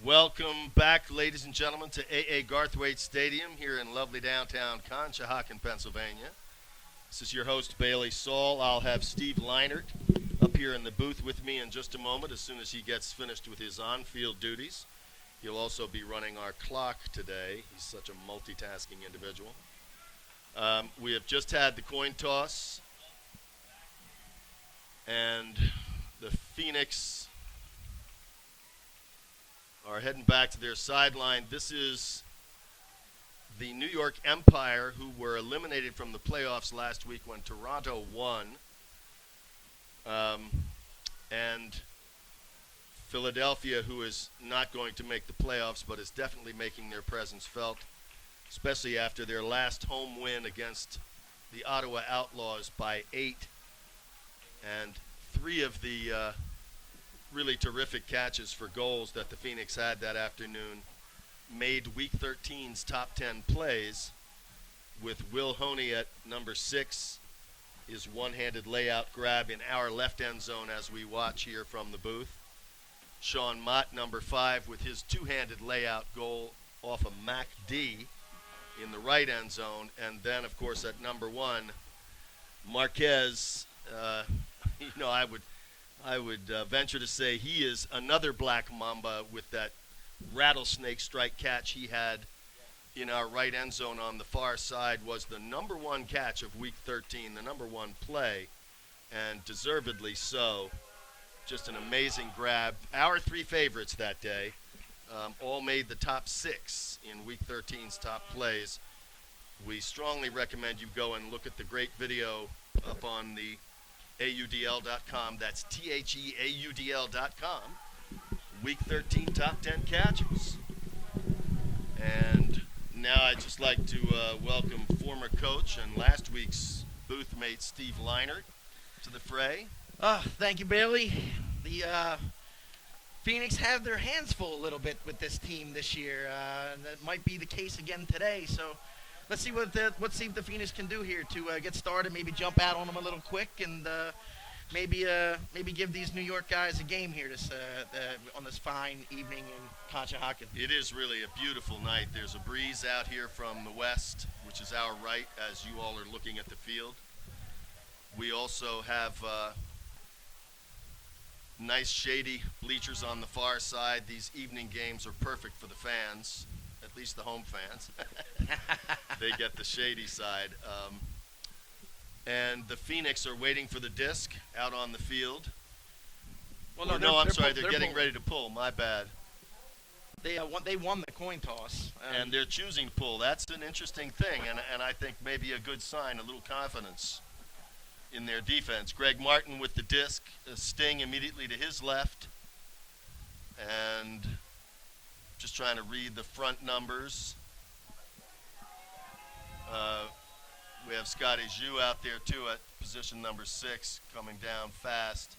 Welcome back, ladies and gentlemen, to AA Garthwaite Stadium here in lovely downtown Conshohocken, Pennsylvania. This is your host, Bailey Saul. I'll have Steve Leinert up here in the booth with me in just a moment as soon as he gets finished with his on-field duties. He'll also be running our clock today. He's such a multitasking individual. We have just had the coin toss, and the Phoenix are heading back to their sideline. This is the New York Empire, who were eliminated from the playoffs last week when Toronto won. And Philadelphia, who is not going to make the playoffs, but is definitely making their presence felt, especially after their last home win against the Ottawa Outlaws by 8. And 3 of the really terrific catches for goals that the Phoenix had that afternoon made Week 13's top 10 plays, with Will Honey at number 6, his one-handed layout grab in our left end zone as we watch here from the booth. Sean Mott, number 5, with his two-handed layout goal off of Mac D in the right end zone. And then, of course, at number 1, Marques, I would venture to say he is another Black Mamba with that rattlesnake strike catch he had in our right end zone on the far side. Was the number 1 catch of Week 13, the number 1 play, and deservedly so. Just an amazing grab. Our 3 favorites that day all made the top 6 in Week 13's top plays. We strongly recommend you go and look at the great video up on the AUDL.com. That's THEAUDL.com. Week 13 top 10 catches. And now I'd just like to welcome former coach and last week's booth mate Steve Leinert to the fray. Thank you, Bailey. The Phoenix have their hands full a little bit with this team this year. That might be the case again today. So let's see what the Phoenix can do here to get started. Maybe jump out on them a little quick, and maybe give these New York guys a game here on this fine evening in Conshohocken. It is really a beautiful night. There's a breeze out here from the west, which is our right, as you all are looking at the field. We also have nice shady bleachers on the far side. These evening games are perfect for the fans, at least the home fans. They get the shady side. And the Phoenix are waiting for the disc out on the field. Well, They're getting ready to pull. My bad. They won the coin toss. And they're choosing to pull. That's an interesting thing, and I think maybe a good sign, a little confidence in their defense. Greg Martin with the disc, Sting immediately to his left. And just trying to read the front numbers. We have Scotty Zhu out there too at position number 6, coming down fast.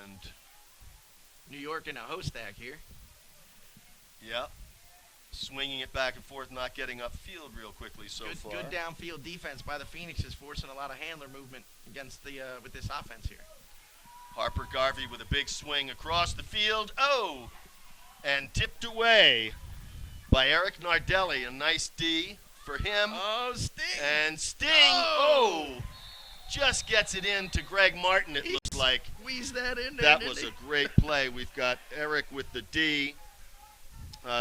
And New York in a hostack here. Yep. Swinging it back and forth, not getting upfield real quickly so far. Good downfield defense by the Phoenix is forcing a lot of handler movement against with this offense here. Harper Garvey with a big swing across the field. Oh! And tipped away by Eric Nardelli. A nice D for him. Oh, Sting! And Sting, just gets it in to Greg Martin, it looks like. Squeezed that in there. That was a great play. We've got Eric with the D.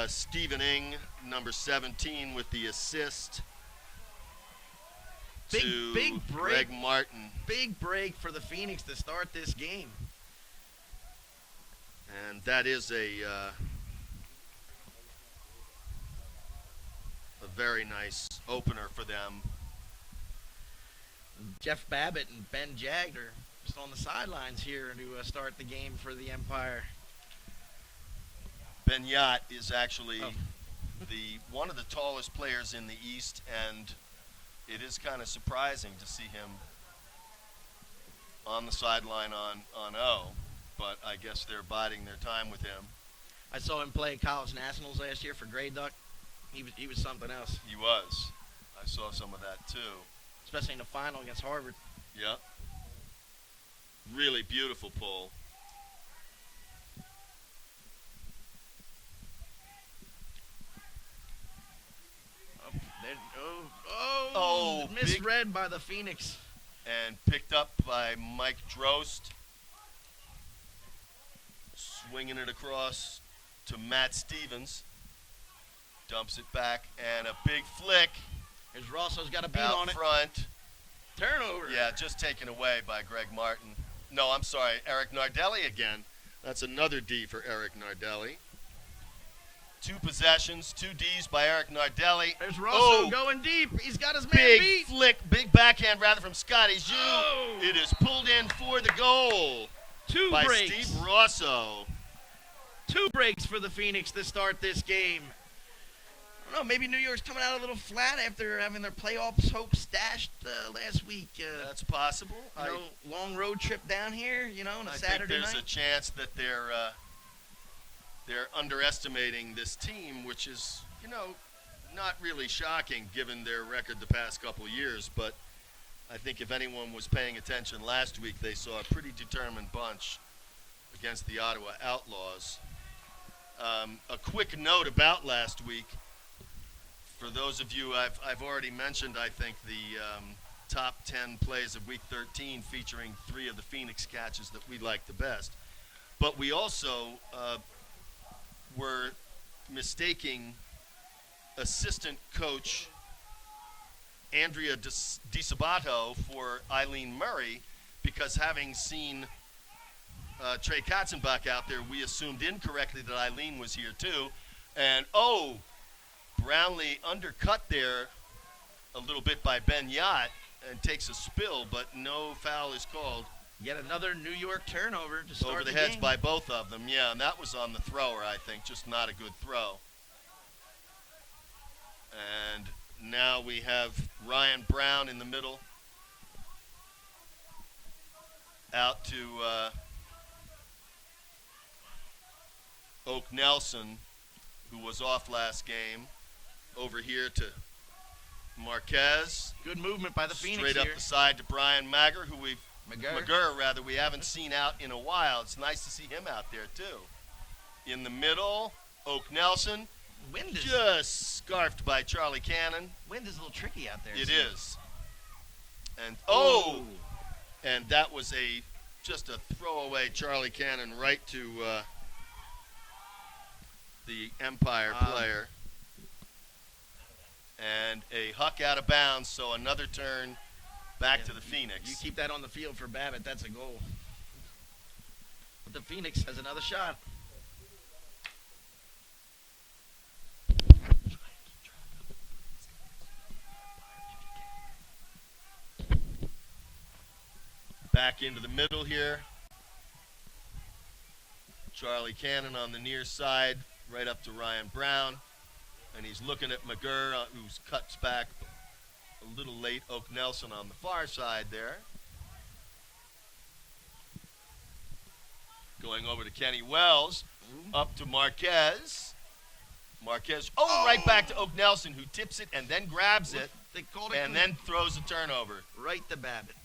Stephen Ing, number 17, with the assist to big break. Greg Martin. Big break for the Phoenix to start this game. And that is a very nice opener for them. Jeff Babbitt and Ben Jagd are just on the sidelines here to start the game for the Empire. Ben Yacht is actually one of the tallest players in the East, and it is kind of surprising to see him on the sideline on O, but I guess they're biding their time with him. I saw him play college nationals last year for Grey Duck. He was something else. He was. I saw some of that too. Especially in the final against Harvard. Yep. Really beautiful pull. Misread by the Phoenix. And picked up by Mike Drost. Swinging it across to Matt Stevens. Dumps it back, and a big flick. Here's Rosso's got a beat out on it. front. Turnover. Yeah, just taken away by Greg Martin. No, I'm sorry, Eric Nardelli again. That's another D for Eric Nardelli. 2 possessions, 2 Ds by Eric Nardelli. There's Rosso going deep. He's got his man big beat. Flick, big backhand rather from Scotty Zhu. Oh. It is pulled in for the goal 2 by breaks. Steve Rosso. 2 breaks for the Phoenix to start this game. I don't know, maybe New York's coming out a little flat after having their playoffs hopes dashed last week. That's possible. Long road trip down here, on a Saturday night. I think there's night. a chance that they're underestimating this team, which is, not really shocking given their record the past couple of years. But I think if anyone was paying attention last week, they saw a pretty determined bunch against the Ottawa Outlaws. A quick note about last week. For those of you, I've already mentioned, I think, the top 10 plays of Week 13 featuring 3 of the Phoenix catches that we like the best. But we also were mistaking assistant coach Andrea DiSabato for Eileen Murray because having seen Trey Katzenbach out there, we assumed incorrectly that Eileen was here too. And, Brownlee undercut there a little bit by Ben Yacht and takes a spill, but no foul is called. Yet another New York turnover to start over the game. heads by both of them, yeah, and that was on the thrower, I think, just not a good throw. And now we have Ryan Brown in the middle. Out to Oak Nelson, who was off last game. Over here to Marques. Good movement by the Phoenix Straight up here. the side to Brian Mager, who McGurr, we haven't seen out in a while. It's nice to see him out there, too. In the middle, Oak Nelson. Wind is just scarfed by Charlie Cannon. Wind is a little tricky out there. It so. is. And, and that was just a throwaway Charlie Cannon right to the Empire player. And a huck out of bounds, so another turn back to the Phoenix. You keep that on the field for Babbitt, that's a goal. But the Phoenix has another shot. Back into the middle here. Charlie Cannon on the near side, right up to Ryan Brown. And he's looking at McGurr, who cuts back a little late. Oak Nelson on the far side there. Going over to Kenny Wells. Up to Marques. Right back to Oak Nelson, who tips it and then grabs it. They called it and then throws a turnover. Right to Babbitt.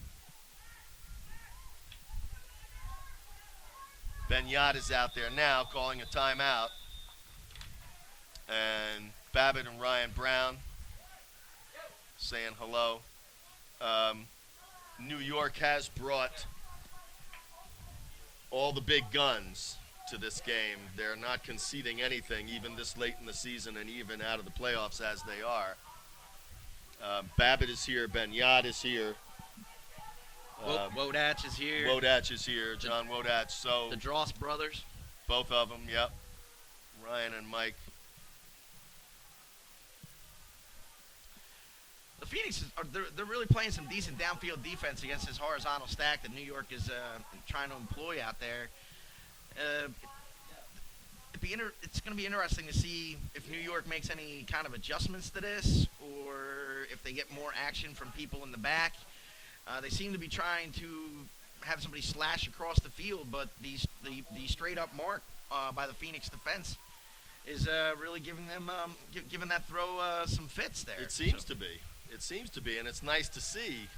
Ben Yacht is out there now calling a timeout. And Babbitt and Ryan Brown saying hello. New York has brought all the big guns to this game. They're not conceding anything, even this late in the season and even out of the playoffs as they are. Babbitt is here. Ben Yacht is here. Wodach is here. Wodach is here. John Wodach. So the Dross brothers. Both of them, yep. Ryan and Mike. The Phoenix, they're really playing some decent downfield defense against this horizontal stack that New York is trying to employ out there. It's going to be interesting to see if New York makes any kind of adjustments to this or if they get more action from people in the back. They seem to be trying to have somebody slash across the field, but the straight-up mark by the Phoenix defense is really giving them giving that throw some fits there. It seems to be. It seems to be, and it's nice to see.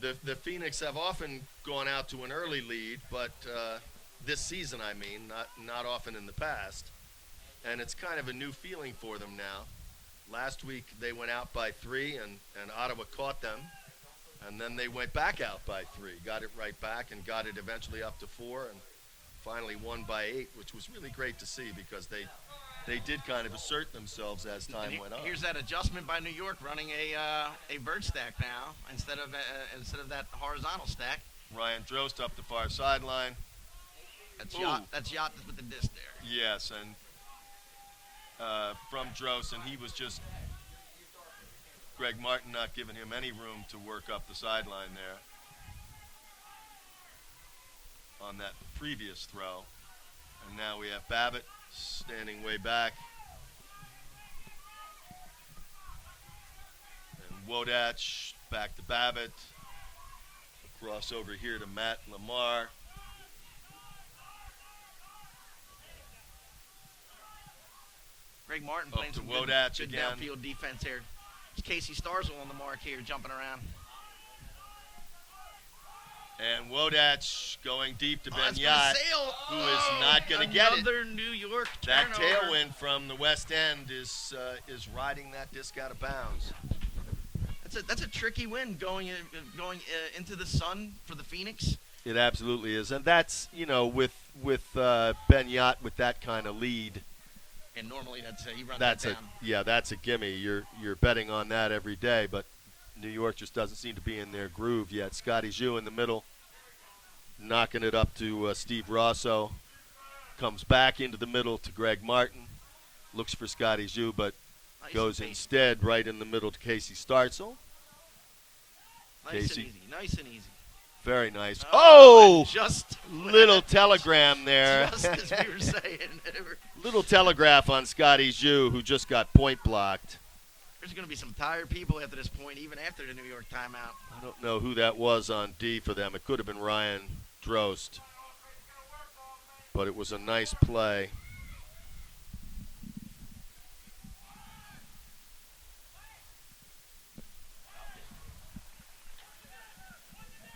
The Phoenix have often gone out to an early lead, but this season, I mean, not often in the past. and it's kind of a new feeling for them now. Last week they went out by 3, and Ottawa caught them, and then they went back out by 3, got it right back, and got it eventually up to 4, and finally won by 8, which was really great to see because they did kind of assert themselves as time went on. Here's that adjustment by New York, running a bird stack now instead of that horizontal stack. Ryan Drost up the far sideline. That's Yacht with the disc there. Yes, and from Drost, and he was just Greg Martin not giving him any room to work up the sideline there on that previous throw. And now we have Babbitt standing way back. And Wodach back to Babbitt. Cross over here to Matt Lamar. Greg Martin playing some good downfield defense here. It's Casey Starzl on the mark here, jumping around. And Wodach going deep to Ben Yacht, who is not going to get it. Another New York That turnover. tailwind from the west end is riding that disc out of bounds. That's a tricky win going into the sun for the Phoenix. It absolutely is, and that's with Ben Yacht with that kind of lead. And normally he runs that down. That's a gimme. You're betting on that every day, but New York just doesn't seem to be in their groove yet. Scotty Zhu in the middle, knocking it up to Steve Rosso. Comes back into the middle to Greg Martin. Looks for Scotty Zhu, but goes instead right in the middle to Casey Starzl. Nice and easy. Very nice. Oh! Just little telegram there. Just as we were saying. Little telegraph on Scotty Zhu, who just got point blocked. There's going to be some tired people after this point, even after the New York timeout. I don't know who that was on D for them. It could have been Ryan Drost. But it was a nice play.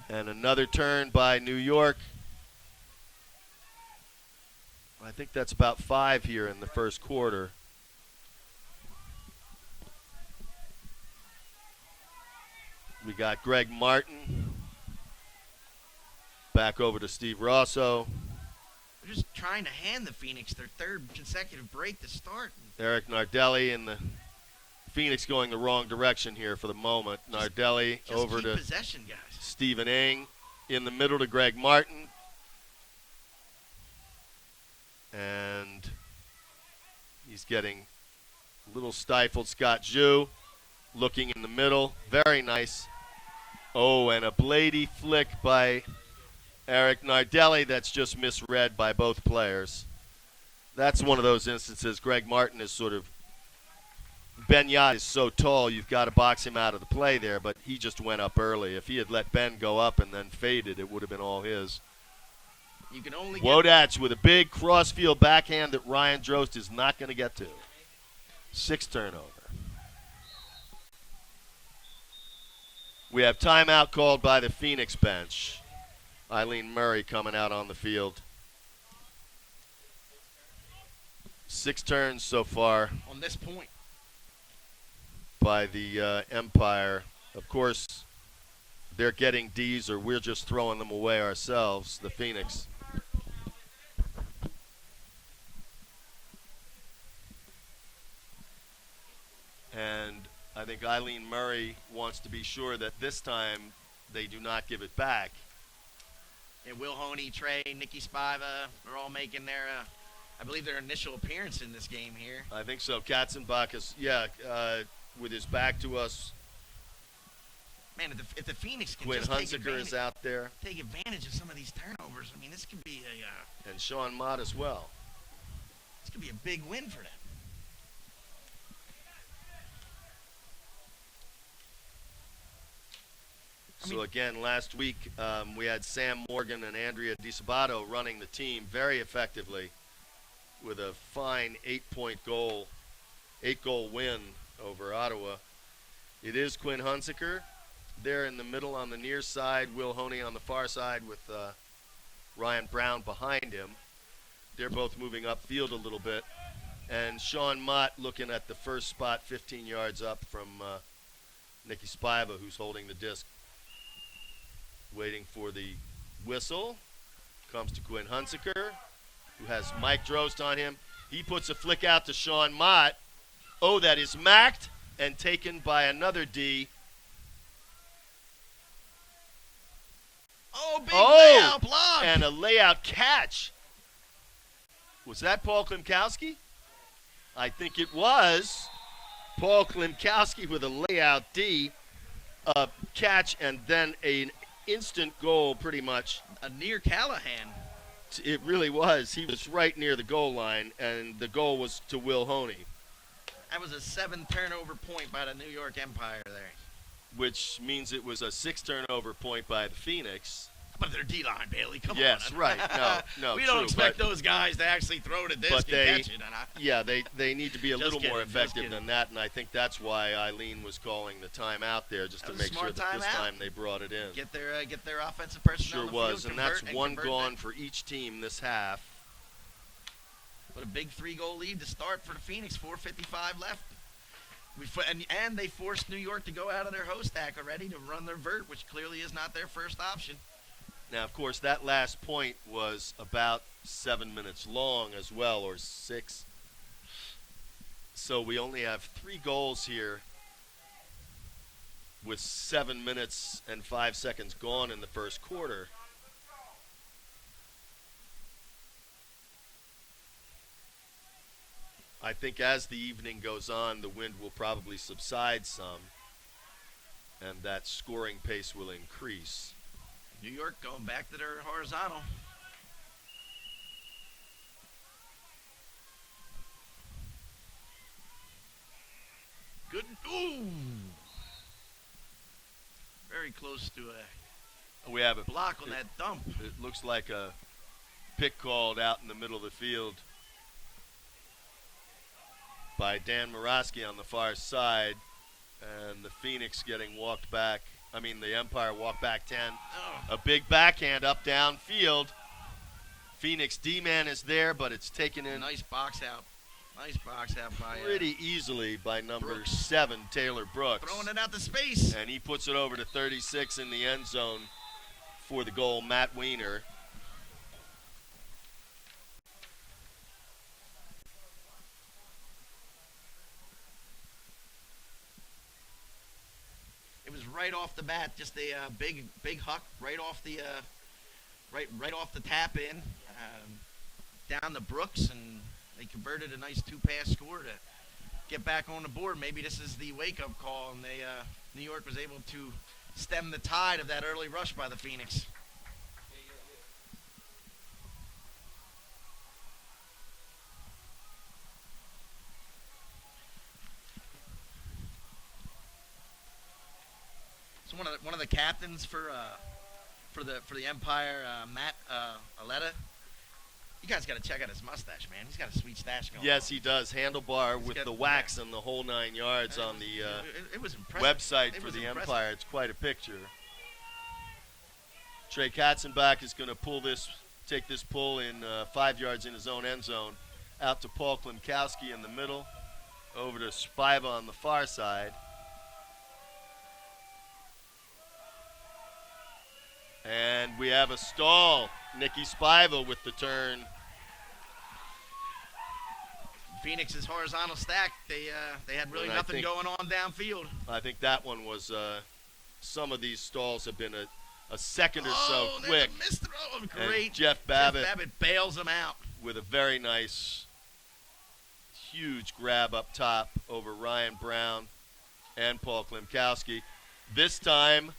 And another turn by New York. I think that's about 5 here in the first quarter. We got Greg Martin. Back over to Steve Rosso. They're just trying to hand the Phoenix their third consecutive break to start. Eric Nardelli and the Phoenix going the wrong direction here for the moment. Nardelli just over keep to possession, guys. Stephen Ing in the middle to Greg Martin. And he's getting a little stifled. Scott Zhu looking in the middle. Very nice. Oh, and a Blady flick by Eric Nardelli that's just misread by both players. That's one of those instances. Greg Martin is sort of, Ben Yacht is so tall, you've got to box him out of the play there, but he just went up early. If he had let Ben go up and then faded, it would have been all his. You can only Wodach with a big crossfield backhand that Ryan Drost is not going to get to. 6 turnover. We have timeout called by the Phoenix bench. Eileen Murray coming out on the field. 6 turns so far. On this point. By the Empire. Of course, they're getting Ds or we're just throwing them away ourselves, the Phoenix. And I think Eileen Murray wants to be sure that this time they do not give it back. And Will Honey, Trey, Nikki Spiva are all making their, I believe, their initial appearance in this game here. I think so. Katzenbach is, with his back to us. Man, if the Phoenix can Quinn just Hunziker is out there. Take advantage of some of these turnovers, I mean, this could be and Sean Mott as well. This could be a big win for them. So again, last week we had Sam Morgan and Andrea DiSabato running the team very effectively with a fine 8-goal win over Ottawa. It is Quinn Hunziker there in the middle on the near side, Will Honey on the far side with Ryan Brown behind him. They're both moving upfield a little bit. And Sean Mott looking at the first spot 15 yards up from Nicky Spiva, who's holding the disc. Waiting for the whistle. Comes to Quinn Hunsaker, who has Mike Drost on him. He puts a flick out to Sean Mott. Oh, that is macked and taken by another D. Oh, big layout block. And a layout catch. Was that Paul Klimkowski? I think it was. Paul Klimkowski with a layout D, a catch, and then an instant goal pretty much. A near Callahan. It really was. He was right near the goal line, and the goal was to Will Honey. That was a 7 turnover point by the New York Empire there. Which means it was a 6 turnover point by the Phoenix. But their D-line, Bailey, come on. Yes, right. No, we don't expect those guys to actually throw the disc and catch it. Yeah, they need to be a little more effective kidding. than that, and I think that's why Eileen was calling the timeout there, just to make sure that this time they brought it in. Get their offensive personnel Sure on the was, field, and that's one gone that. for each team this half. But a big 3-goal lead to start for the Phoenix, 4:55 left. And they forced New York to go out of their host stack already to run their vert, which clearly is not their first option. Now, of course, that last point was about 7 minutes long as well, or 6. So we only have 3 goals here with 7 minutes and 5 seconds gone in the first quarter. I think as the evening goes on, the wind will probably subside some, and that scoring pace will increase. New York going back to their horizontal. Good. Ooh. Very close to We have a block on that dump. It looks like a pick called out in the middle of the field by Dan Morosky on the far side, and the Phoenix getting walked back. I mean, the Empire walked back 10. Oh. A big backhand up downfield. Phoenix D-man is there, but it's taken in Nice box out. Nice box out by pretty easily by number Brooks. 7, Taylor Brooks. Throwing it out to space. And he puts it over to 36 in the end zone for the goal, Matt Weiner. It was right off the bat, just a big huck right off the right off the tap in, down to Brooks, and they converted a nice 2-pass score to get back on the board. Maybe this is the wake-up call, and New York was able to stem the tide of that early rush by the Phoenix. So one of the captains for the Empire, Matt Aletta. You guys got to check out his mustache, man. He's got a sweet stash going. Yes, on. he does. Handlebar with the wax and the whole 9 yards on the it was impressive. website for the Empire. It's quite a picture. Trey Katzenbach is going to take this pull in 5 yards in his own end zone, out to Paul Klimkowski in the middle, over to Spiva on the far side. And we have a stall. Nicky Spiva with the turn. Phoenix's horizontal stack. They had really nothing going on downfield. I think that one was. Some of these stalls have been a second or so quick. A missed throw. Great. And Jeff Babbitt bails him out with a very nice, huge grab up top over Ryan Brown and Paul Klimkowski. This time,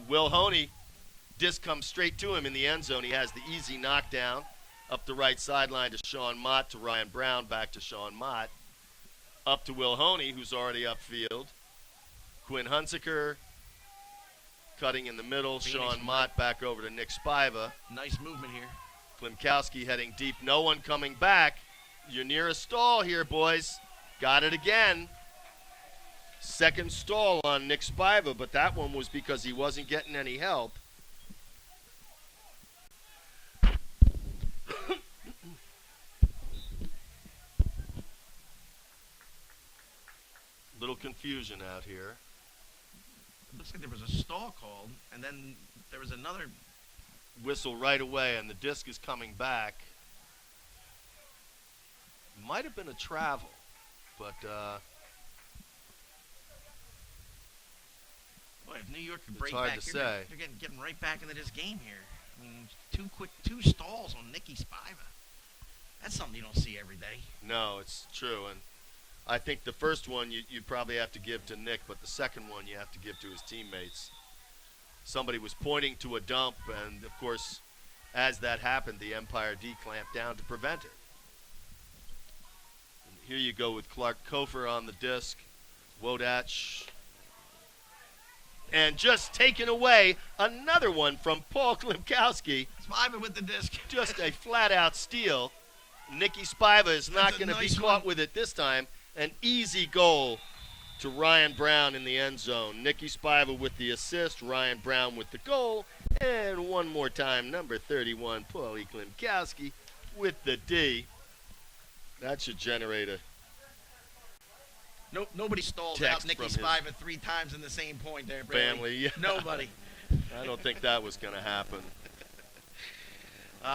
Will Honey, disc comes straight to him in the end zone. He has the easy knockdown up the right sideline to Sean Mott, to Ryan Brown, back to Sean Mott, up to Will Honey, who's already upfield. Quinn Hunsaker cutting in the middle. Phoenix Sean Mott back over to Nick Spiva. Nice movement here. Klimkowski heading deep. No one coming back. You're near a stall here, boys. Got it again. Second stall on Nick Spiva, but that one was because he wasn't getting any help. confusion out here. It looks like there was a stall called, and then there was another. Whistle right away, and the disc is coming back. Might have been a travel, but Boy, if New York could it's break hard back, to you're say. getting right back into this game here. I mean, two stalls on Nicky Spiva. That's something you don't see every day. No, it's true, and I think the first one you probably have to give to Nick, but the second one you have to give to his teammates. Somebody was pointing to a dump, and of course, as that happened, the Empire D clamped down to prevent it. And here you go with Clark Kofer on the disc, Wodach, and just taken away another one from Paul Klimkowski. Spiva with the disc. Just a flat-out steal. Nicky Spiva is not going to nice be caught one. with it this time. An easy goal to Ryan Brown in the end zone. Nicky Spiva with the assist, Ryan Brown with the goal, and one more time, number 31, Paulie Klimkowski with the D. That should generate a Nobody stalls text out Nicky from his Spiva 3 times in the same point there, Brady. family. Yeah. Nobody. I don't think that was going to happen.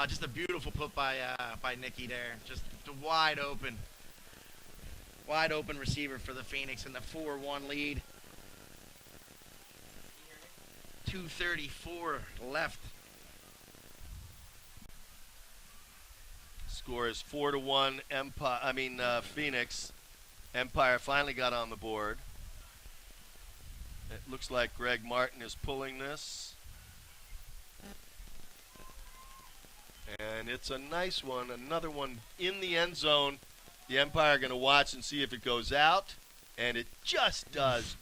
Just a beautiful put by Nicky there. Just a wide open receiver for the Phoenix in the 4-1 lead. 2:34 left. Score is 4-1. Phoenix. Empire finally got on the board. It looks like Greg Martin is pulling this. And it's a nice one. Another one in the end zone. The Empire are going to watch and see if it goes out. And it just does.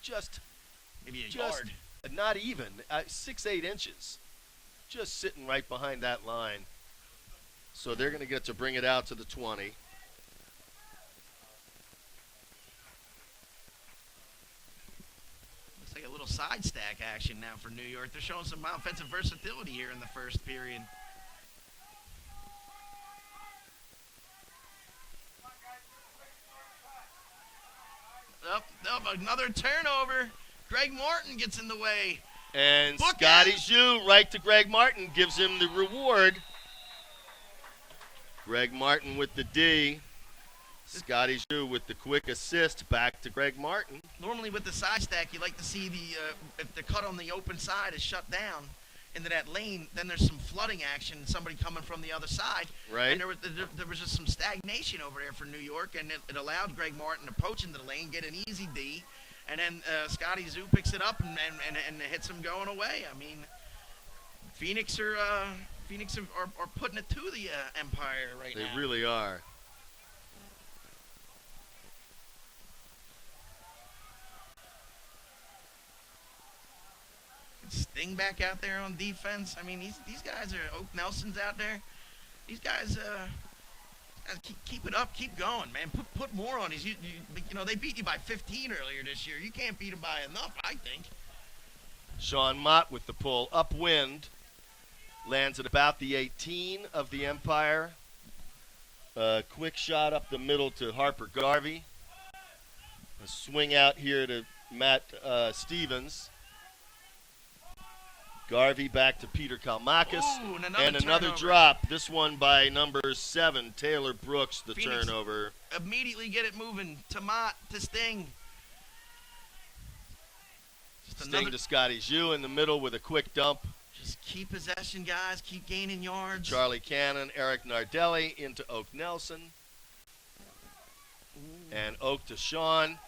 Maybe a Just yard. not even. 6-8 inches. Just sitting right behind that line. So they're going to get to bring it out to the 20. Looks like a little side stack action now for New York. They're showing some offensive versatility here in the first period. Another turnover. Greg Martin gets in the way. And Bookend. Scotty Zhu right to Greg Martin gives him the reward. Greg Martin with the D. Scotty Zhu with the quick assist back to Greg Martin. Normally with the side stack, you like to see if the cut on the open side is shut down into that lane, then there's some flooding action, somebody coming from the other side. Right. And there was just some stagnation over there for New York, and it allowed Greg Martin to approach into the lane, get an easy D, and then Scotty Zhu picks it up and hits him going away. I mean, Phoenix are putting it to the Empire right now. They really are. Sting back out there on defense. I mean, these guys are Oak Nelson's out there. These guys, keep it up, keep going, man. Put more on these. You know they beat you by 15 earlier this year. You can't beat them by enough, I think. Sean Mott with the pull upwind. Lands at about the 18 of the Empire. Quick shot up the middle to Harper Garvey. A swing out here to Matt Stevens. Garvey back to Peter Kalmakis. Ooh, and another turnover. drop. This one by number 7, Taylor Brooks, the Phoenix turnover. Immediately get it moving. To Mott, to Sting. Just Sting to Scotty Zhu in the middle with a quick dump. Just keep possession, guys. Keep gaining yards. Charlie Cannon, Eric Nardelli into Oak Nelson. Ooh. And Oak to Sean.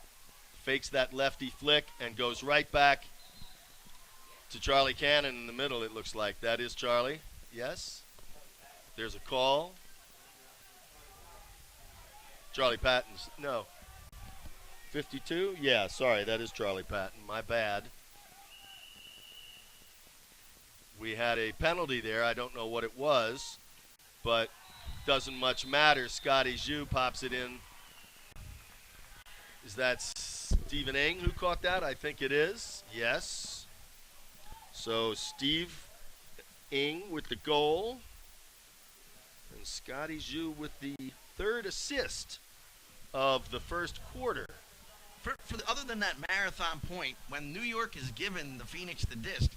Fakes that lefty flick and goes right back to Charlie Cannon in the middle, it looks like. That is Charlie. Yes. There's a call. Charlie Patton's. No. 52? Yeah, sorry. That is Charlie Patton. My bad. We had a penalty there. I don't know what it was, but doesn't much matter. Scotty Zhu pops it in. Is that Stephen Ng who caught that? I think it is. Yes. So Steve Ng with the goal. And Scotty Zhu with the third assist of the first quarter other than that marathon point, when New York has given the Phoenix the disc,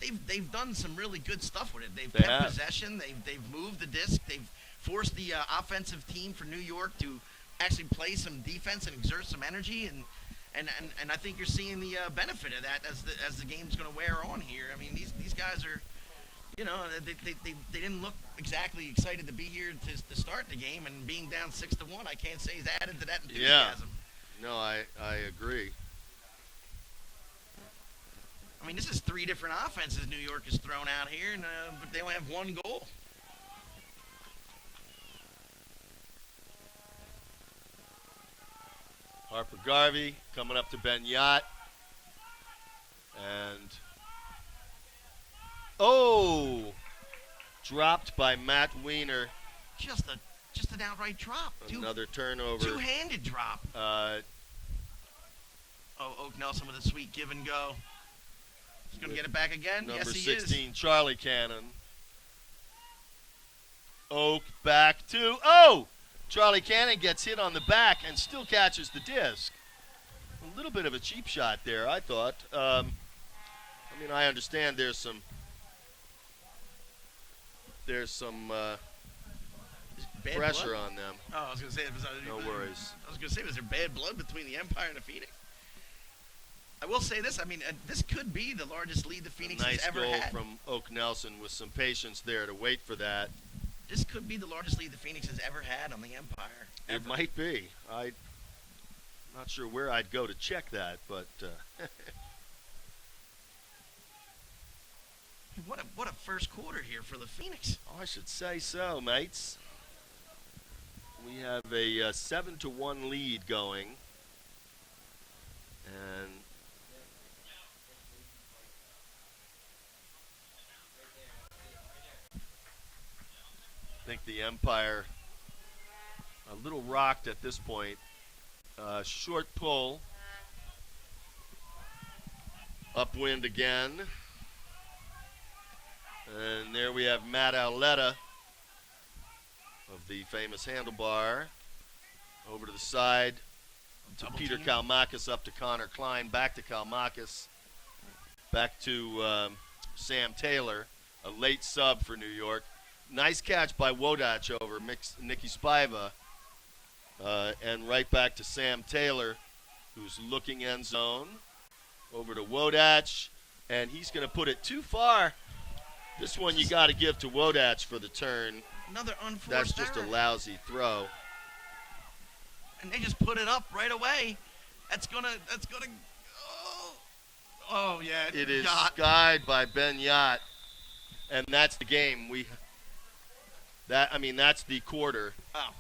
they've done some really good stuff with it. They've kept possession. They've moved the disc. They've forced the offensive team for New York to actually play some defense and exert some energy, and I think you're seeing the benefit of that as the game's going to wear on here. I mean, these guys are, they didn't look exactly excited to be here to start the game, and being down 6-1, I can't say he's added to that enthusiasm. Yeah. No, I agree. I mean, this is 3 different offenses New York has thrown out here, and but they only have 1 goal. Harper Garvey coming up to Ben Yacht. And, dropped by Matt Weiner. Just an outright drop. Another turnover. Two-handed drop. Oak Nelson with a sweet give and go. He's going to get it back again. Number Yes, he 16, is. Charlie Cannon. Oak back to, Charlie Cannon gets hit on the back and still catches the disc. A little bit of a cheap shot there, I thought. I mean, I understand there's some pressure blood? on them. Oh, I was going to say, No worries. I was going to say, was there bad blood between the Empire and the Phoenix? I will say this. I mean, this could be the largest lead the Phoenix has ever had. Nice goal from Oak Nelson with some patience there to wait for that. This could be the largest lead the Phoenix has ever had on the Empire. It might be. I'm not sure where I'd go to check that, but what a first quarter here for the Phoenix. I should say so, mates. We have a 7-1 lead going, and I think the Empire a little rocked at this point. Short pull. Upwind again. And there we have Matt Auletta of the famous handlebar. Over to the side to Peter Kalmakis, up to Conor Clyne, back to Kalmakis, back to Sam Taylor, a late sub for New York. Nice catch by Wodach over Nicky Spiva. And right back to Sam Taylor, who's looking end zone. Over to Wodach, and he's going to put it too far. This one you got to give to Wodach for the turn. Another unforced That's just error. a lousy throw. And they just put it up right away. That's gonna. Oh yeah. It is Yacht. skied by Ben Yacht, and that's the game. That's the quarter. Oh.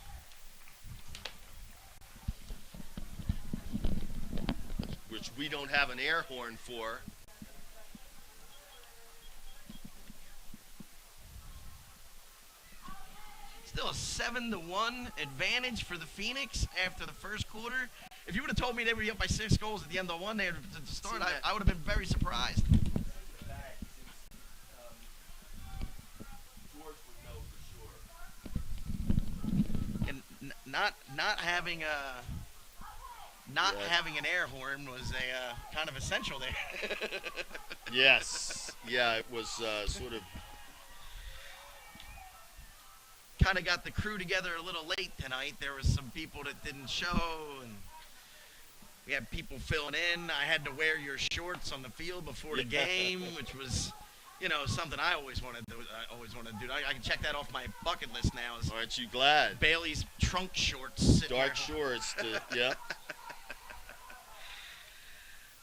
Which we don't have an air horn for. Still a 7-1 advantage for the Phoenix after the first quarter. If you would have told me they would be up by 6 goals at the end of one there to start, I would have been very surprised. And not having having an air horn was a kind of essential there. Yes. Yeah, it was sort of. Kind of got the crew together a little late tonight. There was some people that didn't show, and we had people filling in. I had to wear your shorts on the field before the game, which was, something I always wanted to do. I can check that off my bucket list now. Aren't you glad? Bailey's trunk shorts. Dark shorts. Yeah.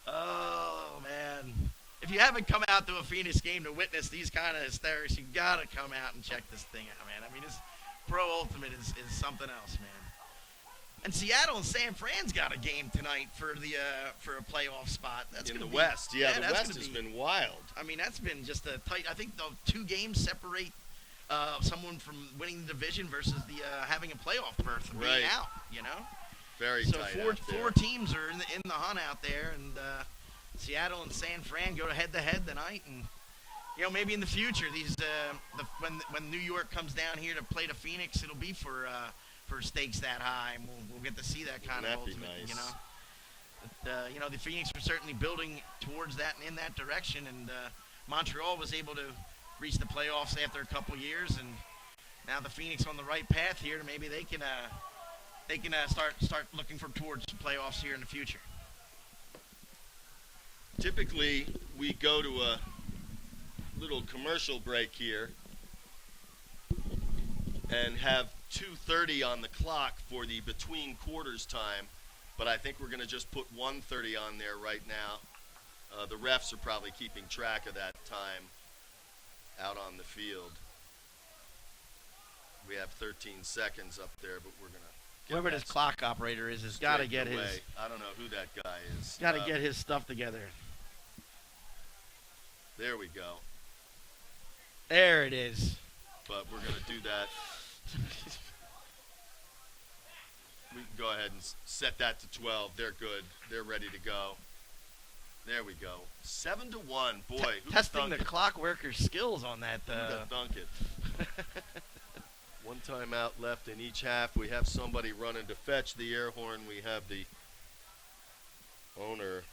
Oh, man. If you haven't come out to a Phoenix game to witness these kind of hysterics, you got to come out and check this thing out, man. I mean, this Pro Ultimate is something else, man. And Seattle and San Fran's got a game tonight for a playoff spot. That's in the be, West. Yeah, the that's West has been wild. I mean, that's been just a tight. I think the 2 games separate someone from winning the division versus the having a playoff berth and being out, Very so tight. Four teams are in the hunt out there, and Seattle and San Fran go head-to-head tonight, and maybe in the future these when New York comes down here to play the Phoenix, it'll be for stakes that high, and we'll get to see that kind of ultimate. Nice. The Phoenix were certainly building towards that and in that direction, and Montreal was able to reach the playoffs after a couple years, and now the Phoenix on the right path here. Maybe they can start looking towards the playoffs here in the future. Typically, we go to a little commercial break here and have 2:30 on the clock for the between quarters time, but I think we're going to just put 1:30 on there right now. The refs are probably keeping track of that time out on the field. We have 13 seconds up there, but we're going to Whoever this clock operator is has got to get his. I don't know who that guy is. Got to get his stuff together. There we go. There it is. But we're going to do that. We can go ahead and set that to 12. They're good. They're ready to go. There we go. 7-1. Boy, testing the clock worker's skills on that. Who'd thunk it? One timeout left in each half. We have somebody running to fetch the air horn. We have the owner.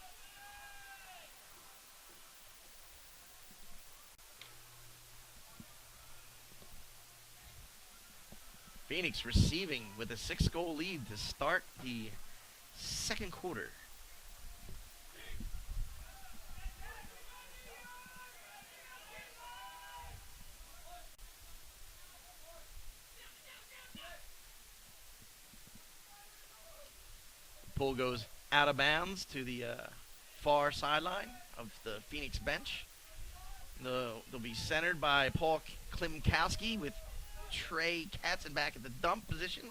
Phoenix receiving with a 6-goal lead to start the second quarter. Pull goes out of bounds to the far sideline of the Phoenix bench. They'll be centered by Paul Klimkowski with Trey Katzen back at the dump position.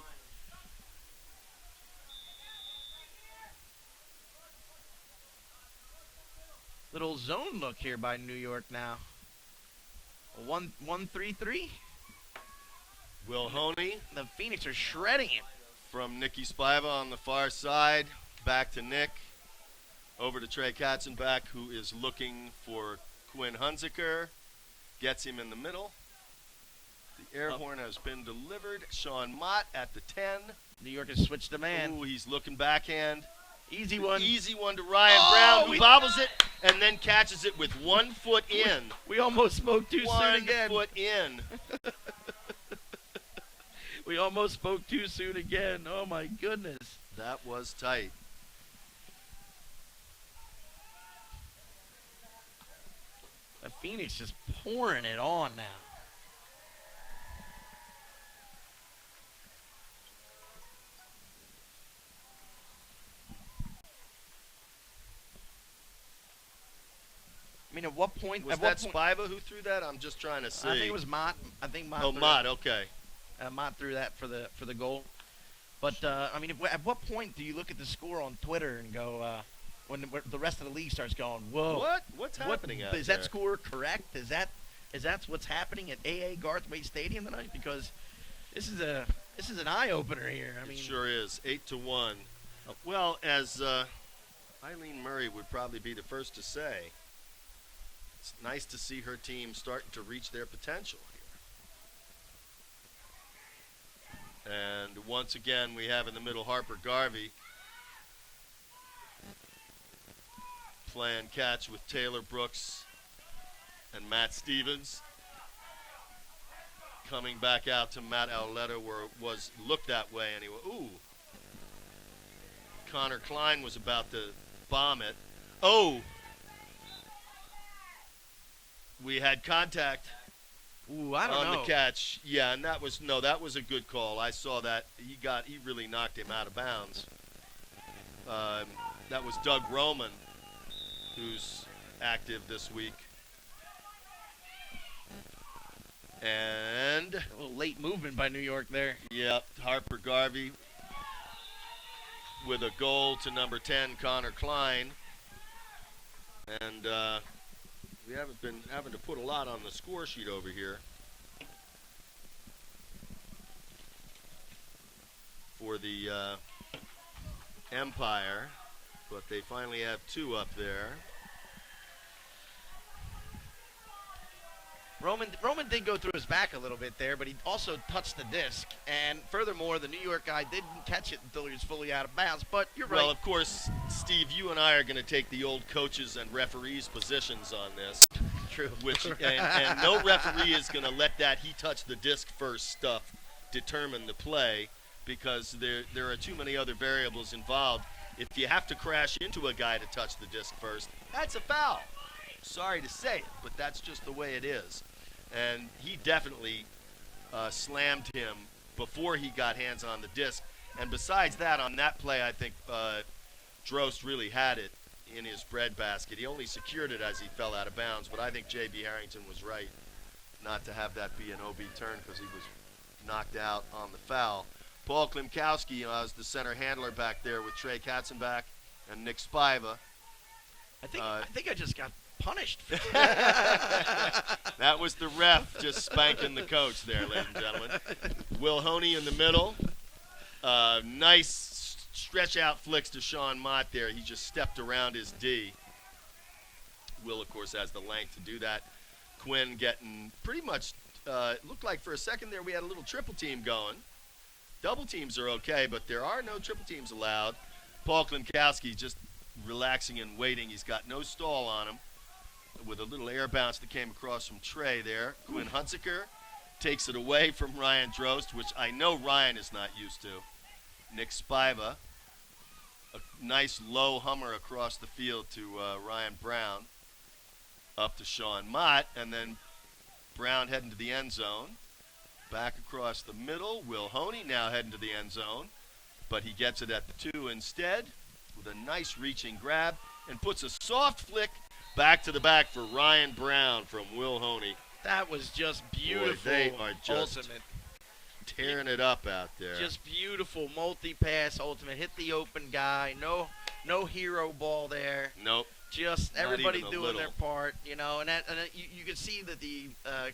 Little zone look here by New York now. 1-3-3. Will Honey. The Phoenix are shredding it. From Nicky Spiva on the far side, back to Nick, over to Trey Katzenbach, who is looking for Quinn Hunziker, gets him in the middle. The air horn has been delivered. Sean Mott at the 10. New York has switched the man. Ooh, he's looking backhand. Easy one. Easy one to Ryan Brown, who bobbles it and then catches it with 1 foot in. We almost spoke too soon again. 1 foot in. We almost spoke too soon again. Oh, my goodness. That was tight. The Phoenix just pouring it on now. I mean, at what point? Was that Spiva who threw that? I'm just trying to see. I think it was Mott. Oh, Mott, okay. Mott threw that for the goal. But, I mean, at what point do you look at the score on Twitter and go, when the rest of the league starts going, whoa. What's happening out there? Is that score correct? Is that what's happening at AA Garthwaite Stadium tonight? Because this is an eye-opener here. I mean, it sure is. 8-1. Well, as Eileen Murray would probably be the first to say, it's nice to see her team starting to reach their potential here. And once again, we have in the middle Harper Garvey playing catch with Taylor Brooks and Matt Stevens. Coming back out to Matt Auletta, where it looked that way anyway. Ooh. Conor Clyne was about to bomb it. Oh! We had contact. Ooh, I don't on know. The catch. Yeah, and that was a good call. I saw that. He really knocked him out of bounds. That was Doug Roman, who's active this week. And a little late movement by New York there. Yep, Harper Garvey with a goal to number 10, Conor Clyne. And we haven't been having to put a lot on the score sheet over here for the Empire, but they finally have 2 up there. Roman did go through his back a little bit there, but he also touched the disc. And furthermore, the New York guy didn't catch it until he was fully out of bounds. But you're right. Well, of course, Steve, you and I are going to take the old coaches and referees' positions on this. True. And no referee is going to let that he touched the disc first stuff determine the play, because there are too many other variables involved. If you have to crash into a guy to touch the disc first, that's a foul. Sorry to say it, but that's just the way it is. And he definitely slammed him before he got hands on the disc. And besides that, on that play, I think Drost really had it in his breadbasket. He only secured it as he fell out of bounds, but I think J.B. Harrington was right not to have that be an OB turn because he was knocked out on the foul. Paul Klimkowski is the center handler back there with Trey Katzenbach and Nick Spiva. I think I just got punished. That was the ref just spanking the coach there, ladies and gentlemen. Will Honey in the middle. Nice stretch-out flicks to Sean Mott there. He just stepped around his D. Will, of course, has the length to do that. Quinn getting pretty much, looked like for a second there we had a little triple team going. Double teams are okay, but there are no triple teams allowed. Paul Klimkowski just relaxing and waiting. He's got no stall on him, with a little air bounce that came across from Trey there. Quinn Hunziker takes it away from Ryan Drost, which I know Ryan is not used to. Nick Spiva, a nice low hummer across the field to Ryan Brown. Up to Sean Mott, and then Brown heading to the end zone. Back across the middle, Will Honey now heading to the end zone, but he gets it at the 2 instead with a nice reaching grab and puts a soft flick back to the back for Ryan Brown from Will Honey. That was just beautiful. Boy, they are just ultimate. Tearing it up out there. Just beautiful multi-pass ultimate. Hit the open guy. No hero ball there. Nope. Just Not everybody even a doing little. their part, you know, and you can see that the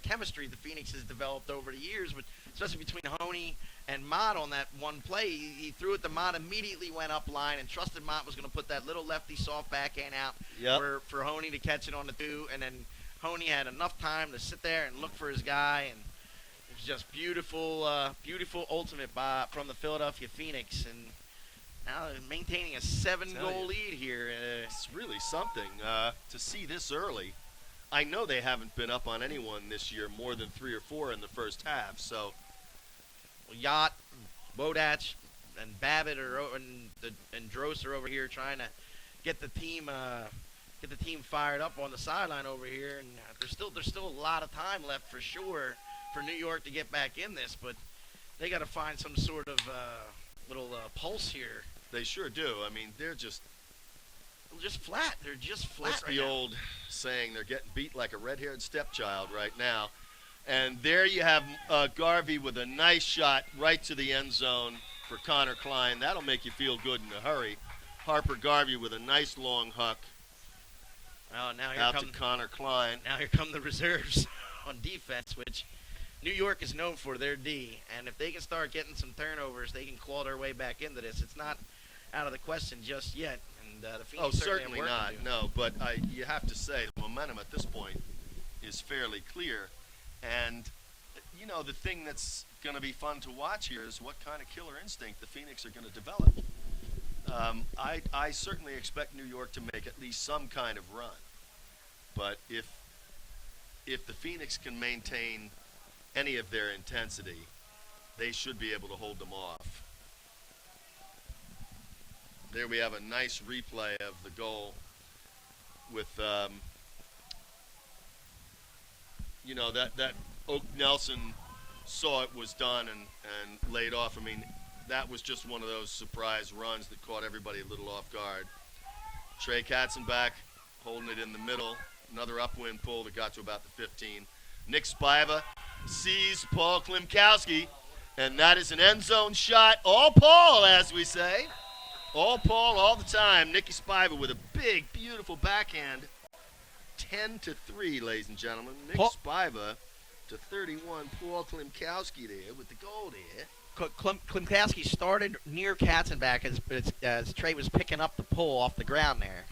chemistry the Phoenix has developed over the years, but especially between Honey and Mott on that one play. He threw it to Mott, immediately went up line, and trusted Mott was going to put that little lefty soft backhand out for Honey to catch it on the 2, and then Honey had enough time to sit there and look for his guy, and it was just beautiful ultimate from the Philadelphia Phoenix, and now maintaining a 7-goal lead here. It's really something to see this early. I know they haven't been up on anyone this year more than 3 or 4 in the first half. So, Yacht, Wodach, and Babbitt and Drost are over here trying to get the team fired up on the sideline over here. And there's still a lot of time left for sure for New York to get back in this, but they got to find some sort of little pulse here. They sure do. I mean, they're just flat. They're just flat. What's right the now. old saying? They're getting beat like a red-haired stepchild right now. And there you have Garvey with a nice shot right to the end zone for Conor Clyne. That'll make you feel good in a hurry. Harper Garvey with a nice long huck out to Conor Clyne. Now here come the reserves on defense, which New York is known for their D. And if they can start getting some turnovers, they can claw their way back into this. It's not out of the question just yet. And the Phoenix certainly have work not. to do. No, but you have to say the momentum at this point is fairly clear. And, you know, the thing that's going to be fun to watch here is what kind of killer instinct the Phoenix are going to develop. I certainly expect New York to make at least some kind of run. But if the Phoenix can maintain any of their intensity, they should be able to hold them off. There we have a nice replay of the goal with, that Oak Nelson saw it was done and laid off. I mean, that was just one of those surprise runs that caught everybody a little off guard. Trey Katzenbach holding it in the middle. Another upwind pull that got to about the 15. Nick Spiva sees Paul Klimkowski, and that is an end zone shot. All Paul, as we say. All Paul all the time. Nicky Spiva with a big, beautiful backhand. 10-3, ladies and gentlemen. Nick Spiva to 31. Paul Klimkowski there with the goal there. Klimkowski started near Katzenbach as Trey was picking up the pull off the ground there.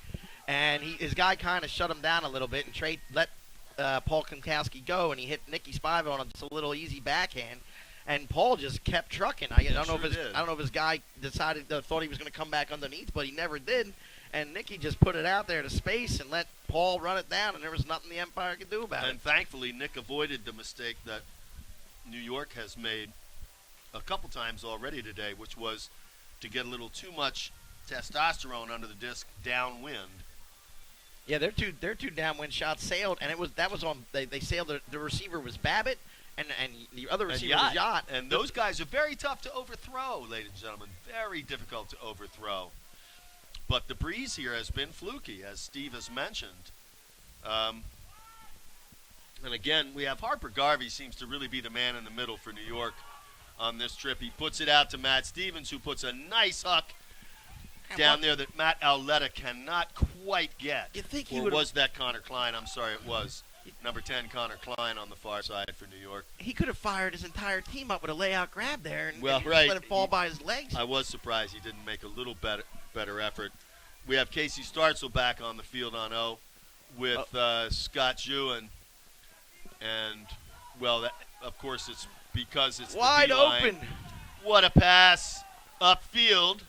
And his guy kind of shut him down a little bit, and Trey let Paul Klimkowski go, and he hit Nicky Spiva on just a little easy backhand, and Paul just kept trucking. I don't know if his guy decided thought he was going to come back underneath, but he never did. And Nicky just put it out there to space and let Paul run it down, and there was nothing the Empire could do about it. And thankfully, Nick avoided the mistake that New York has made a couple times already today, which was to get a little too much testosterone under the disc downwind. Yeah, their two downwind shots sailed, and that was on. They sailed. The receiver was Babbitt, and the other receiver was Yacht. And those guys are very tough to overthrow, ladies and gentlemen. Very difficult to overthrow. But the breeze here has been fluky, as Steve has mentioned. And again, we have Harper Garvey seems to really be the man in the middle for New York on this trip. He puts it out to Matt Stevens, who puts a nice huck down there that Matt Auletta cannot quite get. You think or was that Conor Clyne? I'm sorry, it was. Number 10, Conor Clyne on the far side for New York. He could have fired his entire team up with a layout grab there and let it fall by his legs. I was surprised he didn't make a little better effort. We have Casey Startzel back on the field on O with Scott Jewin. And, well, that, of course, it's because it's wide the D-line. open. What a pass upfield.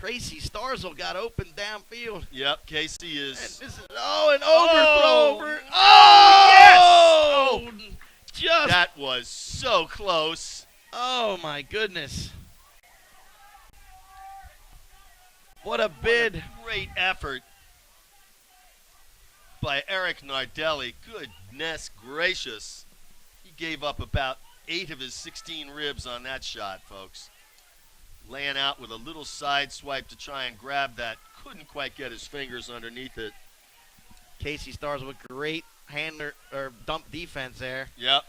Casey Startzel got open downfield. Yep, Casey is. And this is an overthrow over. Oh, yes! Just that was so close. Oh my goodness! What a bid! What a great effort by Eric Nardelli. Goodness gracious, he gave up about 8 of his 16 ribs on that shot, folks. Laying out with a little side swipe to try and grab that. Couldn't quite get his fingers underneath it. Casey Startzel with great handler or dump defense there. Yep.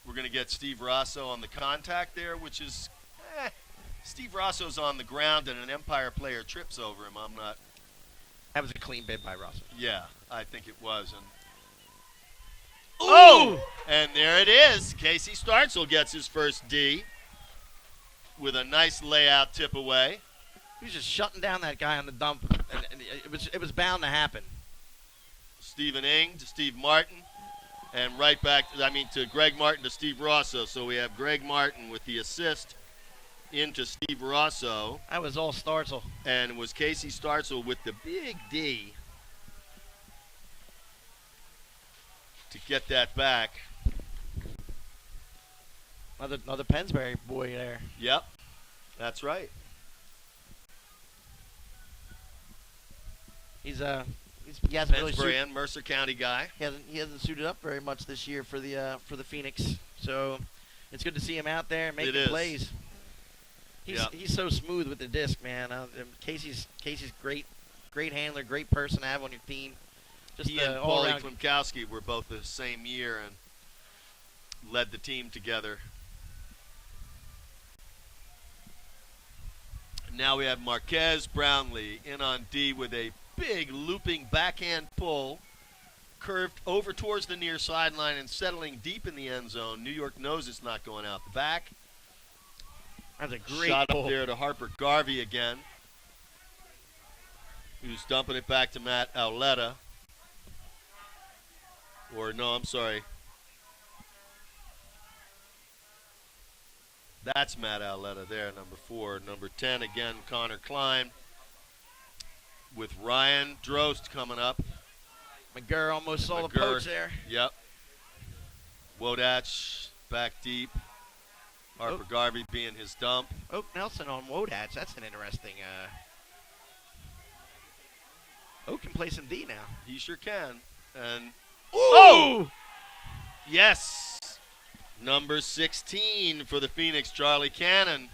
We're going to get Steve Rosso on the contact there, which is, Steve Rosso's on the ground and an Empire player trips over him. I'm not. That was a clean bid by Rosso. Yeah, I think it was. And oh! And there it is. Casey Startzel gets his first D with a nice layout tip away. He was just shutting down that guy on the dump, and it was bound to happen. Stephen Ing to Steve Martin, and right back, to Greg Martin to Steve Rosso. So we have Greg Martin with the assist into Steve Rosso. That was all Startzel. And it was Casey Startzel with the big D to get that back. Another Pennsbury boy there. Yep, that's right. He hasn't really Pennsbury and Mercer County guy. He hasn't suited up very much this year for the Phoenix. So it's good to see him out there making plays. He's so smooth with the disc, man. Casey's great handler, great person to have on your team. Just he and Paulie Klimkowski were both the same year and led the team together. Now we have Marques Brownlee in on D with a big looping backhand pull, curved over towards the near sideline and settling deep in the end zone. New York knows it's not going out the back. That's a great shot pull. Up there to Harper Garvey again, who's dumping it back to Matt Auletta. Or no, I'm sorry. That's Matt Auletta there, number 4. Number 10, again, Conor Clyne. With Ryan Drost coming up. McGurr almost saw the poach there. Yep. Wodach back deep. Harper Garvey being his dump. Oak Nelson on Wodach. That's an interesting. Oak can play some D now. He sure can. And oh! Yes. Number 16 for the Phoenix, Charlie Cannon,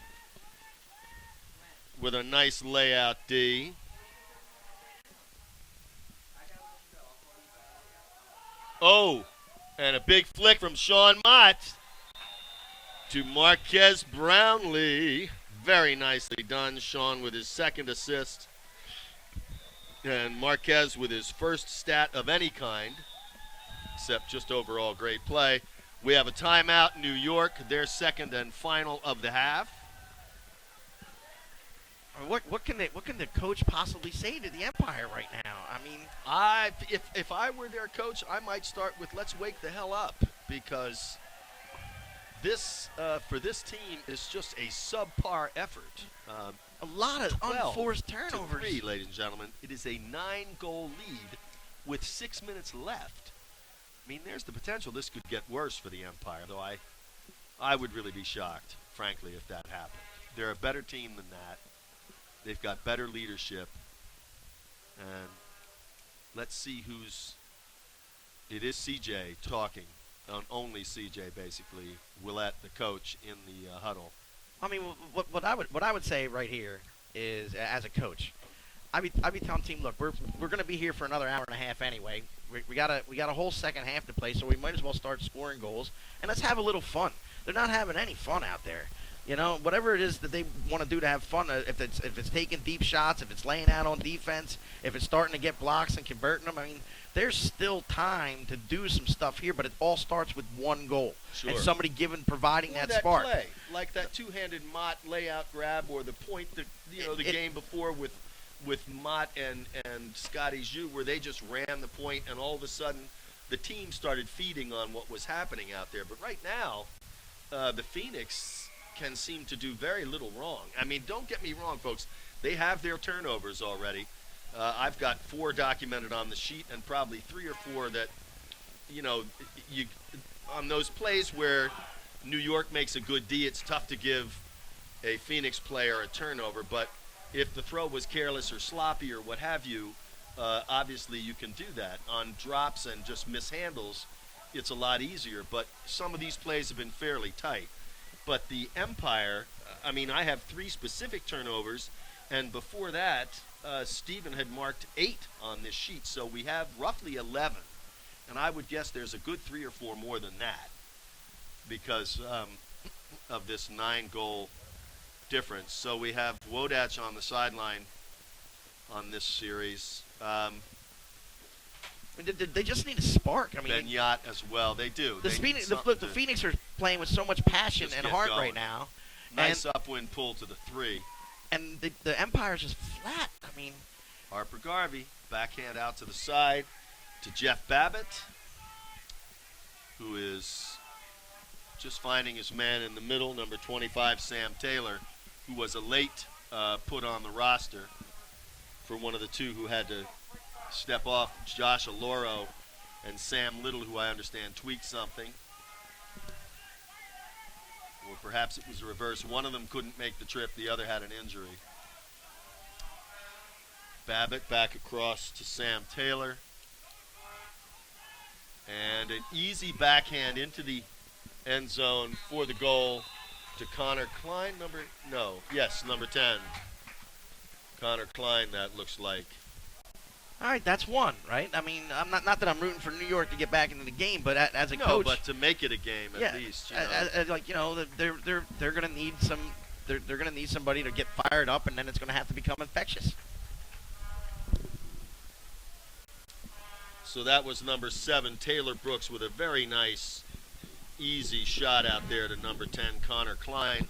with a nice layout D. Oh, and a big flick from Sean Mott to Marques Brownlee. Very nicely done. Sean with his second assist. And Marques with his first stat of any kind, except just overall great play. We have a timeout, New York, their second and final of the half. What can the coach possibly say to the Empire right now? I mean, if I were their coach, I might start with let's wake the hell up, because this for this team is just a subpar effort. a lot of unforced turnovers. 12-3, ladies and gentlemen. It is a 9-goal lead with 6 minutes left. I mean, there's the potential this could get worse for the Empire, though I would really be shocked, frankly, if that happened. They're a better team than that. They've got better leadership. And let's see who's... It is CJ talking, only CJ, basically. Willette, the coach, in the huddle. I mean, what I would say right here is, as a coach, I'd be telling the team, look, we're going to be here for another hour and a half anyway. We got a whole second half to play, so we might as well start scoring goals, and let's have a little fun. They're not having any fun out there. You know, whatever it is that they want to do to have fun, if it's taking deep shots, if it's laying out on defense, if it's starting to get blocks and converting them, I mean, there's still time to do some stuff here, but it all starts with one goal. Sure. And somebody providing that spark. Play, like that two-handed Mott layout grab, or the point that, the game before with Mott and Scotty Zhu, where they just ran the point, and all of a sudden the team started feeding on what was happening out there. But right now, the Phoenix can seem to do very little wrong. I mean, don't get me wrong, folks. They have their turnovers already. I've got 4 documented on the sheet, and probably 3 or 4 that, you on those plays where New York makes a good D, it's tough to give a Phoenix player a turnover. But if the throw was careless or sloppy or what have you, obviously you can do that. On drops and just mishandles, it's a lot easier. But some of these plays have been fairly tight. But the Empire, I mean, I have 3 specific turnovers, and before that, Stephen had marked 8 on this sheet, so we have roughly 11. And I would guess there's a good 3 or 4 more than that because of this 9-goal difference. So we have Wodach on the sideline on this series. They just need a spark. I mean, Ben Yacht as well. They do. The Phoenix are playing with so much passion and heart right now. Nice upwind pull to the 3. And the Empire's just flat. I mean, Harper Garvey, backhand out to the side to Jeff Babbitt, who is just finding his man in the middle, number 25, Sam Taylor, who was a late put on the roster for one of the 2 who had to step off, Josh Aloro and Sam Little, who I understand tweaked something. Or perhaps it was the reverse. One of them couldn't make the trip. The other had an injury. Babbitt back across to Sam Taylor. And an easy backhand into the end zone for the goal to Conor Clyne. Number 10. Conor Clyne, that looks like. All right, that's one, right? I mean, I'm not that I'm rooting for New York to get back into the game, but as a coach, but to make it a game at least, they're going to need they're going to need somebody to get fired up, and then it's going to have to become infectious. So that was number 7, Taylor Brooks, with a very nice, easy shot out there to number 10, Conor Clyne,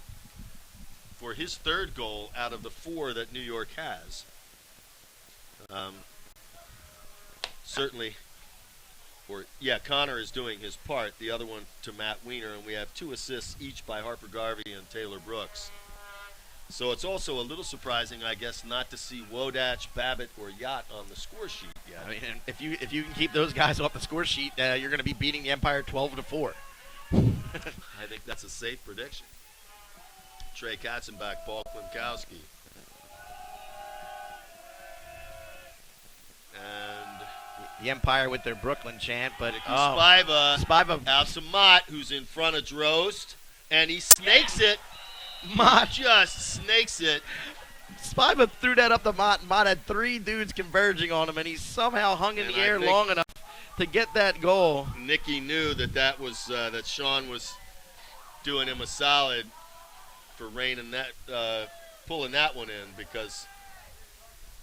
for his 3rd goal out of the 4 that New York has. Certainly, Connor is doing his part. The other one to Matt Weiner, and we have 2 assists each by Harper Garvey and Taylor Brooks. So it's also a little surprising, I guess, not to see Wodach, Babbitt, or Yacht on the score sheet yet. I mean, if you can keep those guys off the score sheet, you're going to be beating the Empire 12-4. I think that's a safe prediction. Trey Katzenbach, Paul Klimkowski. And the Empire with their Brooklyn chant, but Spiva out to Mott, who's in front of Drost, and he snakes it. Mott just snakes it. Spiva threw that up to Mott, and Mott had 3 dudes converging on him, and he somehow hung in the air long enough to get that goal. Nicky knew that was that Sean was doing him a solid for pulling that one in, because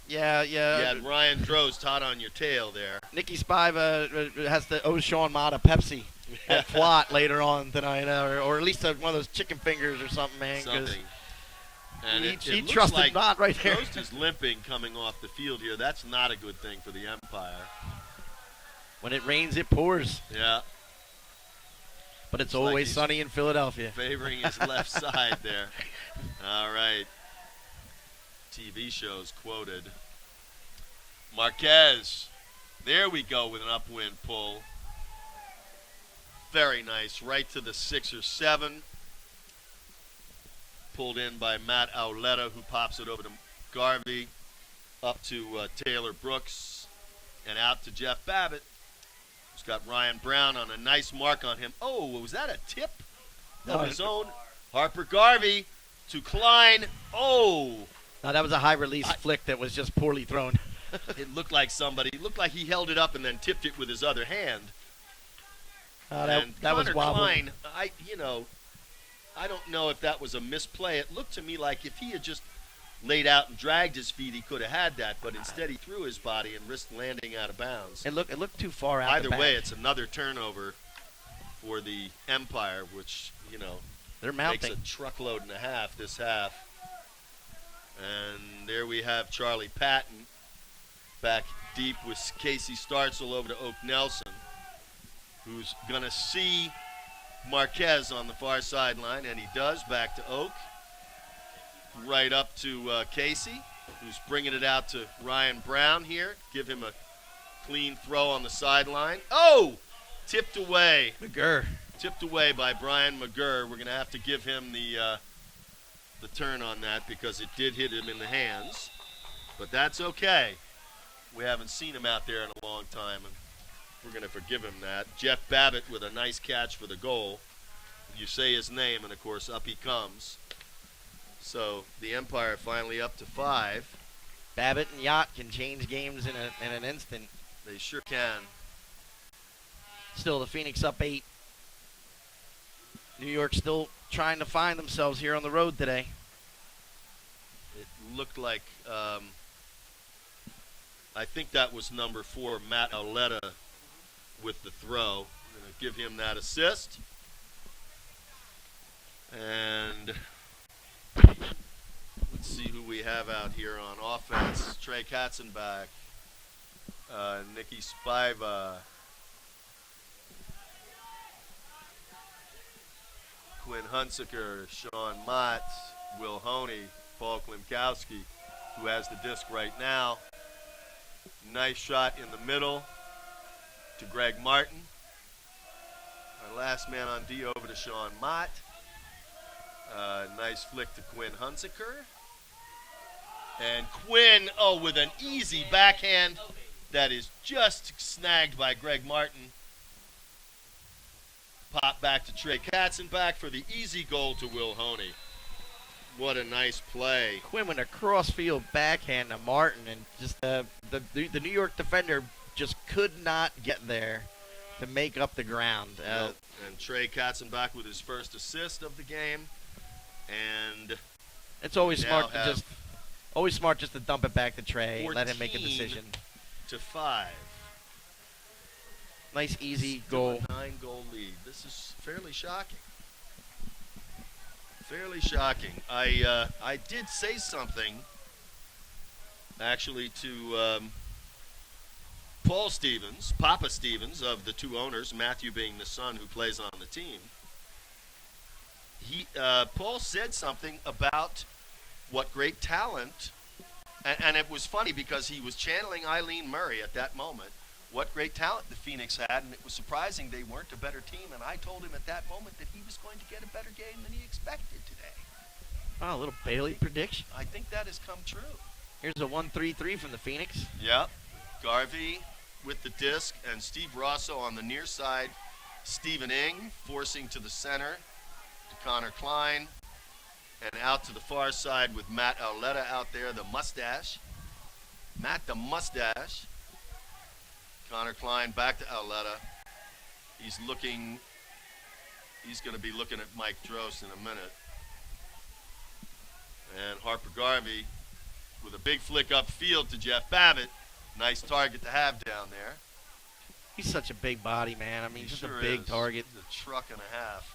Yeah. You had Ryan Drost hot on your tail there. Nicky Spiva has to owe Sean Mott a Pepsi at Flott later on tonight, or at least one of those chicken fingers or something, man. Something. And he it looks trusted like not right there. Ghost is limping coming off the field here. That's not a good thing for the Empire. When it rains, it pours. Yeah. But it's Looks like always he's sunny in Philadelphia. Favoring his left side there. All right. TV shows quoted. Marques. There we go with an upwind pull. Very nice. Right to the 6 or 7. Pulled in by Matt Auletta, who pops it over to Garvey. Up to Taylor Brooks. And out to Jeff Babbitt. Who's got Ryan Brown on a nice mark on him. Oh, was that a tip? Of his own. Harper Garvey to Clyne. Oh! No, that was a high-release flick that was just poorly thrown. It looked like he held it up and then tipped it with his other hand. That was Conor wobbly. Clyne, I don't know if that was a misplay. It looked to me like if he had just laid out and dragged his feet, he could have had that. But instead, he threw his body and risked landing out of bounds. It looked too far out. Either way, it's another turnover for the Empire, which they're mounting. makes a truckload and a half this half. And there we have Charlie Patton back deep with Casey Startzel over to Oak Nelson, who's going to see Marques on the far sideline, and he does, back to Oak. Right up to Casey, who's bringing it out to Ryan Brown here. Give him a clean throw on the sideline. Oh! Tipped away. McGurr. Tipped away by Brian McGurr. We're going to have to give him the turn on that because it did hit him in the hands. But that's okay. We haven't seen him out there in a long time, and we're going to forgive him that. Jeff Babbitt with a nice catch for the goal. You say his name, and, of course, up he comes. So the Empire finally up to 5. Babbitt and Yacht can change games in an instant. They sure can. Still, the Phoenix up 8. New York still trying to find themselves here on the road today. It looked like, I think that was number 4, Matt Auletta, with the throw. I'm going to give him that assist. And let's see who we have out here on offense. Trey Katzenbach, Nicky Spiva, Quinn Hunsaker, Sean Mott, Will Honey, Paul Klimkowski, who has the disc right now. Nice shot in the middle to Greg Martin. Our last man on D over to Sean Mott. Nice flick to Quinn Hunsaker. And Quinn, with an easy backhand that is just snagged by Greg Martin. Pop back to Trey Katzenbach for the easy goal to Will Honey. What a nice play. Quinn with a cross-field backhand to Martin, and just the New York defender just could not get there to make up the ground. And Trey Katzenbach with his first assist of the game. And it's always smart just to dump it back to Trey and let him make a 14 decision. to 5. Nice, easy Still goal. a 9-goal lead. This is fairly shocking. Fairly shocking. I did say something, actually, to Paul Stevens, Papa Stevens, of the 2 owners, Matthew being the son who plays on the team. Paul said something about what great talent, and it was funny because he was channeling Eileen Murray at that moment. What great talent the Phoenix had, and it was surprising they weren't a better team. And I told him at that moment that he was going to get a better game than he expected today. Oh, a little Bailey prediction. I think that has come true. Here's a 1-3-3 from the Phoenix. Yep. Garvey with the disc, and Steve Rosso on the near side. Stephen Ing forcing to the center to Conor Clyne. And out to the far side with Matt Auletta out there, the mustache. Matt the mustache. Conor Clyne back to Auletta. He's going to be looking at Mike Drost in a minute. And Harper Garvey with a big flick upfield to Jeff Babbitt. Nice target to have down there. He's such a big body, man. I mean, just sure a big is. target. He's a truck and a half.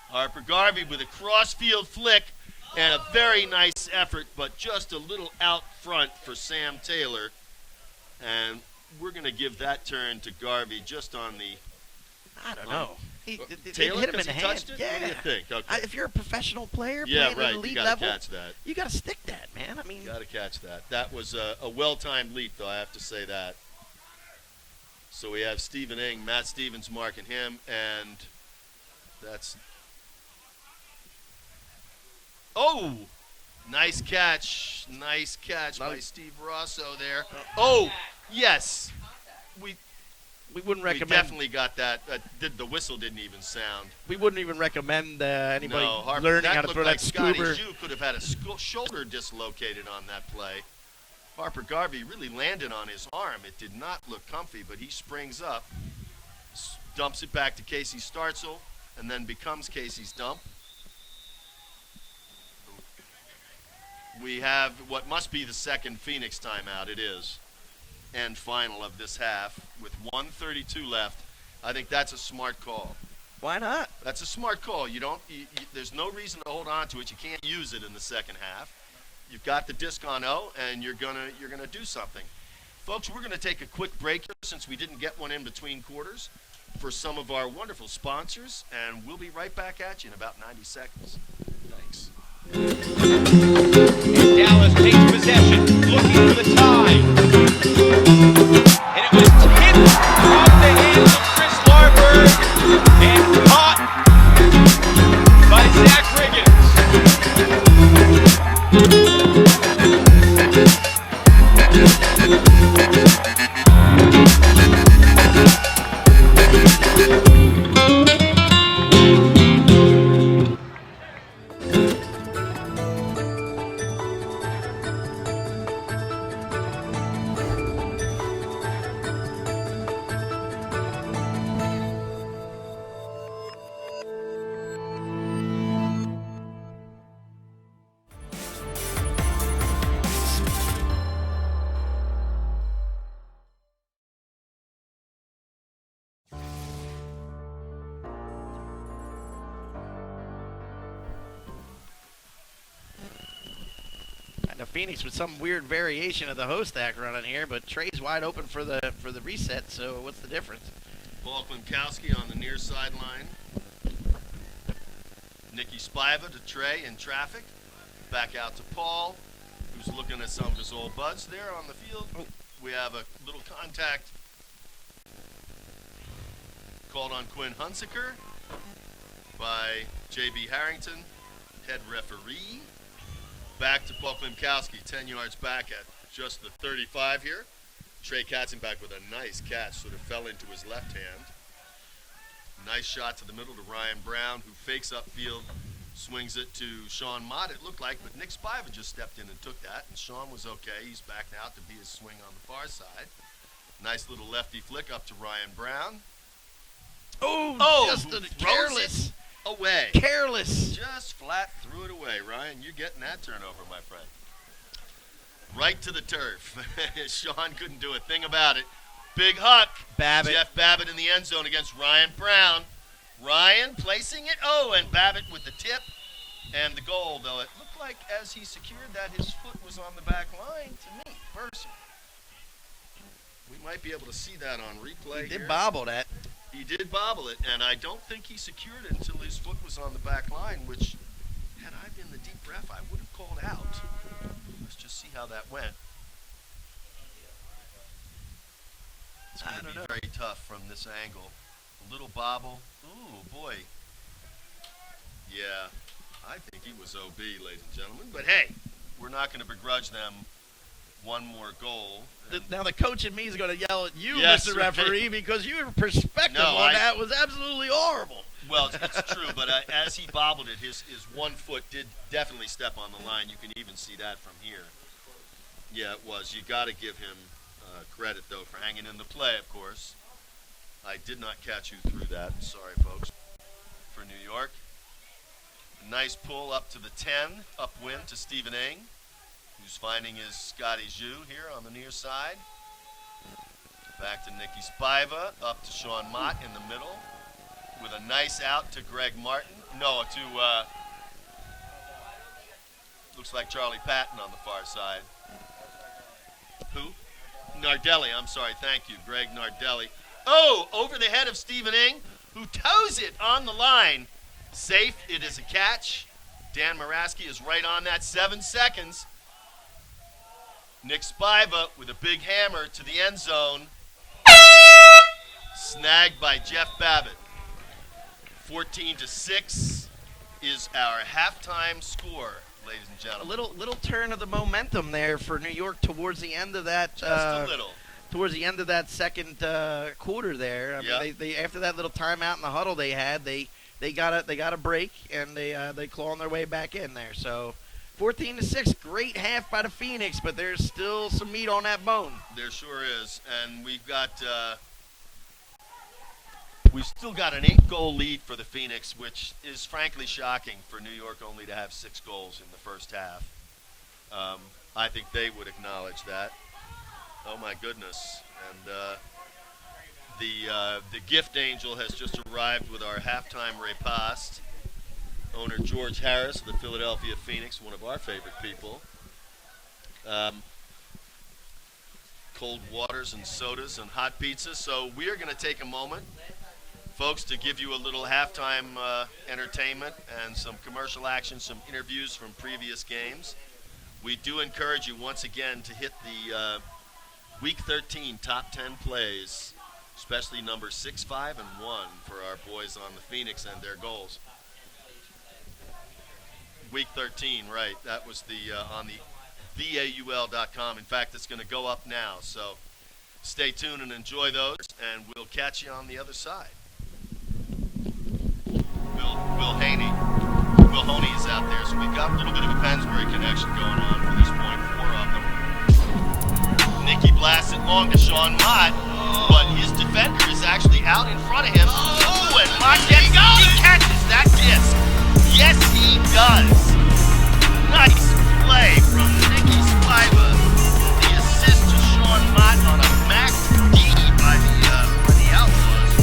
Harper Garvey with a cross-field flick And a very nice effort, but just a little out front for Sam Taylor. And we're going to give that turn to Garvey just on the... I don't know. Taylor, hit him in the hand. touched it? Yeah. What do you think? Okay. If you're a professional player Yeah, playing right. at elite You got level, to catch that. you got to stick that, man. I mean, Got to catch that. That was a well-timed leap, though, I have to say that. So we have Stephen Ing, Matt Stevens marking him, and that's... Oh! Nice catch. Nice catch by Steve Rosso there. Oh, yes. We wouldn't recommend. We definitely got that. The whistle didn't even sound. We wouldn't even recommend anybody No, learning how to throw like that scuba. Scotty Zhu could have had a shoulder dislocated on that play. Harper Garvey really landed on his arm. It did not look comfy, but he springs up, dumps it back to Casey Startzel, and then becomes Casey's dump. We have what must be the second Phoenix timeout. It is. And final of this half with 1:32 left. I think that's a smart call. Why not? That's a smart call. There's no reason to hold on to it. You can't use it in the second half. You've got the disc on O, and you're gonna do something. Folks, we're gonna take a quick break here since we didn't get one in between quarters for some of our wonderful sponsors, and we'll be right back at you in about 90 seconds. Thanks. And Dallas takes possession, looking for the tie. And it was tipped off the hands of Chris Larberg and caught by Zach Phoenix with some weird variation of the host act running here, but Trey's wide open for the reset. So what's the difference? Paul Klimkowski on the near sideline. Nicky Spiva to Trey in traffic. Back out to Paul, who's looking at some of his old buds there on the field. We have a little contact called on Quinn Hunsaker by J.B. Harrington, head referee. Back to Paul Klimkowski, 10 yards back at just the 35 here. Trey Katzenbach with a nice catch, sort of fell into his left hand. Nice shot to the middle to Ryan Brown, who fakes upfield, swings it to Sean Mott, it looked like, but Nick Spiva just stepped in and took that, and Sean was okay. He's back now to be his swing on the far side. Nice little lefty flick up to Ryan Brown. Oh, just a careless. Away. Careless. Just flat threw it away, Ryan. You're getting that turnover, my friend. Right to the turf. Sean couldn't do a thing about it. Big Huck. Babbitt. Jeff Babbitt in the end zone against Ryan Brown. Ryan placing it. Oh, and Babbitt with the tip and the goal, though. It looked like as he secured that, his foot was on the back line to me, personally. We might be able to see that on replay. He did here. bobble that. He did bobble it, and I don't think he secured it until his foot was on the back line, which, had I been the deep ref, I would have called out. Let's just see how that went. It's going to be very tough from this angle. A little bobble. Ooh, boy. Yeah, I think he was OB, ladies and gentlemen. But hey, we're not going to begrudge them one more goal. Now the coach in me is going to yell at you, Yes, Mr. right. Referee, because your perspective on that was absolutely horrible. Well, it's true, but as he bobbled it, his one foot did definitely step on the line. You can even see that from here. Yeah, it was. You got to give him credit, though, for hanging in the play, of course. I did not catch you through that. Sorry, folks. For New York. A nice pull up to the 10, upwind to Stephen Ing, who's finding his Scotty Zhu here on the near side. Back to Nicky Spiva, up to Sean Mott in the middle, with a nice out to Greg Martin. No, Looks like Charlie Patton on the far side. Who? Nardelli, I'm sorry, thank you, Greg Nardelli. Oh, over the head of Stephen Ing, who toes it on the line. Safe, it is a catch. Dan Moraski is right on that, 7 seconds. Nick Spiva with a big hammer to the end zone. Snagged by Jeff Babbitt. 14-6 is our halftime score, ladies and A gentlemen. little turn of the momentum there for New York towards the end of that. Just a little. Towards the end of that second quarter there. I mean, they after that little timeout in the huddle they had, they got a break and they clawing their way back in there. So 14-6, great half by the Phoenix, but there's still some meat on that bone. There sure is, and we've still got an 8-goal lead for the Phoenix, which is frankly shocking for New York only to have 6 goals in the first half. I think they would acknowledge that. Oh my goodness! And the gift angel has just arrived with our halftime repast. Owner George Harris of the Philadelphia Phoenix, one of our favorite people. Cold waters and sodas and hot pizza. So we are going to take a moment, folks, to give you a little halftime entertainment and some commercial action, some interviews from previous games. We do encourage you once again to hit the Week 13 top 10 plays, especially numbers 6, 5, and 1 for our boys on the Phoenix and their goals. Week 13, right? That was the on the theaul.com. In fact, it's going to go up now. So stay tuned and enjoy those, and we'll catch you on the other side. Will Honey is out there, so we've got a little bit of a Pensbury connection going on for this point, 4 of them. Nicky blasts it long to Sean Mott, but his defender is actually out in front of him. Oh, and Marques, he catches that disc. Yes, he does. Nice play from Nicky Spiva. The assist to Sean Mott on a Mac D by the Outlaws.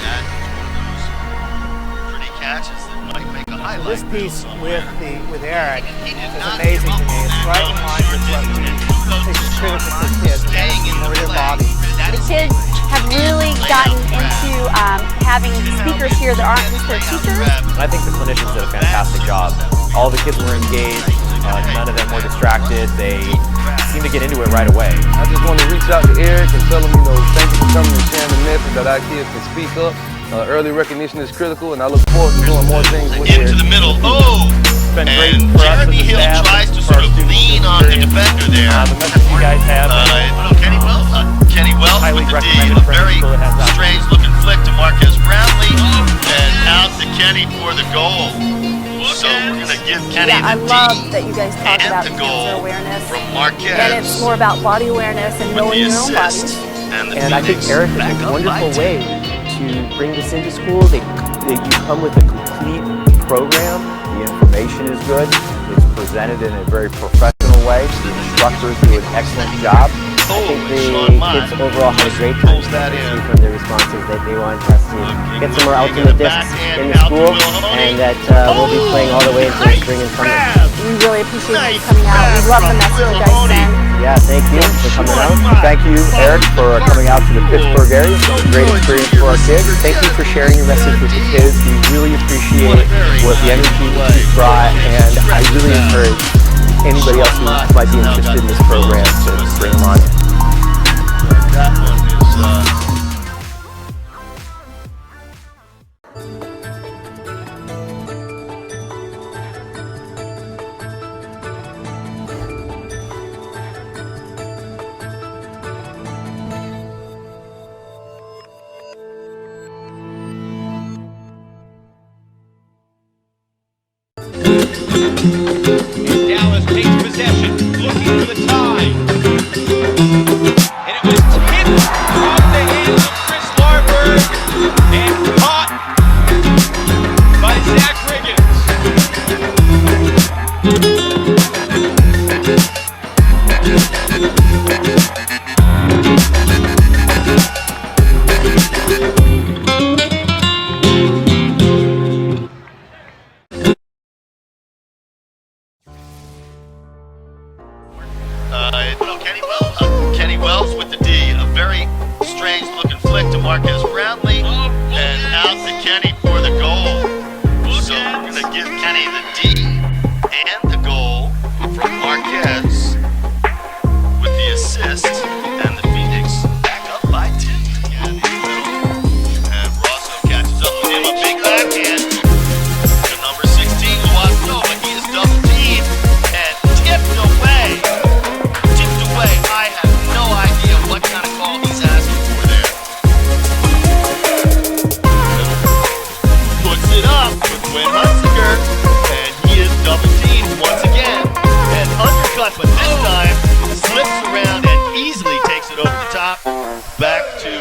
That is one of those pretty catches that might make a highlight. This piece somewhere. with Eric He did is not amazing give to up me. on It's that right in run. line with what we think is critical for kids. Staying in Know the their play. bodies. That The is kids have really gotten into having speakers here that aren't just their teachers. I think the clinicians did a fantastic job. All the kids were engaged. None of them were distracted. They seemed to get into it right away. I just want to reach out to Eric and tell him, thank you for coming and sharing the message that our kids can speak up. Early recognition is critical, and I look forward to doing more things with into Eric. the middle. Oh! It's been great And for us as Jeremy a Hill staff, tries to for sort our of students lean to on the experience. defender there. The message you guys have. Kenny Wells highly with the D. recommended A for very any school that has that. strange looking flick to Marques Brownlee. And out to Kenny for the goal. So we're going to give Kenny Yeah, I the love D that you guys talk and about the cancer goal awareness. from Marques. And it's more about body awareness and with knowing the your own assist. bodies. And I think Phoenix Eric back is a up wonderful by 10. way to bring this into school. You come with a complete program. The information is good. It's presented in a very professional way. The instructors do an excellent job. I think Sean the Mott kids overall had a great time. pulls that You in. see from their responses that they want us to get some more ultimate discs in the school, and that we'll be playing all the way until spring and summer. We really appreciate you coming out. We love the message you guys send. Yeah, thank you for coming out. Thank you, Eric, for coming out to the Pittsburgh area. It was a great experience for our kids. Thank you for sharing your message with the kids. We really appreciate what the energy that you brought, and I really encourage anybody else who might be interested in this program to bring them on in. That one is Dallas takes possession, looking for the tie. And it was tipped off the hands of Chris Larberg and caught by Zach Riggins. Kenny Wells with the D. A very strange looking flick to Marques Brownlee. And out to Kenny for the goal. So we're going to give Kenny the D and the goal from Marques with the assist. And the Phoenix back up by 10 again in the middle. And Rosso catches up with him. A big backhand to number 16, Luato, but he is double teamed and tipped away. I have no idea what kind of call he's asking for there. Puts it up with Wayne Hunsinger, and he is double teamed once again. And undercut, but this time slips around and easily takes it over the top. Back to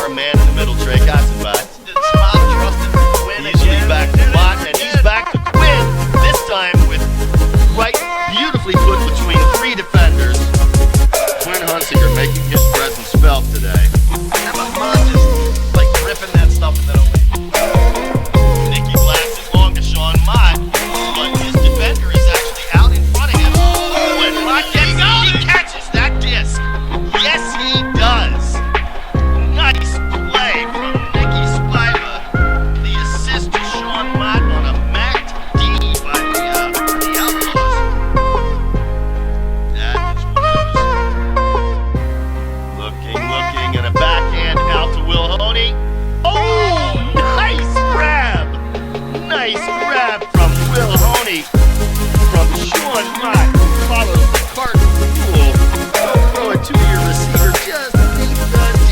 our man in the middle, Trey Katzenbach. Easily back to Mott, and he's back to Quinn. This time with right beautifully put between three defenders. Quinn Hunsinger making his presence felt today. How about Mott just like ripping that stuff in the way? Nicky blasts it long to Sean Mott, but his defender is actually out in front of him. When Mott gets it, he catches that disc. Yes, he does. Nice play from Nicky Spiva. The assist to Sean Mott on a macked D by the Outlaws. That is one of those. Looking, and a backhand out to Will Honey. Oh, nice grab! Nice grab from Will Honey. From Sean Mott, who follows the Carton rule. Don't throw it to your receiver, just beat the D.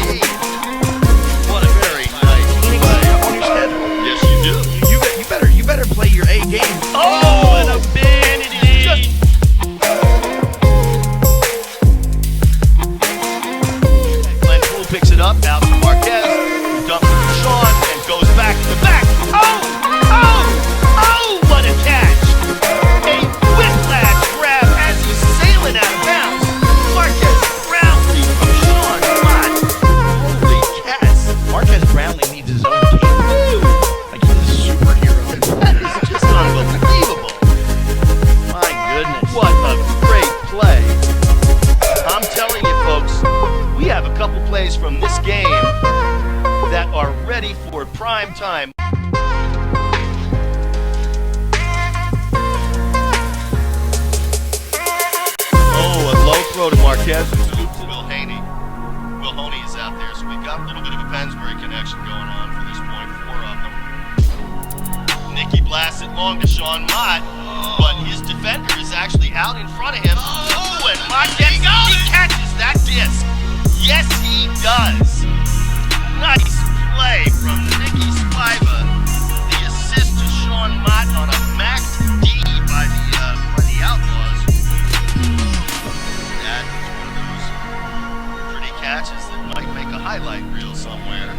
What a very nice play. On your schedule. Yes, you do. You better play your A game. Oh, and a big D. Glenn Poole picks it up, out to Marques, who dumps it to Sean, and goes back to the back. Oh, what a catch. A whiplash grab as he's sailing out of bounds. Marques Brownlee from Sean Mott. Holy cats. Marques Brownlee needs his own game. Like he's a superhero. That is just unbelievable. My goodness. What a great play. I'm telling you, folks, we have a couple plays from this game that are ready for prime time. Oh, a low throw to Marques. Will Haney. Will Honey is out there, so we've got a little bit of a Pensbury connection going on for this point, 4 of them. Nicky blasts it long to Sean Mott, but his defender is actually out in front of him. Oh, and Mott he catches that disc. Yes, he does. Nice play from Nicky Spiva. The assist to Sean Mott on a macked D by the Outlaws. That is one of those pretty catches that might make a highlight reel somewhere.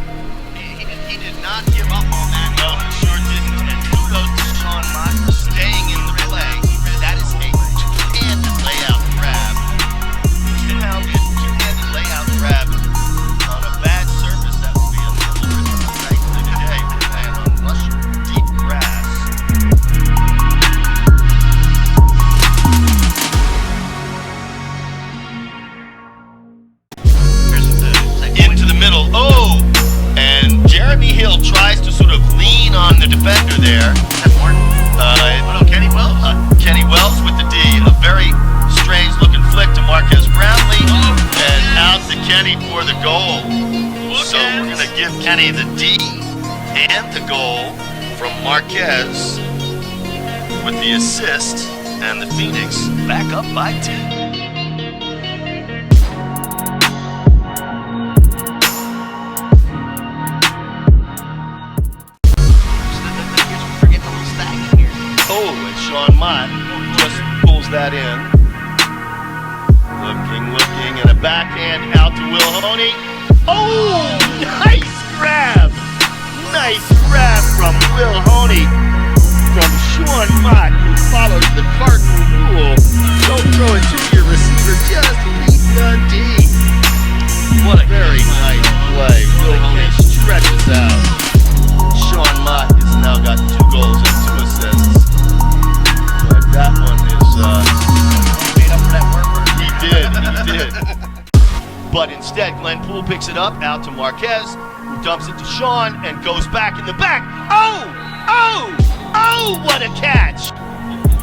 He did not give up on that. No, he sure didn't. And kudos to Sean Mott for staying in the play. That is a two-handed layout grab. You know how good two-handed layout grab on a bad surface that would be a little bit of a night today. We're playing on lush, deep grass. Into the middle. Oh! And Jeremy Hill tries to sort of lean on the defender there. Kenny Wells with the D. A very strange looking flick to Marques Brownlee. And out to Kenny for the goal. So we're going to give Kenny the D and the goal from Marques with the assist. And the Phoenix back up by 10. Oh, and Sean Mott just pulls that in. Looking, and a backhand out to Will Honey. Oh, nice grab! Nice grab from Will Honey. From Sean Mott, who follows the Carton rule. Don't throw it to your receiver, just beat the D. What a very nice play. Will Honey stretches out. Sean Mott has now got 2 goals and 2 assists. But that one is made up for that work. But instead, Glenn Poole picks it up out to Marques, who dumps it to Sean and goes back in the back. Oh, what a catch!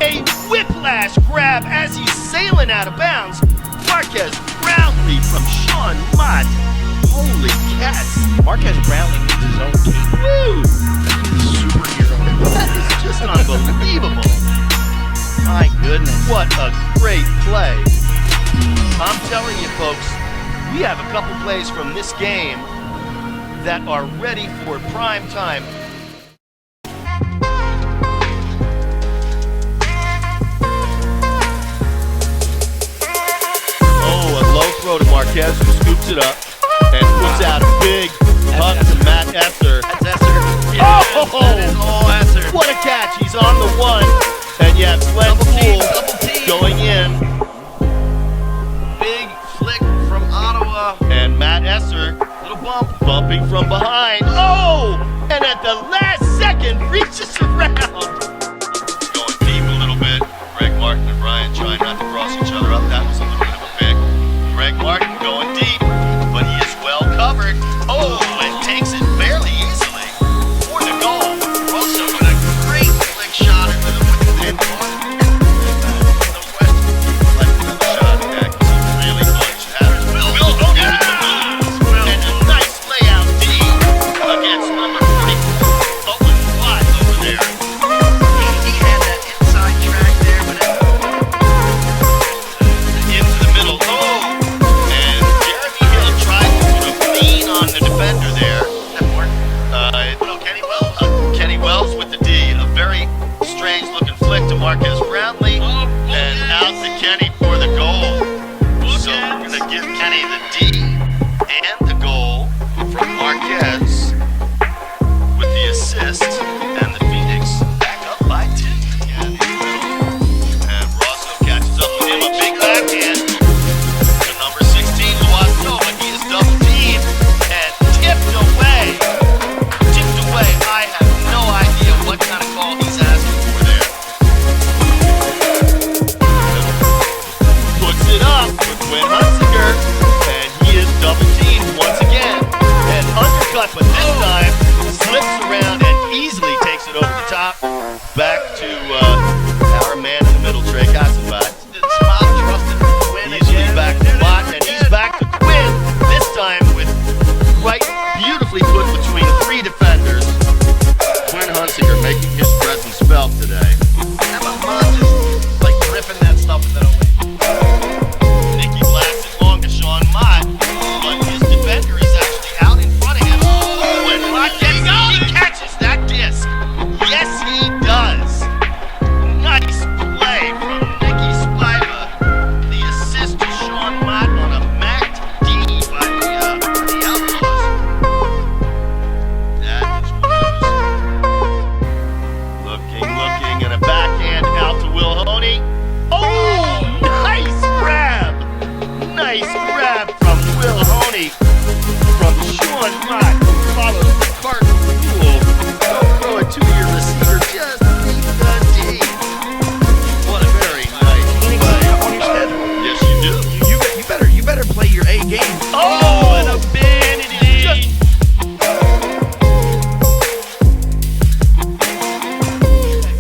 A whiplash grab as he's sailing out of bounds. Marques Brownlee from Sean Mott. Holy cats. Marques Brownlee needs his own team. Woo! He's a superhero. That is just unbelievable. My goodness. What a great play. I'm telling you, folks, we have a couple plays from this game that are ready for prime time. Oh, a low throw to Marques, who scoops it up and puts out a big hug to Matt Esser. That's Esser. Yeah, that is all Esser. What a catch. He's on the one. And you have Glenn Poole going in. Big flick from Ottawa. And Matt Esser, Little bump. bumping from behind. Oh! And at the last second, reaches around. Going deep a little bit. Greg Martin and Brian trying not to cross each other up. That was a little bit of a pick. Greg Martin going deep, but he is well covered. Oh, and takes it fairly easily for the goal. Also with a great flick shot into the wind. And a nice layout D against number 44. Owen Watt over there. He had that inside track there, but Into the middle. Oh! And Jeremy Hill tried to put a lean on the defender there. Kenny Wells with the D. A very strange looking flick to Marques Brownlee. And out to Kenny for the goal. So we're going to give Kenny the D and the goal from Marques with the assist. And the Phoenix back up by 2. And Rosso catches up with him. A big backhand to number 16, Loiseau, but he is double teamed and tipped away. I have no idea what kind of call he's asking for there. Puts it up with Quinn Hunsinger, and he is double teamed once again. And undercut, but this time slips around and easily takes it over the top. Back to our man in the middle, Trey Gassenbach. Easily back to Mott, and he's back to Quinn. This time with right beautifully put between 3 defenders. Quinn Hunsinger making his presence felt today. how about Mott just like ripping that stuff in the way? Nicky blasts it long to Sean Mott, but his defender is actually out in front of him. Oh, and Mott he catches that disc. Yes, he does. Nice play from Nicky Spiva. The assist to Sean Mott on a Mac D by the Outlaws. That is one of those. Looking, and a backhand out to Will Honey. Oh, nice grab! Nice grab from Will Honey from Sean Mott, who follows the Cardinal rule. Don't throw it to your receiver, just beat the D. What a very nice Phoenix play. on your schedule. Yes, you do. You better play your A game. Oh, and a bin, it is just...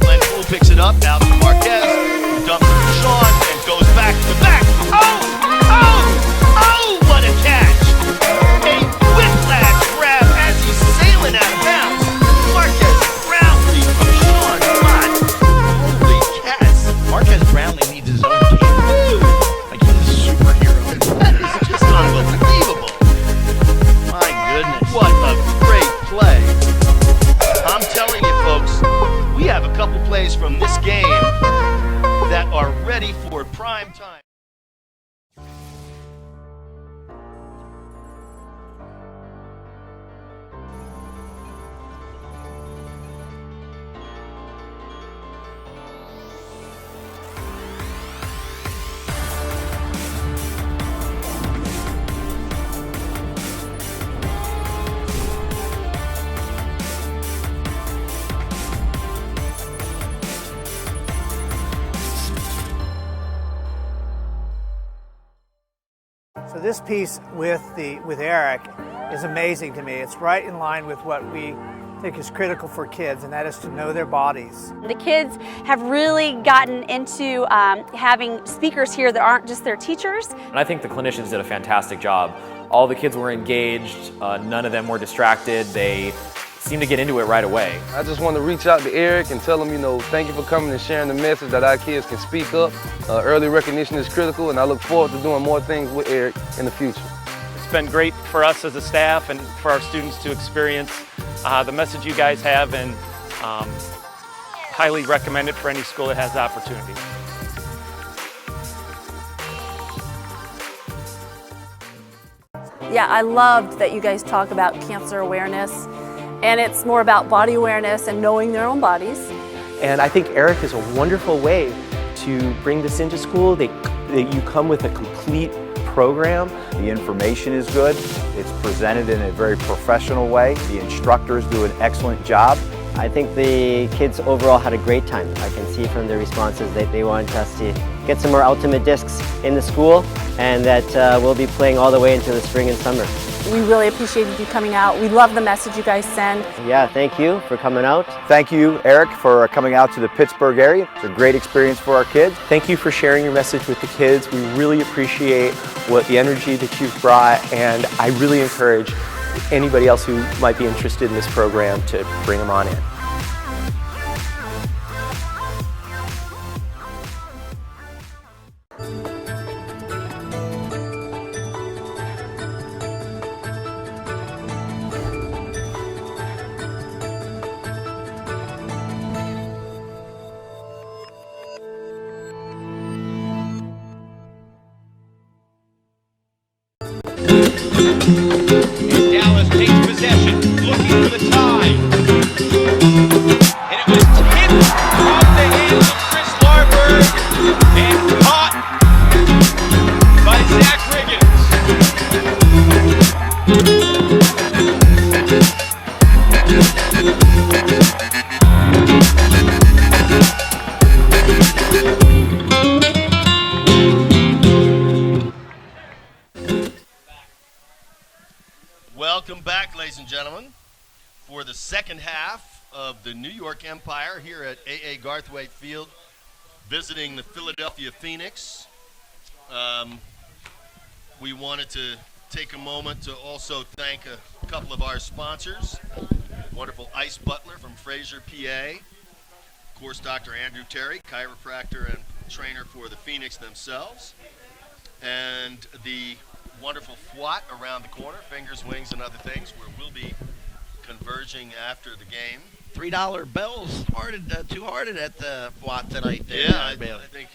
Glenn Poole picks it up, out to Marques, who dumps it to Sean, and goes back to the back. Oh, what a catch! A whiplash grab as he's sailing out of bounds. Marques Brownlee from Sean Mott. Holy cats. Marques Brownlee needs his own team. Like he's a superhero. That is just unbelievable. My goodness. What a great play. I'm telling you, folks, we have a couple plays from this game that are ready for prime time. So this piece with Eric is amazing to me. It's right in line with what we think is critical for kids, and that is to know their bodies. The kids have really gotten into having speakers here that aren't just their teachers. And I think the clinicians did a fantastic job. All the kids were engaged, none of them were distracted. They seemed to get into it right away. I just want to reach out to Eric and tell him, thank you for coming and sharing the message that our kids can speak up. Early recognition is critical, and I look forward to doing more things with Eric in the future. It's been great for us as a staff and for our students to experience the message you guys have, and highly recommend it for any school that has the opportunity. Yeah, I loved that you guys talk about cancer awareness, and it's more about body awareness and knowing their own bodies. And I think Eric is a wonderful way to bring this into school. That you come with a complete program. The information is good. It's presented in a very professional way. The instructors do an excellent job. I think the kids overall had a great time. I can see from their responses that they wanted us to get some more Ultimate Discs in the school, and that we'll be playing all the way into the spring and summer. We really appreciated you coming out. We love the message you guys send. Yeah, thank you for coming out. Thank you, Eric, for coming out to the Pittsburgh area. It's a great experience for our kids. Thank you for sharing your message with the kids. We really appreciate the energy that you've brought, and I really encourage anybody else who might be interested in this program to bring them on in. And Dallas takes possession, looking for the tie. And it was tipped off the hands of Chris Larberg and caught by Zach Welcome back, ladies and gentlemen, for the second half of the New York Empire here at AA Garthwaite Field, visiting the Philadelphia Phoenix. We wanted to take a moment to also thank a couple of our sponsors. Wonderful Ice Butler from Fraser, PA. Of course, Dr. Andrew Terry, chiropractor and trainer for the Phoenix themselves. And the wonderful Fwat around the corner, fingers, wings, and other things, where we'll be converging after the game. $3 bells two-hearted at the Fwat tonight. Yeah, I think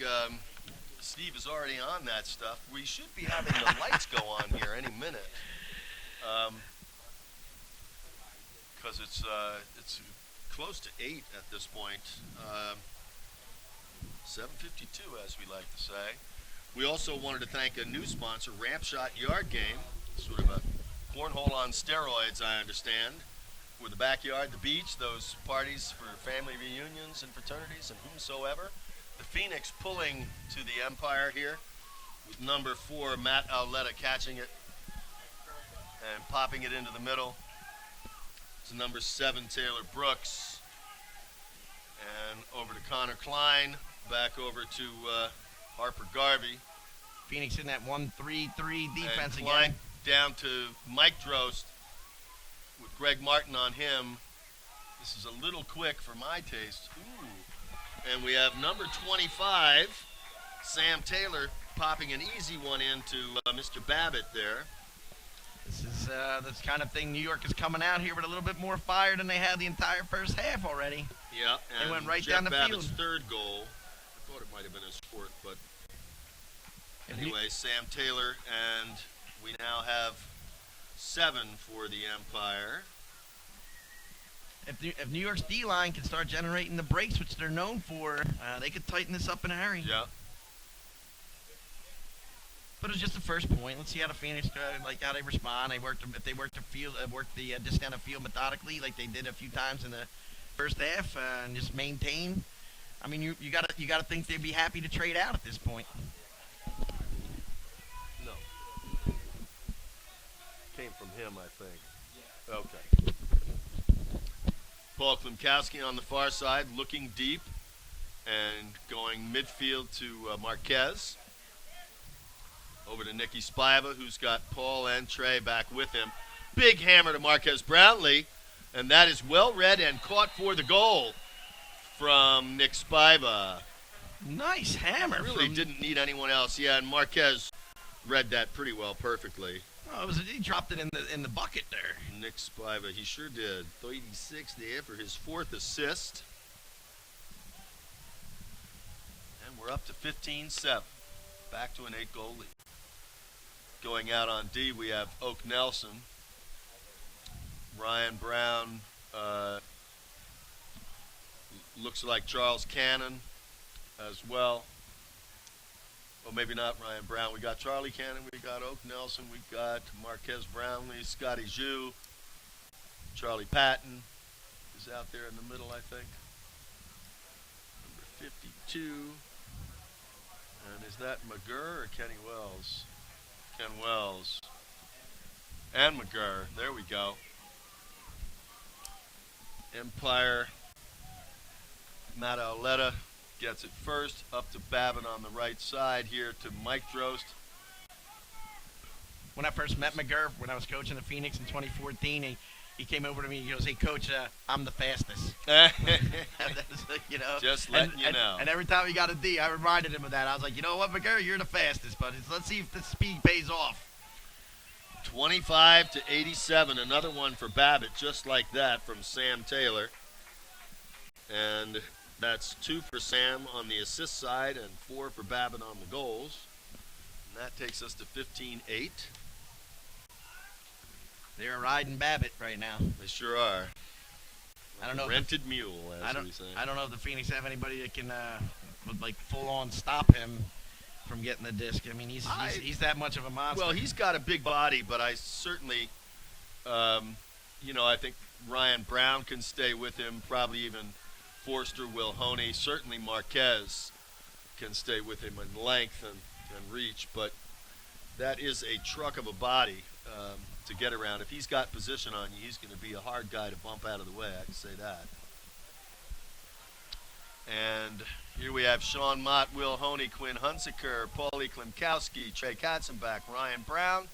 Steve is already on that stuff. We should be having the lights go on here any minute, because it's close to 8 at this point. 7:52, as we like to say. We also wanted to thank a new sponsor, Ramp Shot Yard Game, sort of a cornhole on steroids, I understand, for the backyard, the beach, those parties for family reunions and fraternities and whomsoever. The Phoenix pulling to the Empire here with number 4, Matt Auletta, catching it and popping it into the middle. To number 7, Taylor Brooks. And over to Conor Clyne, back over to Harper Garvey. Phoenix in that 1-3-3 defense and Clyne again. Down to Mike Drost with Greg Martin on him. This is a little quick for my taste. Ooh. And we have number 25, Sam Taylor, popping an easy one into Mr. Babbitt there. This is this kind of thing. New York is coming out here with a little bit more fire than they had the entire first half already. Yeah, and they went right Jeff down the Babbitt's field. third goal. I thought it might have been his fourth, but anyway, Sam Taylor, and we now have 7 for the Empire. If New York's D-line can start generating the breaks, which they're known for, they could tighten this up in a hurry. Yeah. But it was just the first point. Let's see how the Phoenix, how they respond. If they work the distance down the field methodically, like they did a few times in the first half, and just maintain. I mean, you gotta think they'd be happy to trade out at this point. No. came from him, I think. Okay. Paul Klimkowski on the far side, looking deep and going midfield to Marques. Over to Nicky Spiva, who's got Paul and Trey back with him. Big hammer to Marques Brownlee, and that is well read and caught for the goal from Nick Spiva. Nice hammer. Really didn't need anyone else. Yeah, and Marques read that pretty well, perfectly. Oh, he dropped it in the bucket there. Nick Spiva, he sure did. 36 there for his 4th assist. And we're up to 15-7. Back to an 8-goal lead. Going out on D, we have Oak Nelson. Ryan Brown looks like Charles Cannon as well. Well, maybe not Ryan Brown. We got Charlie Cannon. We got Oak Nelson. We got Marques Brownlee, Scotty Zhu. Charlie Patton is out there in the middle, I think. Number 52. And is that McGurr or Kenny Wells? Ken Wells. And McGurr. There we go. Empire. Matt Auletta gets it first, up to Babbitt on the right side here to Mike Drost. When I first met McGurr, when I was coaching the Phoenix in 2014, he came over to me and he goes, "Hey, Coach, I'm the fastest." You know, just letting you know. And every time he got a D, I reminded him of that. I was like, you know what, McGurr, you're the fastest, but let's see if the speed pays off. 25-87, another one for Babbitt, just like that from Sam Taylor. And that's 2 for Sam on the assist side and 4 for Babbitt on the goals. And that takes us to 15-8. They're riding Babbitt right now. They sure are. I don't know. Rented mule, as we say. I don't know if the Phoenix have anybody that can, like, full on stop him from getting the disc. I mean, he's that much of a monster. Well, he's got a big body, but I certainly, I think Ryan Brown can stay with him. Probably even Forster, Wilhoney, certainly Marques can stay with him in length and reach, but that is a truck of a body to get around. If he's got position on you, he's going to be a hard guy to bump out of the way, I can say that. And here we have Sean Mott, Wilhoney, Quinn Hunsaker, Paulie Klimkowski, Trey Katzenbach, Ryan Brown,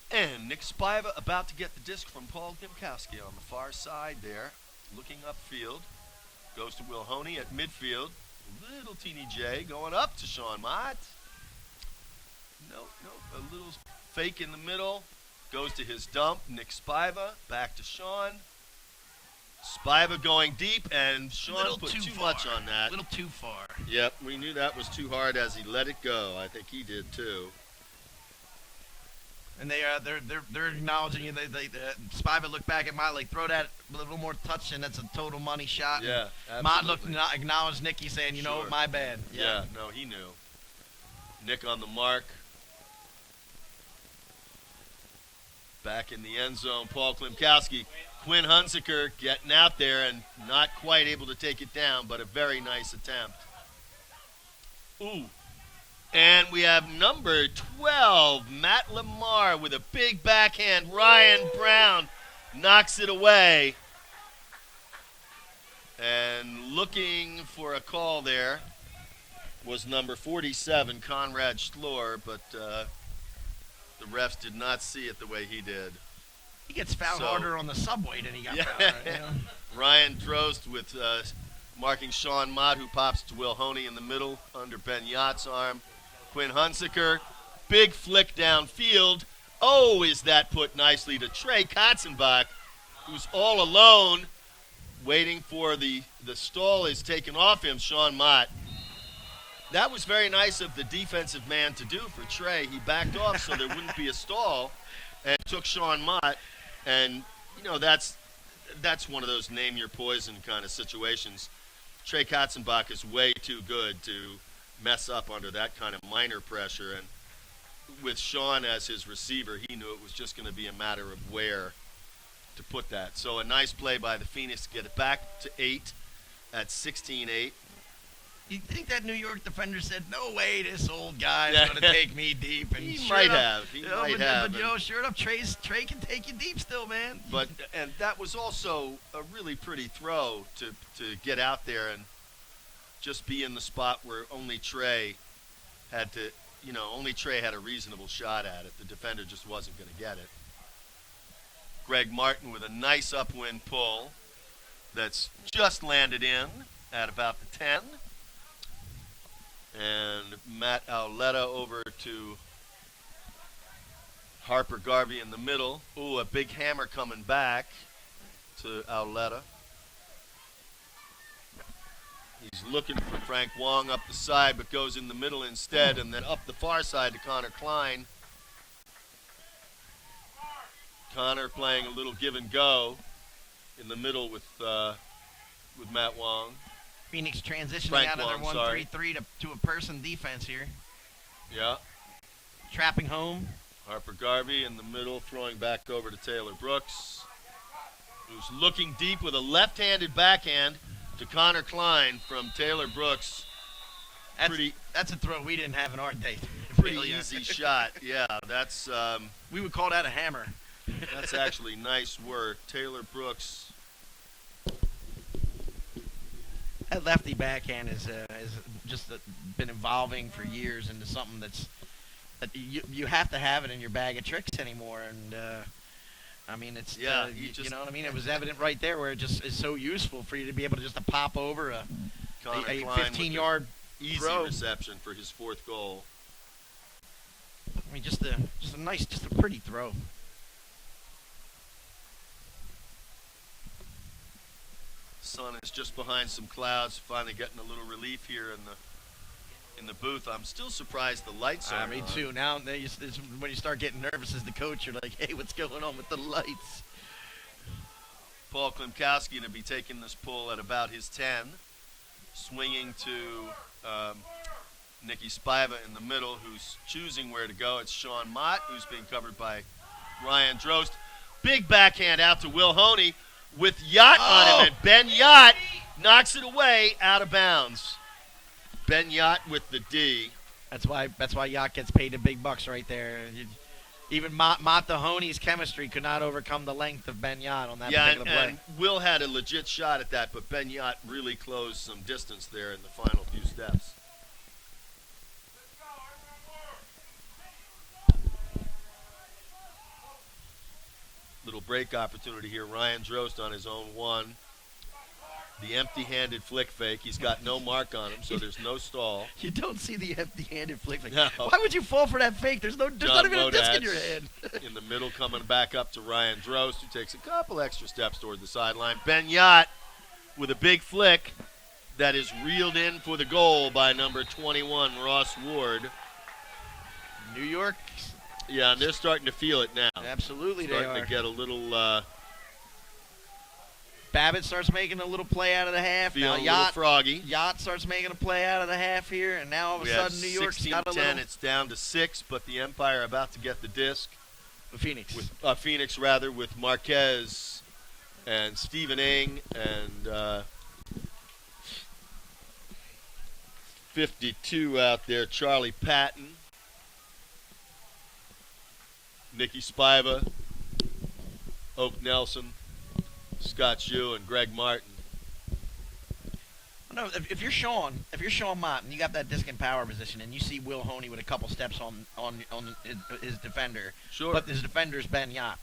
and Nick Spiva about to get the disc from Paul Klimkowski on the far side there. Looking upfield, goes to Wilhoney at midfield. Little teeny J going up to Sean Mott. Nope, a little fake in the middle. Goes to his dump, Nick Spiva, back to Sean. Spiva going deep, and Sean put too much on that. A little too far. Yep, we knew that was too hard as he let it go. I think he did too. And they're acknowledging you. Spiva looked back at Mott, like, throw that a little more touch, and that's a total money shot. Yeah, absolutely. Mott looked and acknowledged Nicky, saying, you know what, my bad. Yeah, no, he knew. Nick on the mark. Back in the end zone, Paul Klimkowski. Quinn Hunsaker getting out there and not quite able to take it down, but a very nice attempt. Ooh. And we have number 12, Matt Lamar, with a big backhand. Ryan Brown knocks it away. And looking for a call there was number 47, Conrad Schlor, but the refs did not see it the way he did. He gets fouled harder on the subway than he got fouled. Right, you know? Ryan Drost with marking Sean Mott, who pops to Wilhoney in the middle under Ben Yacht's arm. Quinn Hunsaker, big flick downfield. Oh, is that put nicely to Trey Katzenbach, who's all alone, waiting for the stall is taken off him, Sean Mott. That was very nice of the defensive man to do for Trey. He backed off so there wouldn't be a stall and took Sean Mott. And, that's one of those name your poison kind of situations. Trey Katzenbach is way too good to mess up under that kind of minor pressure. And with Sean as his receiver, he knew it was just going to be a matter of where to put that. So a nice play by the Phoenix to get it back to 8 at 16-8. You think that New York defender said, "No way, this old guy is going to take me deep"? And He sure might enough, have. He might have. But sure enough, Trey can take you deep still, man. And that was also a really pretty throw to get out there and just be in the spot where only Trey had a reasonable shot at it. The defender just wasn't going to get it. Greg Martin with a nice upwind pull that's just landed in at about the 10. And Matt Auletta over to Harper Garvey in the middle. Ooh, a big hammer coming back to Auletta. He's looking for Frank Wong up the side, but goes in the middle instead, and then up the far side to Conor Clyne. Conor playing a little give and go in the middle with Matt Wong. Phoenix transitioning Frank out of their Wong, 1-3-3 to a person defense here. Yeah. Trapping home. Harper Garvey in the middle, throwing back over to Taylor Brooks, who's looking deep with a left-handed backhand to Conor Clyne from Taylor Brooks. That's a throw we didn't have in our day. Pretty easy shot. Yeah, that's... we would call that a hammer. That's actually nice work. Taylor Brooks... That lefty backhand is just been evolving for years into something that you have to have it in your bag of tricks anymore. And I mean, it's you know what I mean. It was evident right there where it just is so useful for you to be able to just to pop over a 15-yard easy throw. reception for his fourth goal. I mean, just a pretty throw. Sun is just behind some clouds, finally getting a little relief here in the booth. I'm still surprised the lights are Me on. too. Now when you start getting nervous as the coach, you're like, hey, what's going on with the lights? Paul Klimkowski going to be taking this pull at about his 10, swinging to Nicky Spiva in the middle, who's choosing where to go. It's Sean Mott, who's being covered by Ryan Drost. Big backhand out to Will Honey with Yacht on him, and Ben Yacht knocks it away out of bounds. Ben Yacht with the D. That's why Yacht gets paid the big bucks right there. Even Mott Mahoney's chemistry could not overcome the length of Ben Yacht on that particular play. And Will had a legit shot at that, but Ben Yacht really closed some distance there in the final few steps. Little break opportunity here. Ryan Drost on his own one. The empty-handed flick fake. He's got no mark on him, so there's no stall. You don't see the empty-handed flick fake. No. Why would you fall for that fake? There's not even a disc in your hand. In the middle, coming back up to Ryan Drost, who takes a couple extra steps toward the sideline. Ben Yacht with a big flick that is reeled in for the goal by number 21, Ross Ward. New York. Yeah, and they're starting to feel it now. Absolutely, they starting are. to get a little... Babbitt starts making a little play out of the half. Now Feeling a little froggy. Yacht starts making a play out of the half here, and now all of a sudden New York's got a 16-10, little... it's down to 6, but the Empire about to get the disc. Phoenix. Phoenix, with Marquez and Stephen Ing and 52 out there, Charlie Patton, Nicky Spiva, Oak Nelson, Scott Shue, and Greg Martin. No, if you're Sean Mott and you got that disc in power position and you see Will Honey with a couple steps on his defender, sure, but his defender's Ben Yacht,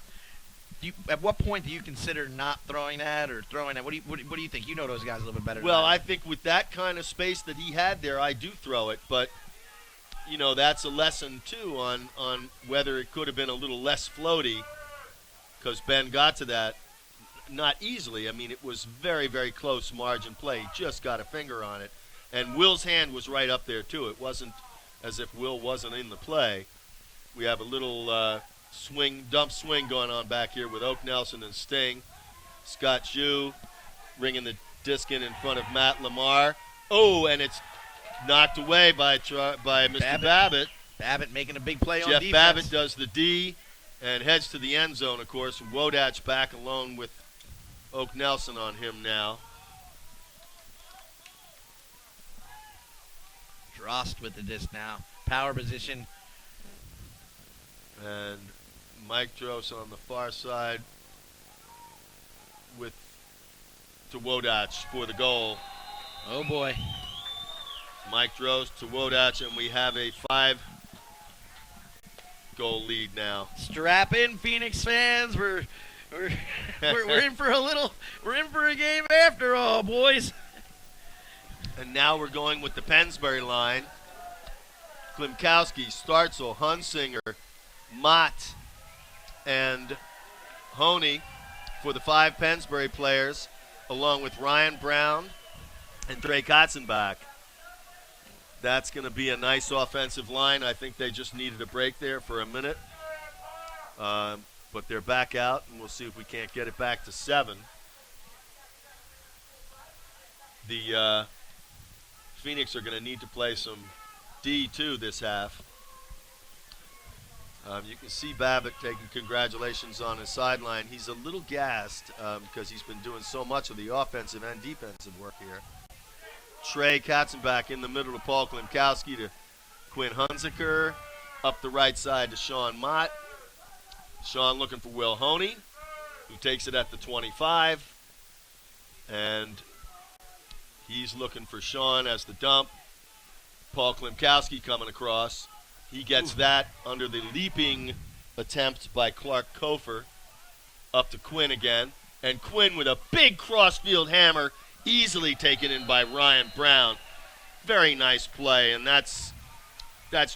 at what point do you consider not throwing that or throwing that? What do you think? You know those guys a little bit better. Well, than I think with that kind of space that he had there, I do throw it, but that's a lesson too on whether it could have been a little less floaty, because Ben got to that not easily. I mean, it was very, very close margin play. He just got a finger on it, and Will's hand was right up there too. It wasn't as if Will wasn't in the play. We have a little dump swing going on back here with Oak Nelson and Sting. Scott Shue ringing the disc in front of Matt Lamar. Oh, and it's knocked away by Mr. Babbitt. Babbitt making a big play on Jeff defense. Babbitt does the D and heads to the end zone, of course. Wodach back alone with Oak Nelson on him now. Frost with the disc now. Power position. And Mike Drost on the far side to Wodach for the goal. Oh boy. Mike Drost to Wodach, and we have a 5-goal lead now. Strap in, Phoenix fans. We're in for a game after all, boys. And now we're going with the Pensbury line. Klimkowski, Startzel, Hunsinger, Mott, and Honey for the 5 Pensbury players, along with Ryan Brown and Drake Katzenbach. That's going to be a nice offensive line. I think they just needed a break there for a minute. But they're back out, and we'll see if we can't get it back to 7. The Phoenix are going to need to play some D2 this half. You can see Babbitt taking congratulations on his sideline. He's a little gassed because he's been doing so much of the offensive and defensive work here. Trey Katzenbach in the middle to Paul Klimkowski to Quinn Hunziker. Up the right side to Sean Mott. Sean looking for Will Honey, who takes it at the 25. And he's looking for Sean as the dump. Paul Klimkowski coming across. He gets that under the leaping attempt by Clark Kofer. Up to Quinn again. And Quinn with a big crossfield hammer, easily taken in by Ryan Brown. Very nice play, and that's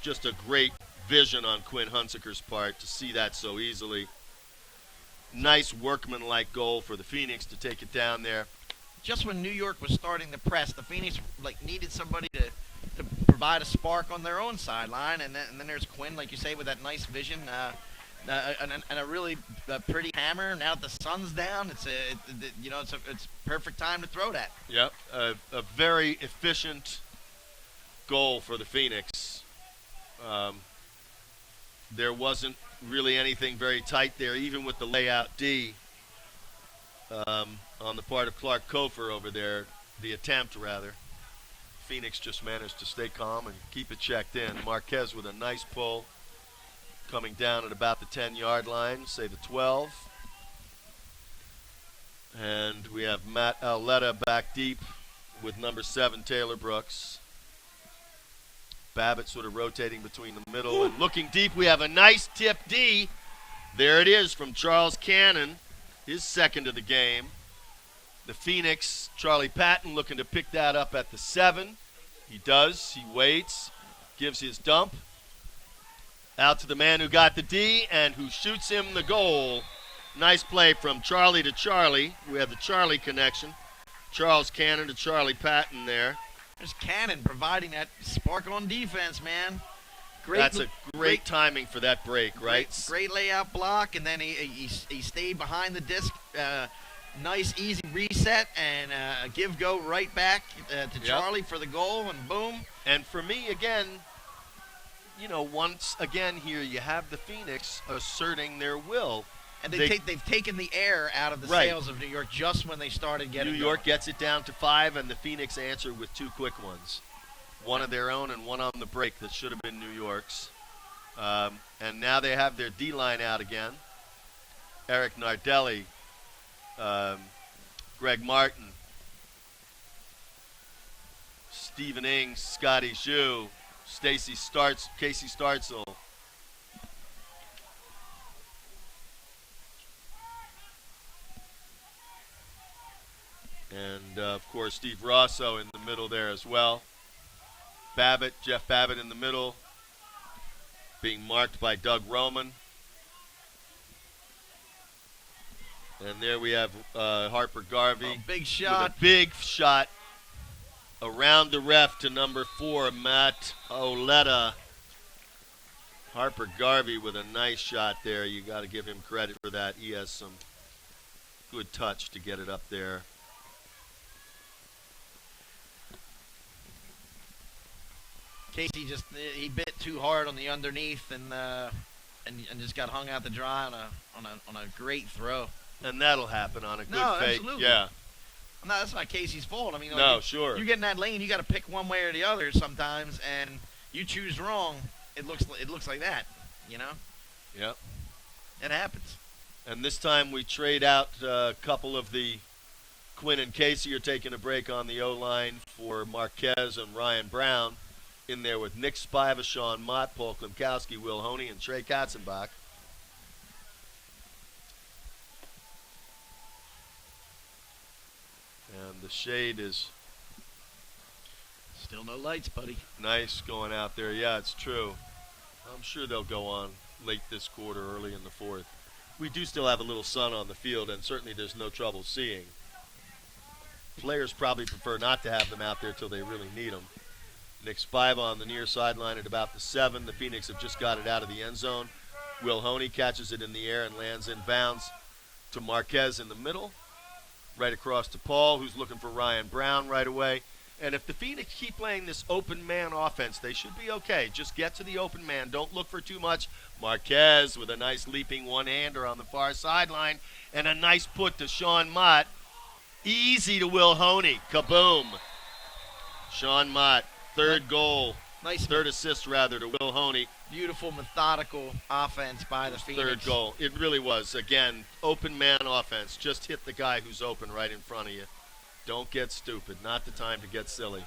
just a great vision on Quinn Hunziker's part to see that so easily. Nice workmanlike goal for the Phoenix to take it down there. Just when New York was starting to press, the Phoenix needed somebody to provide a spark on their own sideline, and then there's Quinn, like you say, with that nice vision and a really pretty hammer. Now that the sun's down, it's perfect time to throw that. Yep, a very efficient goal for the Phoenix. There wasn't really anything very tight there, even with the layout D on the part of Clark Kofer over there, the attempt rather. Phoenix just managed to stay calm and keep it checked in. Marques with a nice pull, coming down at about the 10-yard line, say the 12. And we have Matt Auletta back deep with number 7, Taylor Brooks. Babbitt sort of rotating between the middle and looking deep. We have a nice tip D. There it is from Charles Cannon, his second of the game. The Phoenix, Charlie Patton, looking to pick that up at the 7. He does. He waits, gives his dump out to the man who got the D and who shoots him the goal. Nice play from Charlie to Charlie. We have the Charlie connection. Charles Cannon to Charlie Patton there. There's Cannon providing that spark on defense, man. That's a great timing for that break, right? Great layout block, and then he stayed behind the disc. Nice, easy reset, and a give-go right back to Charlie for the goal, and boom. And for me, again, once again here, you have the Phoenix asserting their will. And they've taken the air out of the sails of New York just when they started getting New York gets it down to 5, and the Phoenix answer with 2 quick ones. One of their own and one on the break that should have been New York's. And now they have their D-line out again. Eric Nardelli, Greg Martin, Stephen Ings, Scotty Zhu, Casey Startzel. And, of course, Steve Rosso in the middle there as well. Jeff Babbitt in the middle, being marked by Doug Roman. And there we have Harper Garvey. Big shot. With a big shot around the ref to number 4, Matt Auletta. Harper Garvey with a nice shot there. You got to give him credit for that. He has some good touch to get it up there. Casey he bit too hard on the underneath and just got hung out to dry on a great throw. And that'll happen on a good fake. Absolutely. Yeah. No, that's not Casey's fault. I mean, no, sure. You get in that lane, you got to pick one way or the other sometimes, and you choose wrong. It looks like that, you know. Yep. It happens. And this time we trade out a couple of the Quinn and Casey are taking a break on the O-line for Marques and Ryan Brown. In there with Nick Spiva, Sean Mott, Paul Klimkowski, Will Honey, and Trey Katzenbach. And the shade is still no lights, buddy. Nice going out there. Yeah, it's true. I'm sure they'll go on late this quarter, early in the fourth. We do still have a little sun on the field, and certainly there's no trouble seeing. Players probably prefer not to have them out there till they really need them. Nick Spiva on the near sideline at about the 7. The Phoenix have just got it out of the end zone. Will Honey catches it in the air and lands in bounds to Marques in the middle. Right across to Paul, who's looking for Ryan Brown right away. And if the Phoenix keep playing this open man offense, they should be okay. Just get to the open man. Don't look for too much. Marques with a nice leaping one-hander on the far sideline. And a nice put to Sean Mott. Easy to Will Honey. Kaboom. Sean Mott, third goal. Nice. Third assist, rather, to Will Honey. Beautiful, methodical offense by the Phoenix. Third goal. It really was. Again, open man offense. Just hit the guy who's open right in front of you. Don't get stupid. Not the time to get silly.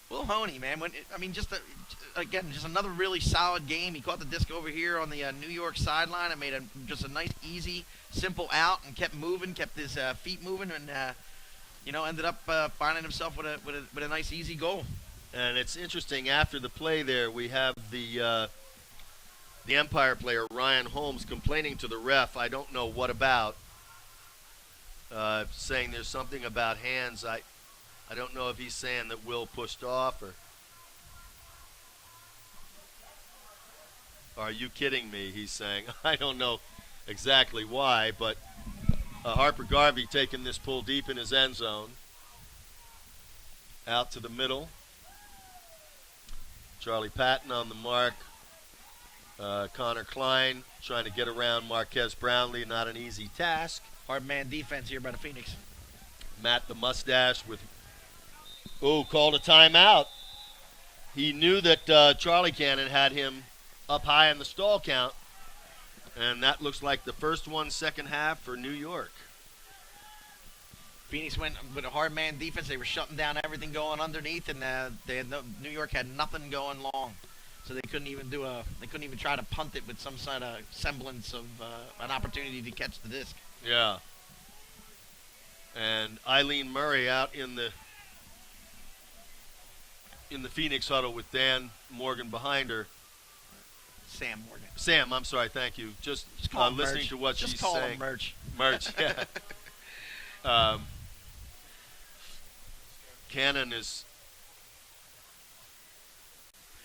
Will Honey, man. Just another really solid game. He caught the disc over here on the New York sideline and made just a nice, easy, simple out and kept moving, kept his feet moving, and ended up finding himself with a nice, easy goal. And it's interesting. After the play there, we have the Empire player Ryan Holmes complaining to the ref. I don't know what about. Saying there's something about hands. I don't know if he's saying that Will pushed off or. Are you kidding me? He's saying. I don't know exactly why, but Harper Garvey taking this pull deep in his end zone. Out to the middle. Charlie Patton on the mark. Conor Clyne trying to get around Marques Brownlee. Not an easy task. Hard man defense here by the Phoenix. Matt the mustache with. Called a timeout. He knew that Charlie Cannon had him up high in the stall count. And that looks like the first one, second half for New York. Phoenix went with a hard man defense. They were shutting down everything going underneath, and New York had nothing going long, so they couldn't even try to punt it with some sort of semblance of an opportunity to catch the disc. Yeah. And Eileen Murray out in the Phoenix huddle with Dan Morgan behind her. Sam Morgan. Sam, I'm sorry, thank you. Just listening Merch. to what just she's call saying. Him Merch. Merch, yeah. Cannon is.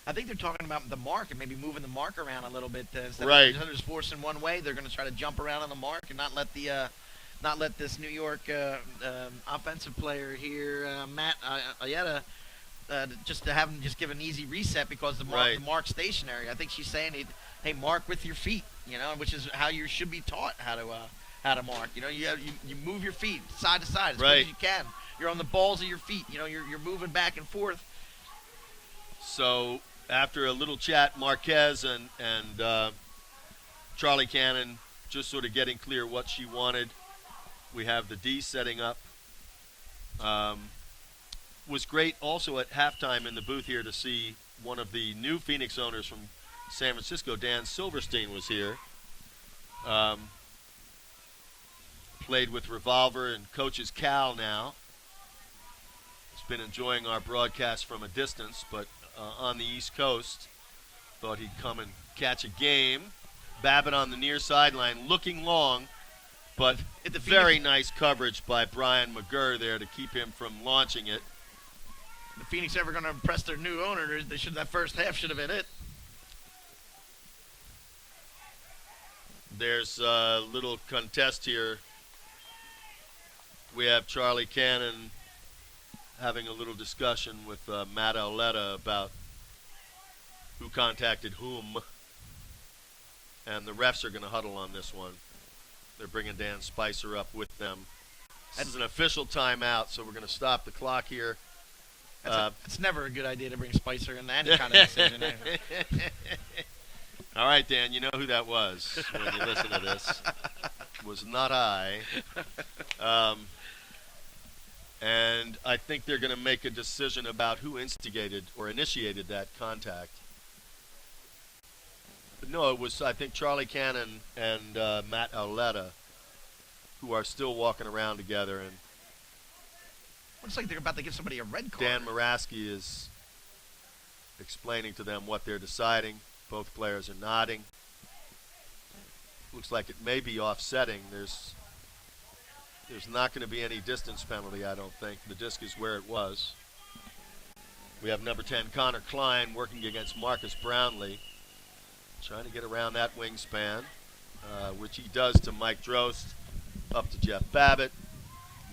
I think they're talking about the mark and maybe moving the mark around a little bit. Instead of just forcing one way, they're going to try to jump around on the mark and not let this New York offensive player here, Matt Ayeta, just to have him just give an easy reset because the mark's stationary. I think she's saying, hey, mark with your feet, which is how you should be taught how to mark. You move your feet side to side as quick as you can. You're on the balls of your feet. You're moving back and forth. So after a little chat, Marques and Charlie Cannon just sort of getting clear what she wanted. We have the D setting up. Was great also at halftime in the booth here to see one of the new Phoenix owners from San Francisco, Dan Silverstein, was here. Played with Revolver and coaches Cal now. He's been enjoying our broadcast from a distance, but on the East Coast. Thought he'd come and catch a game. Babbitt on the near sideline looking long, but very nice coverage by Brian McGurr there to keep him from launching it. The Phoenix ever going to impress their new owner? That first half should have been it. There's a little contest here. We have Charlie Cannon having a little discussion with Matt Auletta about who contacted whom. And the refs are going to huddle on this one. They're bringing Dan Spicer up with them. This is an official timeout, so we're going to stop the clock here. It's never a good idea to bring Spicer in any kind of decision. All right, Dan, you know who that was when you listen to this. It was not I. And I think they're going to make a decision about who instigated or initiated that contact. But no, it was, I think, Charlie Cannon and Matt Auletta, who are still walking around together. And looks like they're about to give somebody a red card. Dan Moraski is explaining to them what they're deciding. Both players are nodding. Looks like it may be offsetting. There's not going to be any distance penalty, I don't think. The disc is where it was. We have number 10, Conor Clyne, working against Marques Brownlee. Trying to get around that wingspan, which he does to Mike Drost, up to Jeff Babbitt.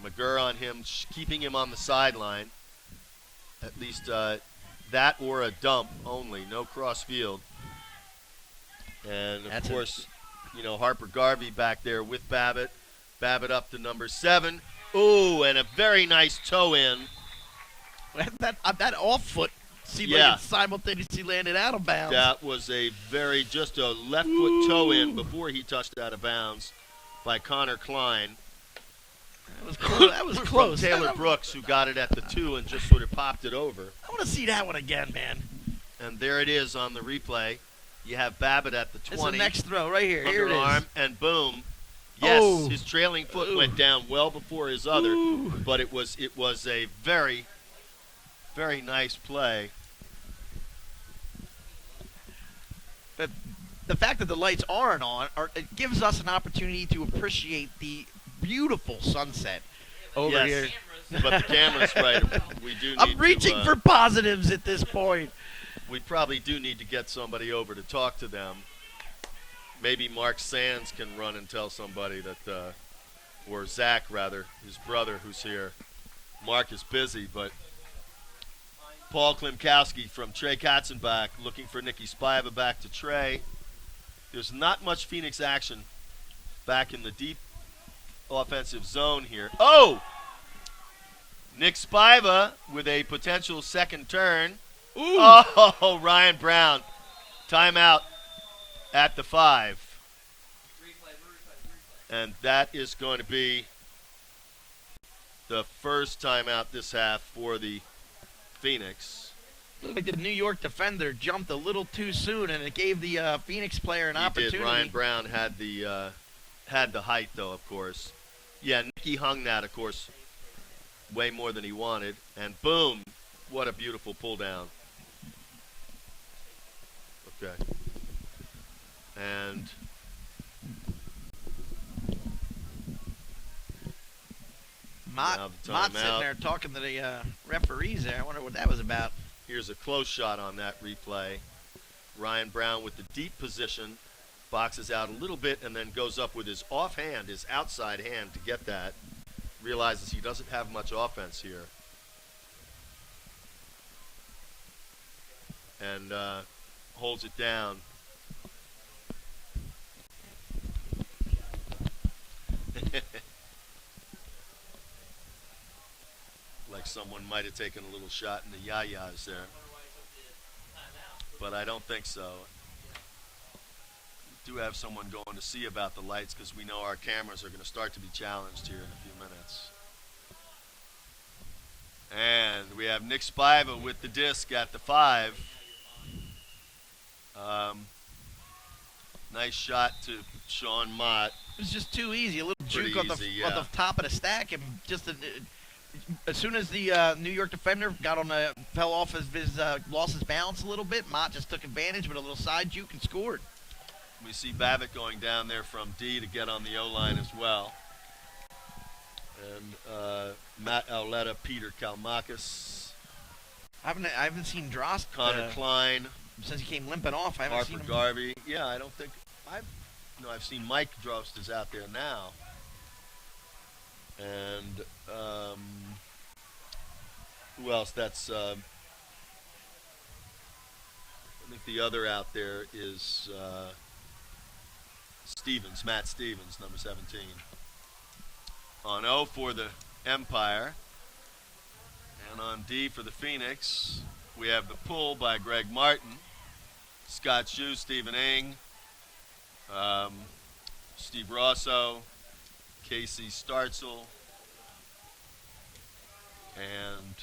McGurr on him, keeping him on the sideline. At least that or a dump only, no cross field. And, of course, Harper Garvey back there with Babbitt. Babbitt up to number 7. Ooh, and a very nice toe in. That off foot seemed like it simultaneously landed out of bounds. That was just a left foot toe in before he touched out of bounds by Conor Clyne. That was close. From Taylor Brooks, who got it at the 2 and just sort of popped it over. I want to see that one again, man. And there it is on the replay. You have Babbitt at the 20. It's the next throw right here. Here it is. And boom. Yes, his trailing foot went down well before his other, but it was a very, very nice play. But the fact that the lights aren't on, it gives us an opportunity to appreciate the beautiful sunset over here. But the camera's right. We do. I'm reaching for positives at this point. We probably do need to get somebody over to talk to them. Maybe Mark Sands can run and tell somebody that, or Zach rather, his brother who's here. Mark is busy, but Paul Klimkowski from Trey Katzenbach looking for Nicky Spiva back to Trey. There's not much Phoenix action back in the deep offensive zone here. Oh! Nick Spiva with a potential second turn. Ooh. Oh, Ryan Brown. Timeout at the 5. And that is going to be the first timeout this half for the Phoenix. Looked like the New York defender jumped a little too soon, and it gave the Phoenix player an opportunity. Did. Ryan Brown had the height, though, of course. Yeah, Nicky hung that, of course, way more than he wanted. And boom, what a beautiful pull down. Okay. And Mott's sitting there talking to the referees there. I wonder what that was about. Here's a close shot on that replay. Ryan Brown with the deep position, boxes out a little bit and then goes up with his offhand, his outside hand to get that. Realizes he doesn't have much offense here. And holds it down. Like someone might have taken a little shot in the yayas there. But I don't think so. We do have someone going to see about the lights because we know our cameras are going to start to be challenged here in a few minutes. And we have Nick Spiva with the disc at the 5. Nice shot to Sean Mott. It was just too easy. A little juke on the top of the stack, and just as soon as the New York defender fell off lost his balance a little bit, Mott just took advantage with a little side juke and scored. We see Babbitt going down there from D to get on the O-line as well. And Matt Auletta, Peter Kalmakis. I haven't seen Drost. Conor Clyne. Since he came limping off, I haven't seen him. Harper Garvey. Yeah, I don't think I've seen Mike Drost is out there now. And who else? That's I think the other out there is Matt Stevens, number 17. On O for the Empire. And on D for the Phoenix, we have the pull by Greg Martin, Scott Shue, Stephen Ing, Steve Rosso, Casey Startzel, and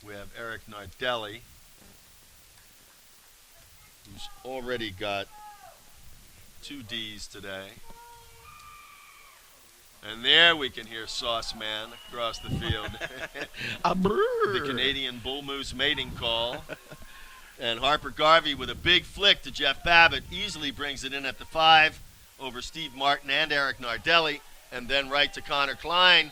we have Eric Nardelli, who's already got 2 Ds today. And there we can hear Sauce Man across the field. The Canadian Bull Moose mating call. And Harper Garvey with a big flick to Jeff Babbitt easily brings it in at the 5 over Steve Martin and Eric Nardelli. And then right to Conor Clyne,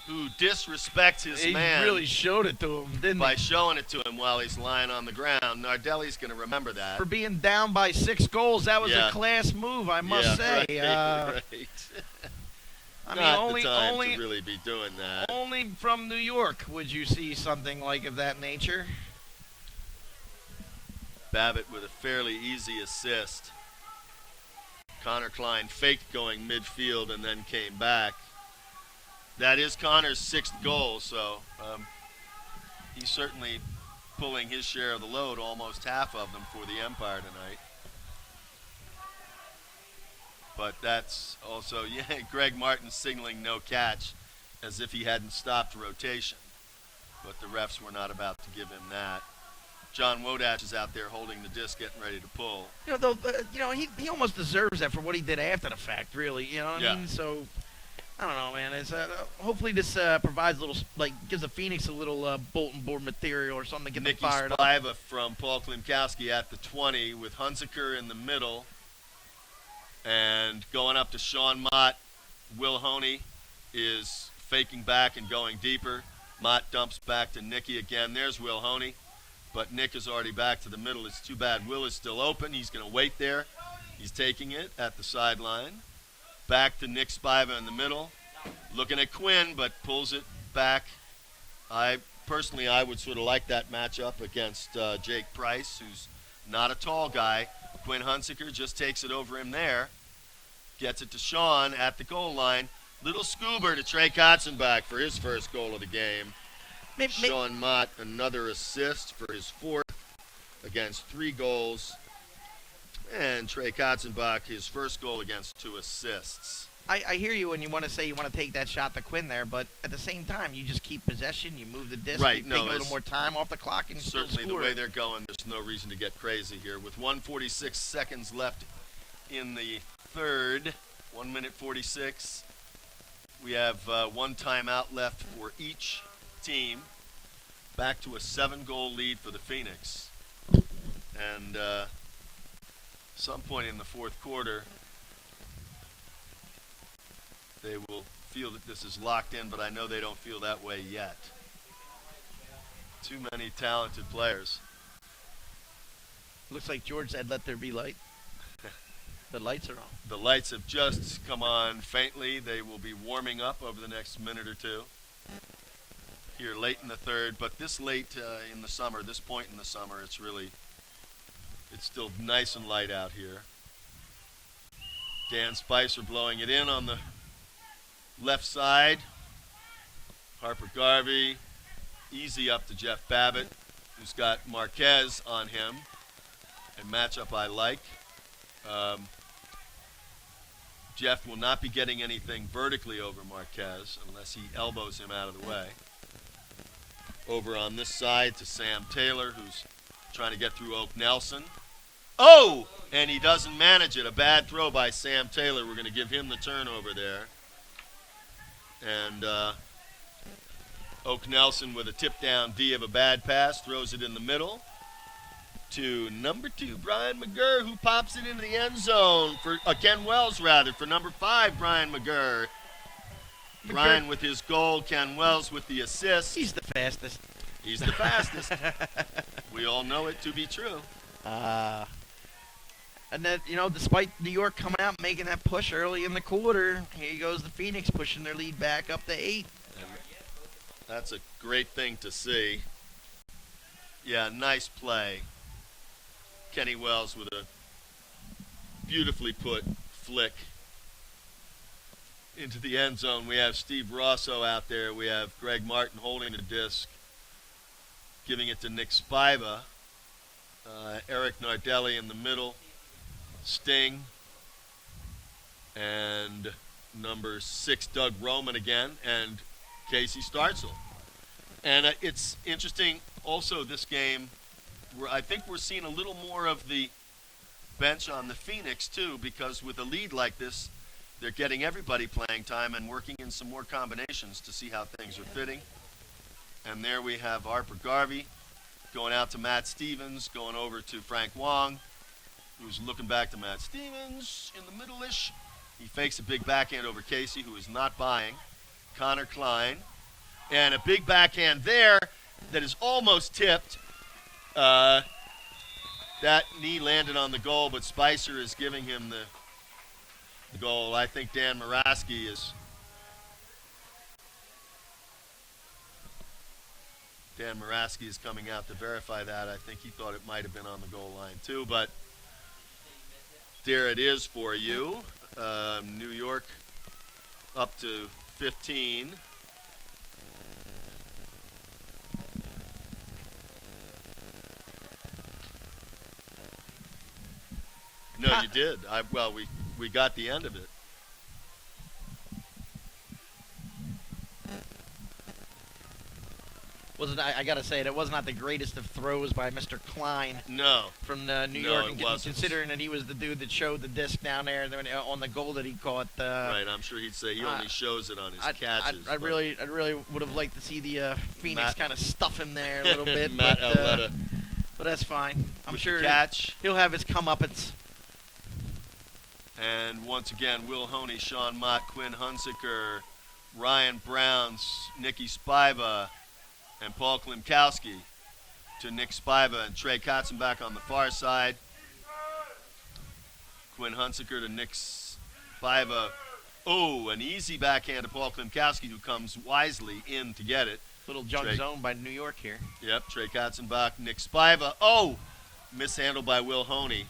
who disrespects his man. He really showed it to him, didn't by he? showing it to him while he's lying on the ground. Nardelli's going to remember that. For being down by 6 goals, that was a class move, I must say. Right. I Not mean, the time to really be doing that. Only from New York would you see something like of that nature. Babbitt with a fairly easy assist. Conor Clyne faked going midfield and then came back. That is Conor's 6th goal, so he's certainly pulling his share of the load, almost half of them for the Empire tonight. But that's also, Greg Martin signaling no catch as if he hadn't stopped rotation. But the refs were not about to give him that. John Wodash is out there holding the disc, getting ready to pull. He almost deserves that for what he did after the fact, really. You know what I mean? So, I don't know, man. It's hopefully this provides a little, gives the Phoenix a little bulletin board material or something to get them fired up. Nicky Spiva from Paul Klimkowski at the 20 with Hunziker in the middle. And going up to Sean Mott, Will Honey is faking back and going deeper. Mott dumps back to Nicky again. There's Will Honey, but Nick is already back to the middle. It's too bad. Will is still open. He's going to wait there. He's taking it at the sideline. Back to Nick Spiva in the middle. Looking at Quinn, but pulls it back. I would sort of like that matchup against Jake Price, who's not a tall guy. Quinn Hunziker just takes it over him there. Gets it to Sean at the goal line. Little scoober to Trey Katzenbach for his first goal of the game. Sean Mott, another assist for his 4th against 3 goals. And Trey Katzenbach, his first goal against 2 assists. I hear you when you want to say you want to take that shot to Quinn there, but at the same time, you just keep possession, you move the disc, you take a little more time off the clock, and certainly still score. The way they're going, there's no reason to get crazy here. With 1:46 seconds left in the 3rd, 1 minute 46, we have 1 timeout left for each team. Back to a 7-goal lead for the Phoenix. And some point in the 4th quarter, they will feel that this is locked in, but I know they don't feel that way yet. Too many talented players. Looks like George said, "Let there be light." The lights are on. The lights have just come on faintly. They will be warming up over the next minute or two. Here late in the 3rd, but this late in the summer, this point in the summer, it's still nice and light out here. Dan Spicer blowing it in on the left side. Harper Garvey, easy up to Jeff Babbitt, who's got Marquez on him. A matchup I like. Jeff will not be getting anything vertically over Marquez unless he elbows him out of the way. Over on this side to Sam Taylor, who's trying to get through Oak Nelson. Oh! And he doesn't manage it. A bad throw by Sam Taylor. We're going to give him the turnover there. And Oak Nelson with a tip-down D of a bad pass, throws it in the middle to number 2, Brian McGurr, who pops it into the end zone for Ken Wells, rather, for number 5, Brian McGurr. Brian with his goal, Ken Wells with the assist. He's the fastest. He's the fastest. We all know it to be true. And then, despite New York coming out making that push early in the quarter, here goes the Phoenix pushing their lead back up to 8. And that's a great thing to see. Yeah, nice play. Kenny Wells with a beautifully put flick into the end zone. We have Steve Rosso out there. We have Greg Martin holding the disc, giving it to Nick Spiva. Eric Nardelli in the middle. Sting. And number 6, Doug Roman again. And Casey Startzel. And it's interesting also this game, where I think we're seeing a little more of the bench on the Phoenix too, because with a lead like this, they're getting everybody playing time and working in some more combinations to see how things are fitting. And there we have Harper Garvey going out to Matt Stevens, going over to Frank Wong, who's looking back to Matt Stevens in the middle-ish. He fakes a big backhand over Casey, who is not buying. Conor Clyne. And a big backhand there that is almost tipped. That knee landed on the goal, but Spicer is giving him the goal. I think Dan Marques is coming out to verify that. I think he thought it might have been on the goal line too, but there it is for you. New York up to 15. No, you did. We got the end of it. I gotta say, that was not the greatest of throws by Mr. Clyne. No. From New York, and considering that he was the dude that showed the disc down there on the goal that he caught. Right, I'm sure he'd say he only shows it on his catches. I really would have liked to see the Phoenix kind of stuff him there a little bit. Matt Aletta. But that's fine. I'm sure catch. He'll have his comeuppance. And once again, Will Honey, Sean Mott, Quinn Hunziker, Ryan Browns, Nicky Spiva, and Paul Klimkowski to Nick Spiva and Trey Katzenbach on the far side. Quinn Hunziker to Nick Spiva. Oh, an easy backhand to Paul Klimkowski, who comes wisely in to get it. Little junk zone by New York here. Yep, Trey Katzenbach, Nick Spiva. Oh, mishandled by Will Honey.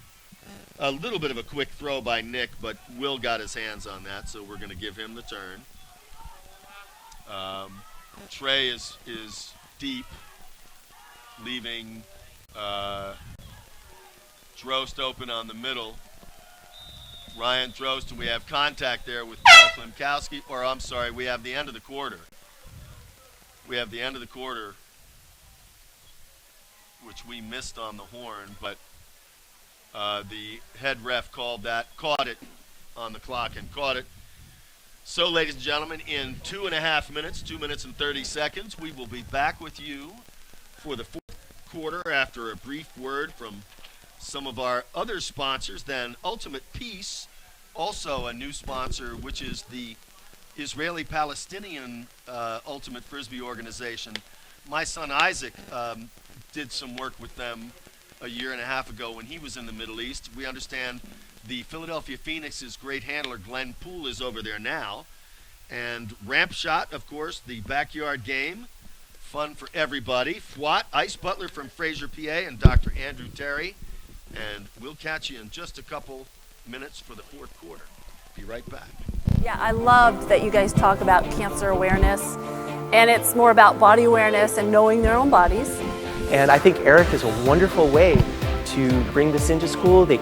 A little bit of a quick throw by Nick, but Will got his hands on that, so we're going to give him the turn. Trey is deep, leaving Drost open on the middle. Ryan Drost, and we have contact there with Paul Klimkowski, or I'm sorry, we have the end of the quarter. We have the end of the quarter, which we missed on the horn, but the head ref caught it on the clock and caught it. So, ladies and gentlemen, in 2.5 minutes, 2 minutes and 30 seconds, we will be back with you for the fourth quarter after a brief word from some of our other sponsors. Then Ultimate Peace, also a new sponsor, which is the Israeli-Palestinian Ultimate Frisbee organization. My son Isaac did some work with them a 1.5 years ago when he was in the Middle East. We understand the Philadelphia Phoenix's great handler Glenn Poole is over there now. And Ramp Shot, of course, the backyard game. Fun for everybody. Fwat, Ice Butler from Fraser, PA, and Dr. Andrew Terry. And we'll catch you in just a couple minutes for the fourth quarter. Be right back. Yeah, I loved that you guys talk about cancer awareness. And it's more about body awareness and knowing their own bodies. And I think Eric is a wonderful way to bring this into school. That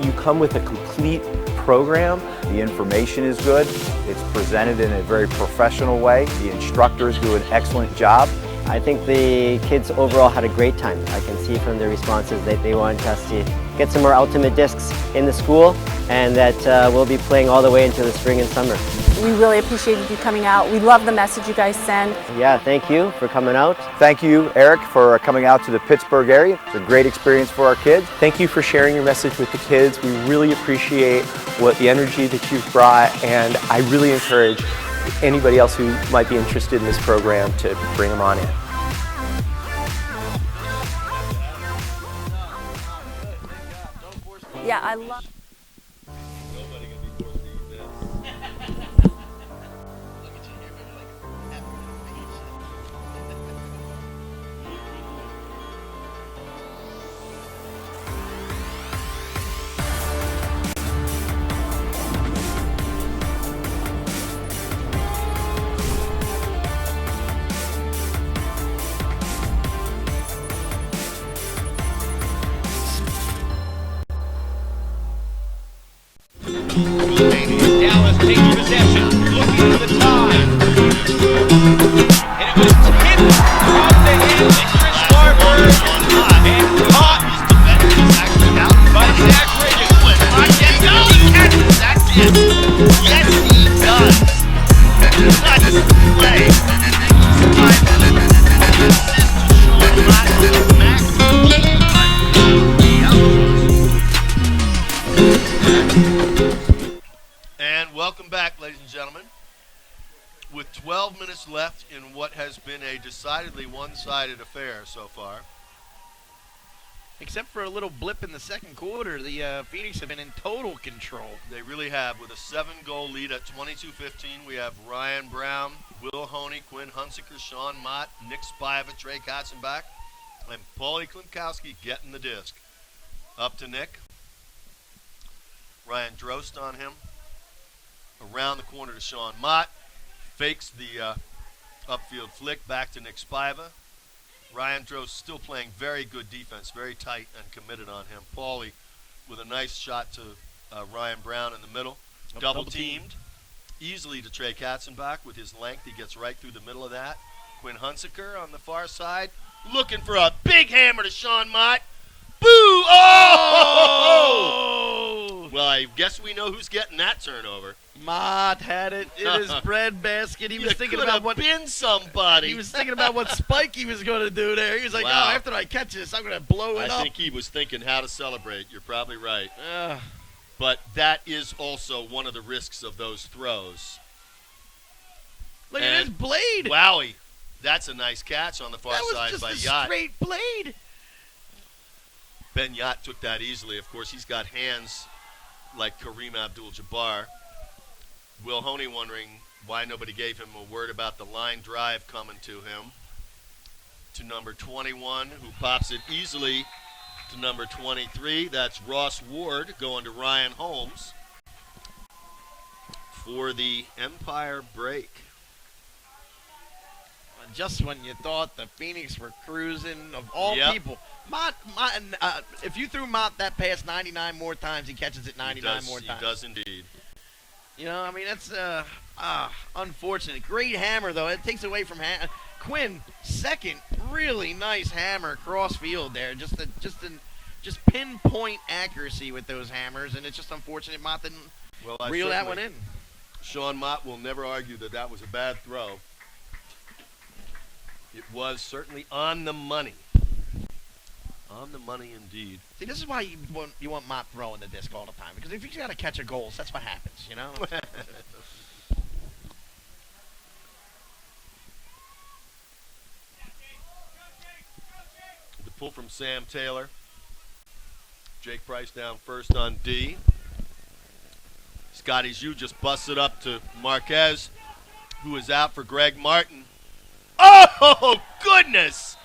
you come with a complete program. The information is good. It's presented in a very professional way. The instructors do an excellent job. I think the kids overall had a great time. I can see from their responses that they wanted us to get some more ultimate discs in the school, and that we'll be playing all the way into the spring and summer. We really appreciated you coming out. We love the message you guys send. Yeah, thank you for coming out. Thank you, Eric, for coming out to the Pittsburgh area. It's a great experience for our kids. Thank you for sharing your message with the kids. We really appreciate the energy that you've brought, and I really encourage anybody else who might be interested in this program to bring them on in. Yeah, I love. tie. And it was tipped off the hands of Chris Larberg and caught by Zach Riggins. He catches that kid. Yes, he does. Nice play. And welcome back, ladies and gentlemen. With 12 minutes left in what has been a decidedly one-sided affair so far. Except for a little blip in the second quarter, the Phoenix have been in total control. They really have. With a 7-goal lead at 22-15, we have Ryan Brown, Will Honey, Quinn Hunsaker, Sean Mott, Nick Spiva, Trey Katzenbach, and Paulie Klimkowski getting the disc. Up to Nick. Ryan Drost on him. Around the corner to Sean Mott. Fakes the upfield flick back to Nick Spiva. Ryan Drost still playing very good defense, very tight and committed on him. Paulie with a nice shot to Ryan Brown in the middle. Double teamed. Easily to Trey Katzenbach with his length. He gets right through the middle of that. Quinn Hunsaker on the far side. Looking for a big hammer to Sean Mott. Boo! Oh! Well, I guess we know who's getting that turnover. Mott had it in his bread basket. He was thinking about what been somebody. He was thinking about what spike he was going to do there. He was like, Wow. "Oh, after I catch this, I'm going to blow it up." I think he was thinking how to celebrate. You're probably right. But that is also one of the risks of those throws. Look at his blade. Wowie. That's a nice catch on the far side by That was just a Yacht. straight blade. Ben Yacht took that easily. Of course, he's got hands like Kareem Abdul-Jabbar. Will Honey wondering why nobody gave him a word about the line drive coming to him. To number 21, who pops it easily to number 23. That's Ross Ward going to Ryan Holmes for the Empire break. Just when you thought the Phoenix were cruising, of all people. Mott, if you threw Mott that pass 99 more times, he catches it 99 more times. He does indeed. You know, I mean, that's unfortunate. Great hammer, though. It takes away from Quinn, second, really nice hammer cross field there. Just pinpoint accuracy with those hammers, and it's just unfortunate Mott didn't reel that one in. Sean Mott will never argue that that was a bad throw. It was certainly on the money. On the money indeed. See, this is why you want Mott throwing the disc all the time. Because if he's got to catch a goal, that's what happens, you know? The pull from Sam Taylor. Jake Price down first on D. Scotty Zhu just busts it up to Marques, who is out for Greg Martin. Oh, goodness!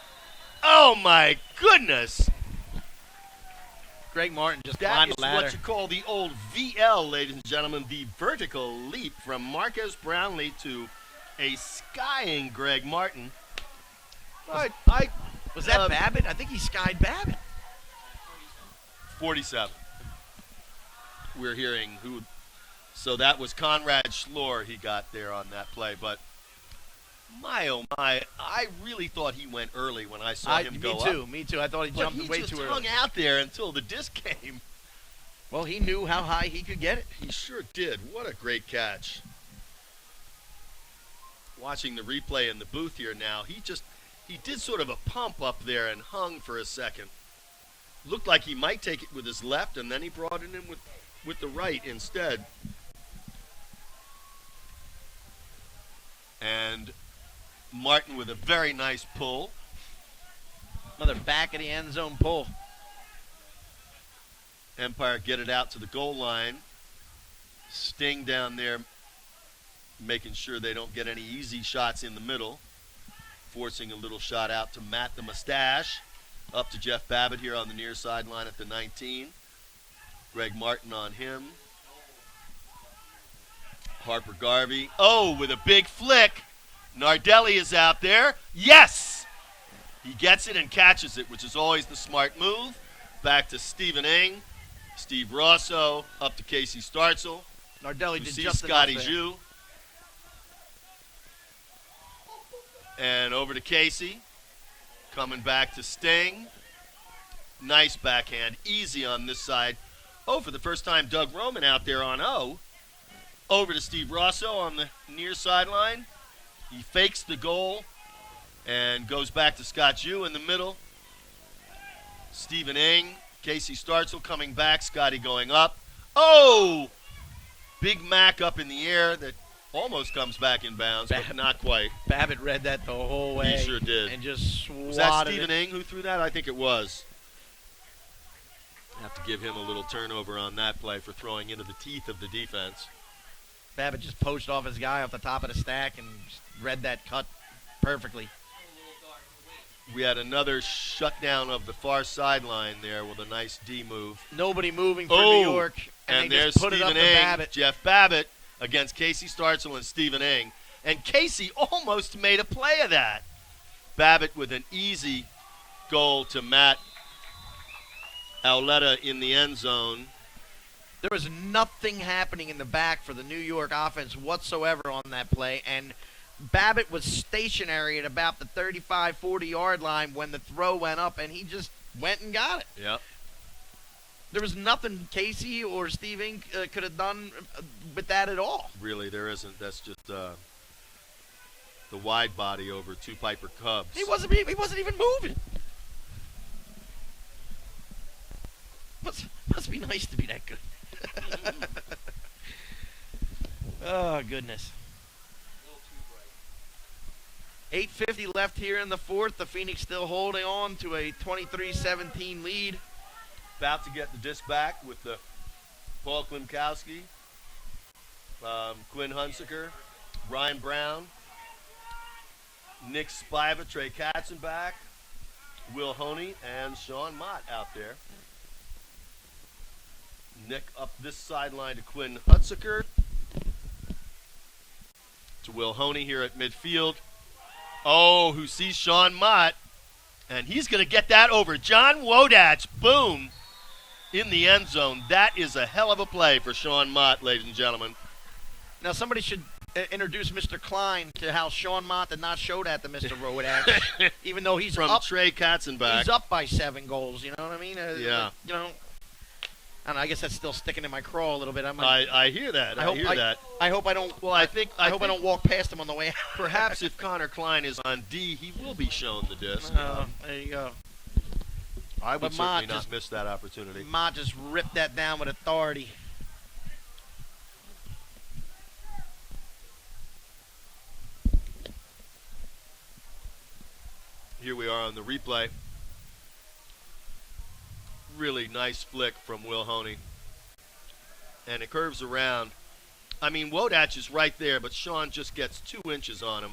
Oh, my goodness! Greg Martin just climbed the ladder. That is what you call the old VL, ladies and gentlemen, the vertical leap from Marques Brownlee to a skying Greg Martin. Was that Babbitt? I think he skied Babbitt. 47. We're hearing who. So that was Conrad Schlor he got there on that play, but my, oh my, I really thought he went early when I saw him go up. Me too. I thought he jumped way too early. He just hung out there until the disc came. Well, he knew how high he could get it. He sure did. What a great catch. Watching the replay in the booth here now, he did sort of a pump up there and hung for a second. Looked like he might take it with his left, and then he brought it in with the right instead. And Martin with a very nice pull. Another back of the end zone pull. Empire get it out to the goal line. Sting down there making sure they don't get any easy shots in the middle. Forcing a little shot out to Matt the Mustache. Up to Jeff Babbitt here on the near sideline at the 19. Greg Martin on him. Harper Garvey. Oh, with a big flick. Nardelli is out there. Yes! He gets it and catches it, which is always the smart move. Back to Stephen Ing. Steve Rosso. Up to Casey Startzel. Nardelli did see just Scotty enough Zhu. And over to Casey. Coming back to Sting. Nice backhand. Easy on this side. Oh, for the first time, Doug Roman out there on O. Over to Steve Rosso on the near sideline. He fakes the goal and goes back to Scott Jew in the middle. Stephen Ing. Casey Startzel coming back. Scotty going up. Oh! Big Mac up in the air that almost comes back in bounds, but not quite. Babbitt read that the whole way. He sure did. And just swatted Was that Stephen Ing who threw that? I think it was. Have to give him a little turnover on that play for throwing into the teeth of the defense. Babbitt just poached off his guy off the top of the stack and just read that cut perfectly. We had another shutdown of the far sideline there with a nice D move. Nobody moving for New York. And they there's just put it up Stephen to Ing, Babbitt. Jeff Babbitt against Casey Startzel and Stephen Ing. And Casey almost made a play of that. Babbitt with an easy goal to Matt Auletta in the end zone. There was nothing happening in the back for the New York offense whatsoever on that play, and Babbitt was stationary at about the 35, 40-yard line when the throw went up, and he just went and got it. Yep. There was nothing Casey or Steve Ing could have done with that at all. Really, there isn't. That's just the wide body over two Piper Cubs. He wasn't even moving. Must be nice to be that good. Oh, goodness. 8:50 left here in the fourth. The Phoenix still holding on to a 23-17 lead. About to get the disc back with the Paul Klimkowski, Quinn Hunsaker, Ryan Brown, Nick Spiva, Trey Katzenbach, Will Honey, and Sean Mott out there. Nick up this sideline to Quinn Hunsaker. To Will Honey here at midfield. Oh, who sees Sean Mott. And he's going to get that over John Wodach. Boom. In the end zone. That is a hell of a play for Sean Mott, ladies and gentlemen. Now, somebody should introduce Mr. Clyne to how Sean Mott did not show that to Mr. Wodach, even though he's from up. Trey Katzenbach. He's up by 7 goals, you know what I mean? Yeah. You know, I don't know, I guess that's still sticking in my craw a little bit. I hear that. I hear that. I hope I don't. Well, I think I hope I don't walk past him on the way out. Perhaps if Conor Clyne is on D, he will be shown the disc. There you go. I would But certainly Mott not just- miss that opportunity. Mott just ripped that down with authority. Here we are on the replay. Really nice flick from Will Honey. And it curves around. I mean, Wodach is right there, but Sean just gets 2 inches on him.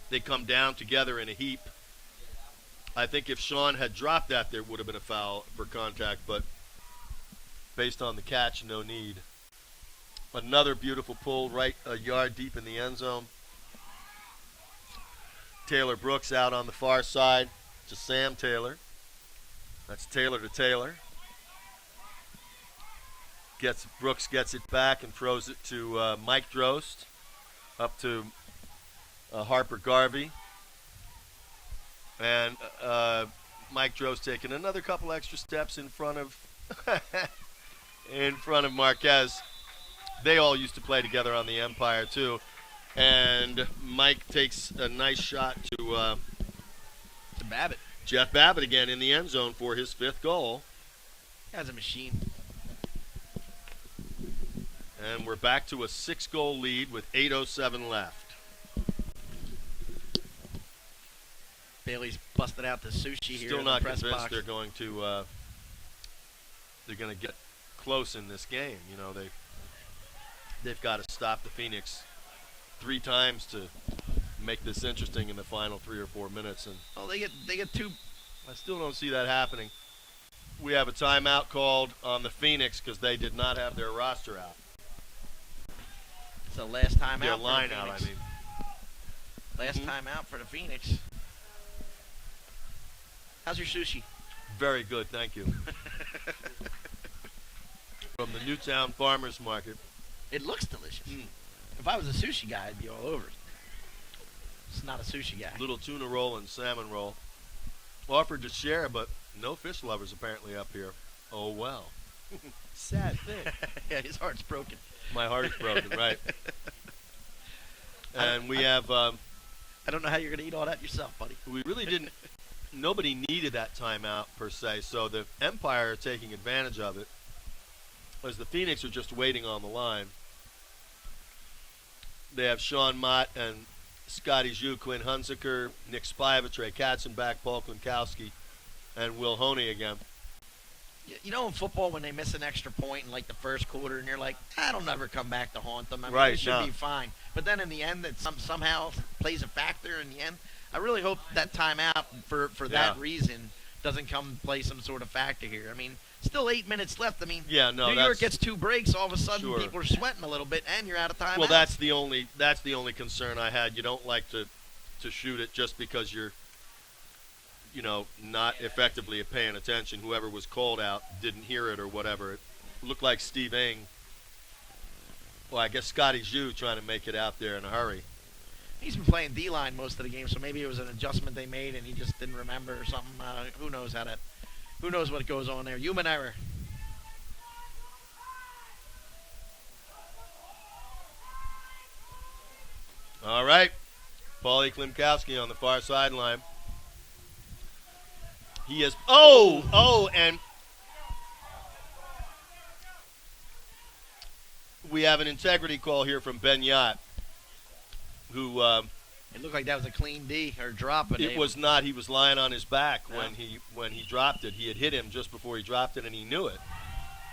They come down together in a heap. I think if Sean had dropped that, there would have been a foul for contact, but based on the catch, no need. Another beautiful pull right a yard deep in the end zone. Taylor Brooks out on the far side to Sam Taylor. That's Taylor to Taylor. Brooks gets it back and throws it to Mike Drost. Up to Harper Garvey. And Mike Drost taking another couple extra steps in front of Marques. They all used to play together on the Empire too. And Mike takes a nice shot to Babbitt. Jeff Babbitt again in the end zone for his 5th goal. That's a machine. And we're back to a 6-goal lead with 8:07 left. Bailey's busted out the sushi here. Still in not the press convinced box. they're going to get close in this game. You know, they've got to stop the Phoenix 3 times to make this interesting in the final 3 or 4 minutes. And they get 2. I still don't see that happening. We have a timeout called on the Phoenix because they did not have their roster out. It's the last time Their out. line for the out, I Phoenix. mean. Last time out for the Phoenix. How's your sushi? Very good, thank you. From the Newtown Farmers Market. It looks delicious. If I was a sushi guy, I'd be all over it. It's not a sushi guy. Little tuna roll and salmon roll. Offered to share, but no fish lovers apparently up here. Oh, well. Sad thing. Yeah, his heart's broken. My heart is broken, right. And we have... I don't know how you're going to eat all that yourself, buddy. We really didn't... Nobody needed that timeout, per se, so the Empire are taking advantage of it, as the Phoenix are just waiting on the line. They have Sean Mott and Scotty Zhu, Quinn Hunziker, Nick Spiva, Trey Katzenbach, Paul Klinkowski, and Will Honey again. You know, in football, when they miss an extra point in, like, the first quarter, and you're like, that'll never come back to haunt them. I mean, Right, it should no. be fine. But then in the end, it somehow plays a factor in the end. I really hope that timeout, for that reason, doesn't come play some sort of factor here. I mean, still 8 minutes left. I mean, Yeah, no, New York gets 2 breaks. All of a sudden, Sure. people are sweating a little bit, and you're out of time. Well, that's the only concern I had. You don't like to shoot it just because you're, not effectively paying attention. Whoever was called out didn't hear it or whatever. It looked like Steve Ing. Well, I guess Scotty Zhu trying to make it out there in a hurry. He's been playing D-line most of the game, so maybe it was an adjustment they made and he just didn't remember or something. Who knows what goes on there? Human error. All right. Paulie Klimkowski on the far sideline. He is... and we have an integrity call here from Ben Yacht, who... it looked like that was a clean D or drop. It was not. He was lying on his back when he dropped it. He had hit him just before he dropped it, and he knew it.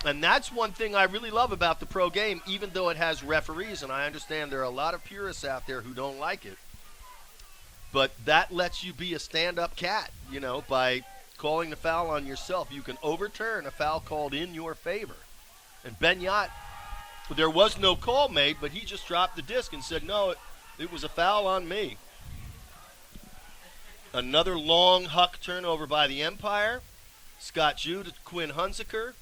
And that's one thing I really love about the pro game, even though it has referees, and I understand there are a lot of purists out there who don't like it. But that lets you be a stand-up cat, by calling the foul on yourself. You can overturn a foul called in your favor. And Ben Yacht, there was no call made, but he just dropped the disc and said, no, it was a foul on me. Another long huck turnover by the Empire. Scott Zhu to Quinn Hunziker.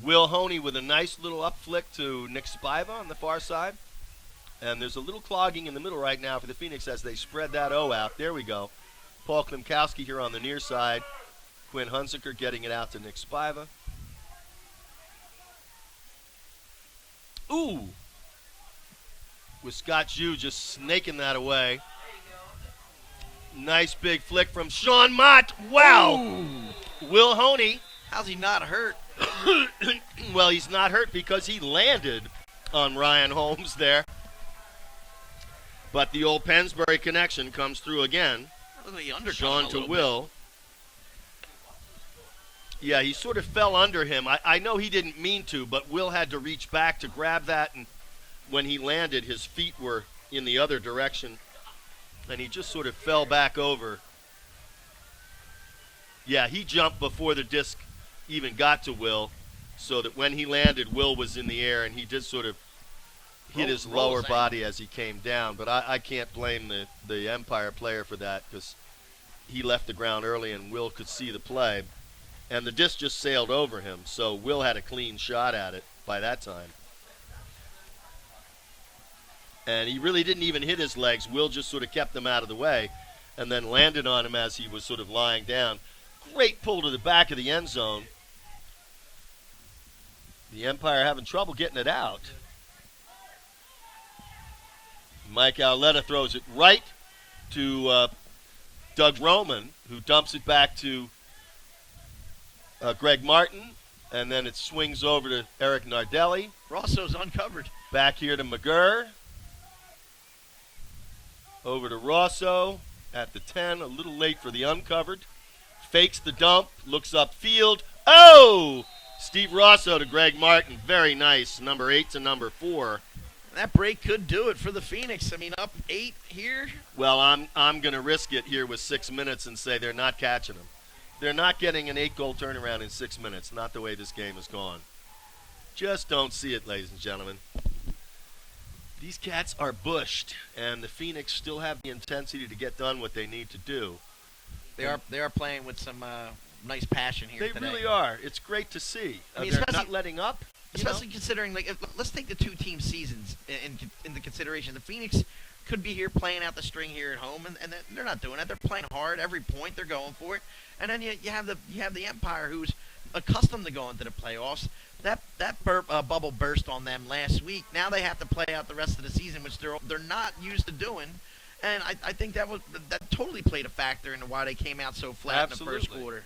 Will Honey with a nice little up flick to Nick Spiva on the far side. And there's a little clogging in the middle right now for the Phoenix as they spread that O out. There we go. Paul Klimkowski here on the near side. Quinn Hunziker getting it out to Nick Spiva. Ooh! With Scott Zhu just snaking that away. Nice big flick from Sean Mott. Wow! Ooh. Will Honey. How's he not hurt? Well, he's not hurt because he landed on Ryan Holmes there. But the old Pensbury connection comes through again. Sean to Will. Yeah, he sort of fell under him. I know he didn't mean to, but Will had to reach back to grab that, and when he landed, his feet were in the other direction, and he just sort of fell back over. Yeah, he jumped before the disc even got to Will, so that when he landed, Will was in the air, and he did sort of hit his lower body as he came down. But I can't blame the Empire player for that, because he left the ground early and Will could see the play. And the disc just sailed over him, so Will had a clean shot at it by that time. And he really didn't even hit his legs. Will just sort of kept them out of the way and then landed on him as he was sort of lying down. Great pull to the back of the end zone. The Empire having trouble getting it out. Mike Auletta throws it right to Doug Roman, who dumps it back to Greg Martin, and then it swings over to Eric Nardelli. Rosso's uncovered. Back here to McGurr. Over to Rosso at the 10, a little late for the uncovered. Fakes the dump, looks upfield. Oh! Steve Rosso to Greg Martin. Very nice. Number 8 to number 4. That break could do it for the Phoenix. I mean, up 8 here. Well, I'm going to risk it here with 6 minutes and say they're not catching them. They're not getting an 8-goal turnaround in 6 minutes. Not the way this game has gone. Just don't see it, ladies and gentlemen. These cats are bushed, and the Phoenix still have the intensity to get done what they need to do. They are playing with some nice passion here They today. really are. It's great to see. I mean, they're not letting up. Especially considering, let's take the two team seasons into consideration. The Phoenix could be here playing out the string here at home, and they're not doing that. They're playing hard every point. They're going for it. And then you have the Empire, who's accustomed to going to the playoffs. That bubble burst on them last week. Now they have to play out the rest of the season, which they're not used to doing. And I think that totally played a factor in why they came out so flat in the first quarter.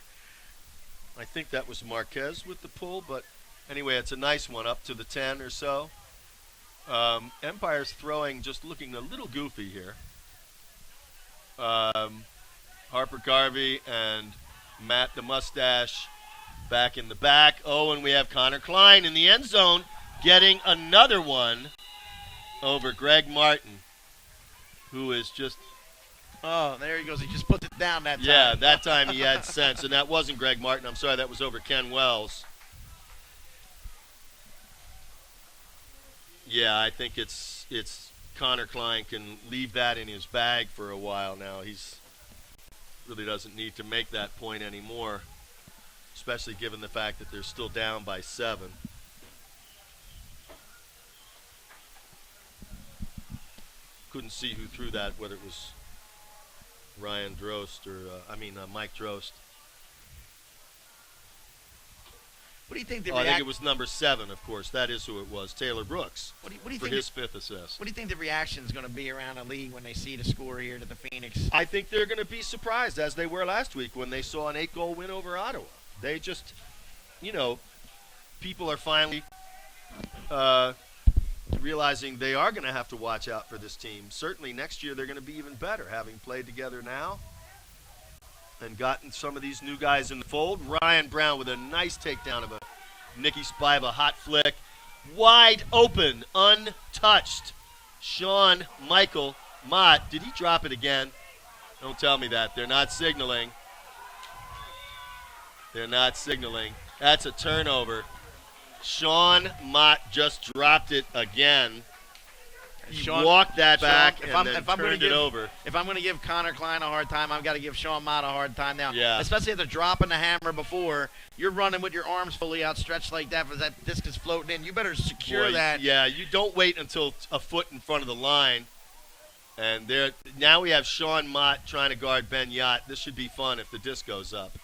I think that was Marques with the pull, but anyway, it's a nice one, up to the 10 or so. Empire's throwing, just looking a little goofy here. Harper Garvey and Matt the Mustache back in the back. Oh, and we have Conor Clyne in the end zone getting another one over Greg Martin, who is just... Oh, there he goes. He just puts it down that time. Yeah, that time he had sense, and that wasn't Greg Martin. I'm sorry, that was over Ken Wells. Yeah, I think it's Conor Clyne can leave that in his bag for a while now. He's really doesn't need to make that point anymore, especially given the fact that they're still down by 7. Couldn't see who threw that, whether it was Ryan Drost or Mike Drost. What do you think I think it was number 7, of course. That is who it was, Taylor Brooks, what do you for think his 5th assist. What do you think the reaction is going to be around the league when they see the score here to the Phoenix? I think they're going to be surprised, as they were last week when they saw an 8-goal win over Ottawa. They just, people are finally realizing they are going to have to watch out for this team. Certainly next year they're going to be even better, having played together now and gotten some of these new guys in the fold. Ryan Brown with a nice takedown of a Nicky Spiva hot flick. Wide open, untouched. Sean Michael Mott. Did he drop it again? Don't tell me that. They're not signaling. They're not signaling. That's a turnover. Sean Mott just dropped it again. He walked that back and then turned it over. If I'm going to give Conor Clyne a hard time, I've got to give Sean Mott a hard time now. Yeah. Especially after dropping the hammer before. You're running with your arms fully outstretched like that, but that disc is floating in. You better secure that. Yeah, you don't wait until a foot in front of the line. And now we have Sean Mott trying to guard Ben Yacht. This should be fun if the disc goes up.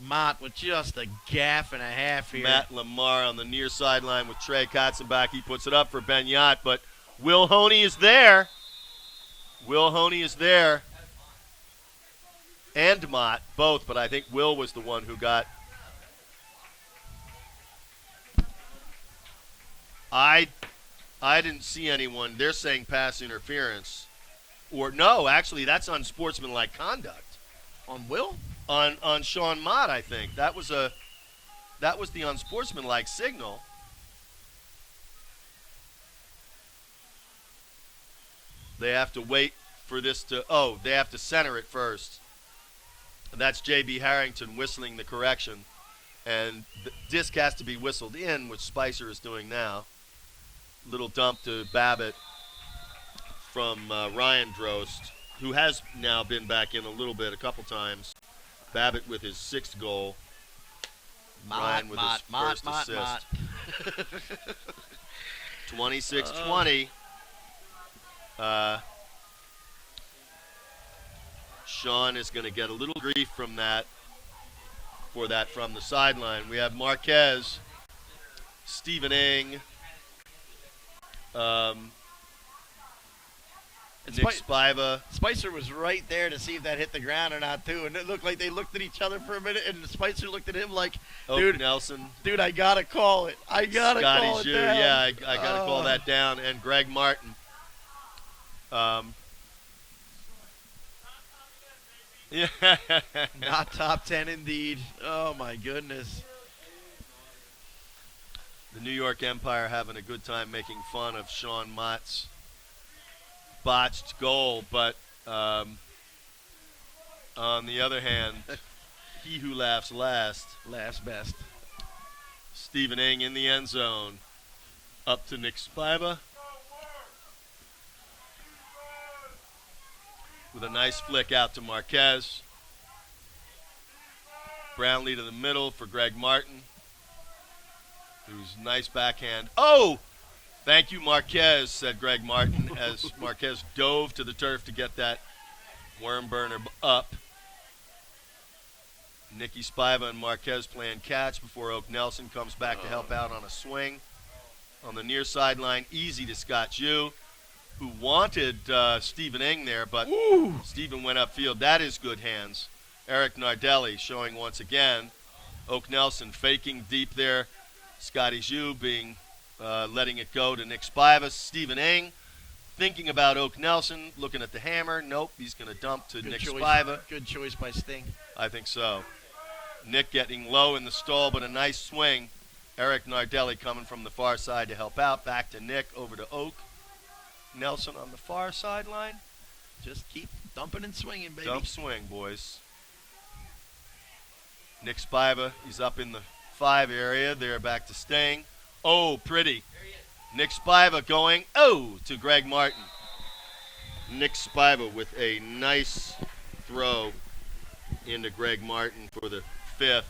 Mott with just a gaff and a half here. Matt Lamar on the near sideline with Trey Katzenbach. He puts it up for Ben Yacht, but Will Honey is there. Will Honey is there. And Mott, both, but I think Will was the one who got. I didn't see anyone. They're saying pass interference. Or no, actually, that's unsportsmanlike conduct. On Will? On Sean Mott, I think. That was the unsportsmanlike signal. They have to wait for this to they have to center it first. And that's J.B. Harrington whistling the correction. And the disc has to be whistled in, which Spicer is doing now. Little dump to Babbitt from Ryan Drost, who has now been back in a couple times. Babbitt with his 6th goal. Ryan with his first assist. 26-20. Sean is going to get a little grief from that from the sideline. We have Marques, Stephen Ing, Nick Spiva. Spicer was right there to see if that hit the ground or not, too. And it looked like they looked at each other for a minute, and Spicer looked at him like, dude, Nelson. Dude, I got to call it. I got to call it down. Yeah, I got to call that down. And Greg Martin. Yeah. Not top 10 indeed. Oh, my goodness. The New York Empire having a good time making fun of Sean Mott's botched goal, but on the other hand, he who laughs last. Laughs best. Stephen Ing in the end zone. Up to Nick Spiva. With a nice flick out to Marques. Brownlee to the middle for Greg Martin. Who's nice backhand. Oh! Thank you, Marques, said Greg Martin as Marques dove to the turf to get that worm burner up. Nicky Spiva and Marques playing catch before Oak Nelson comes back to help out on a swing. On the near sideline, easy to Scott Jew, who wanted Stephen Ing there, but Stephen went upfield. That is good hands. Eric Nardelli showing once again. Oak Nelson faking deep there. Scotty Jew being letting it go to Nick Spiva. Stephen Ing thinking about Oak Nelson, looking at the hammer. Nope, he's going to dump to Nick Spiva. Good choice by Sting. I think so. Nick getting low in the stall, but a nice swing. Eric Nardelli coming from the far side to help out. Back to Nick, over to Oak. Nelson on the far sideline. Just keep dumping and swinging, baby. Dump swing, boys. Nick Spiva, he's up in the 5 area. There, back to Sting. Oh, pretty. Nick Spiva going, to Greg Martin. Nick Spiva with a nice throw into Greg Martin for the 5th.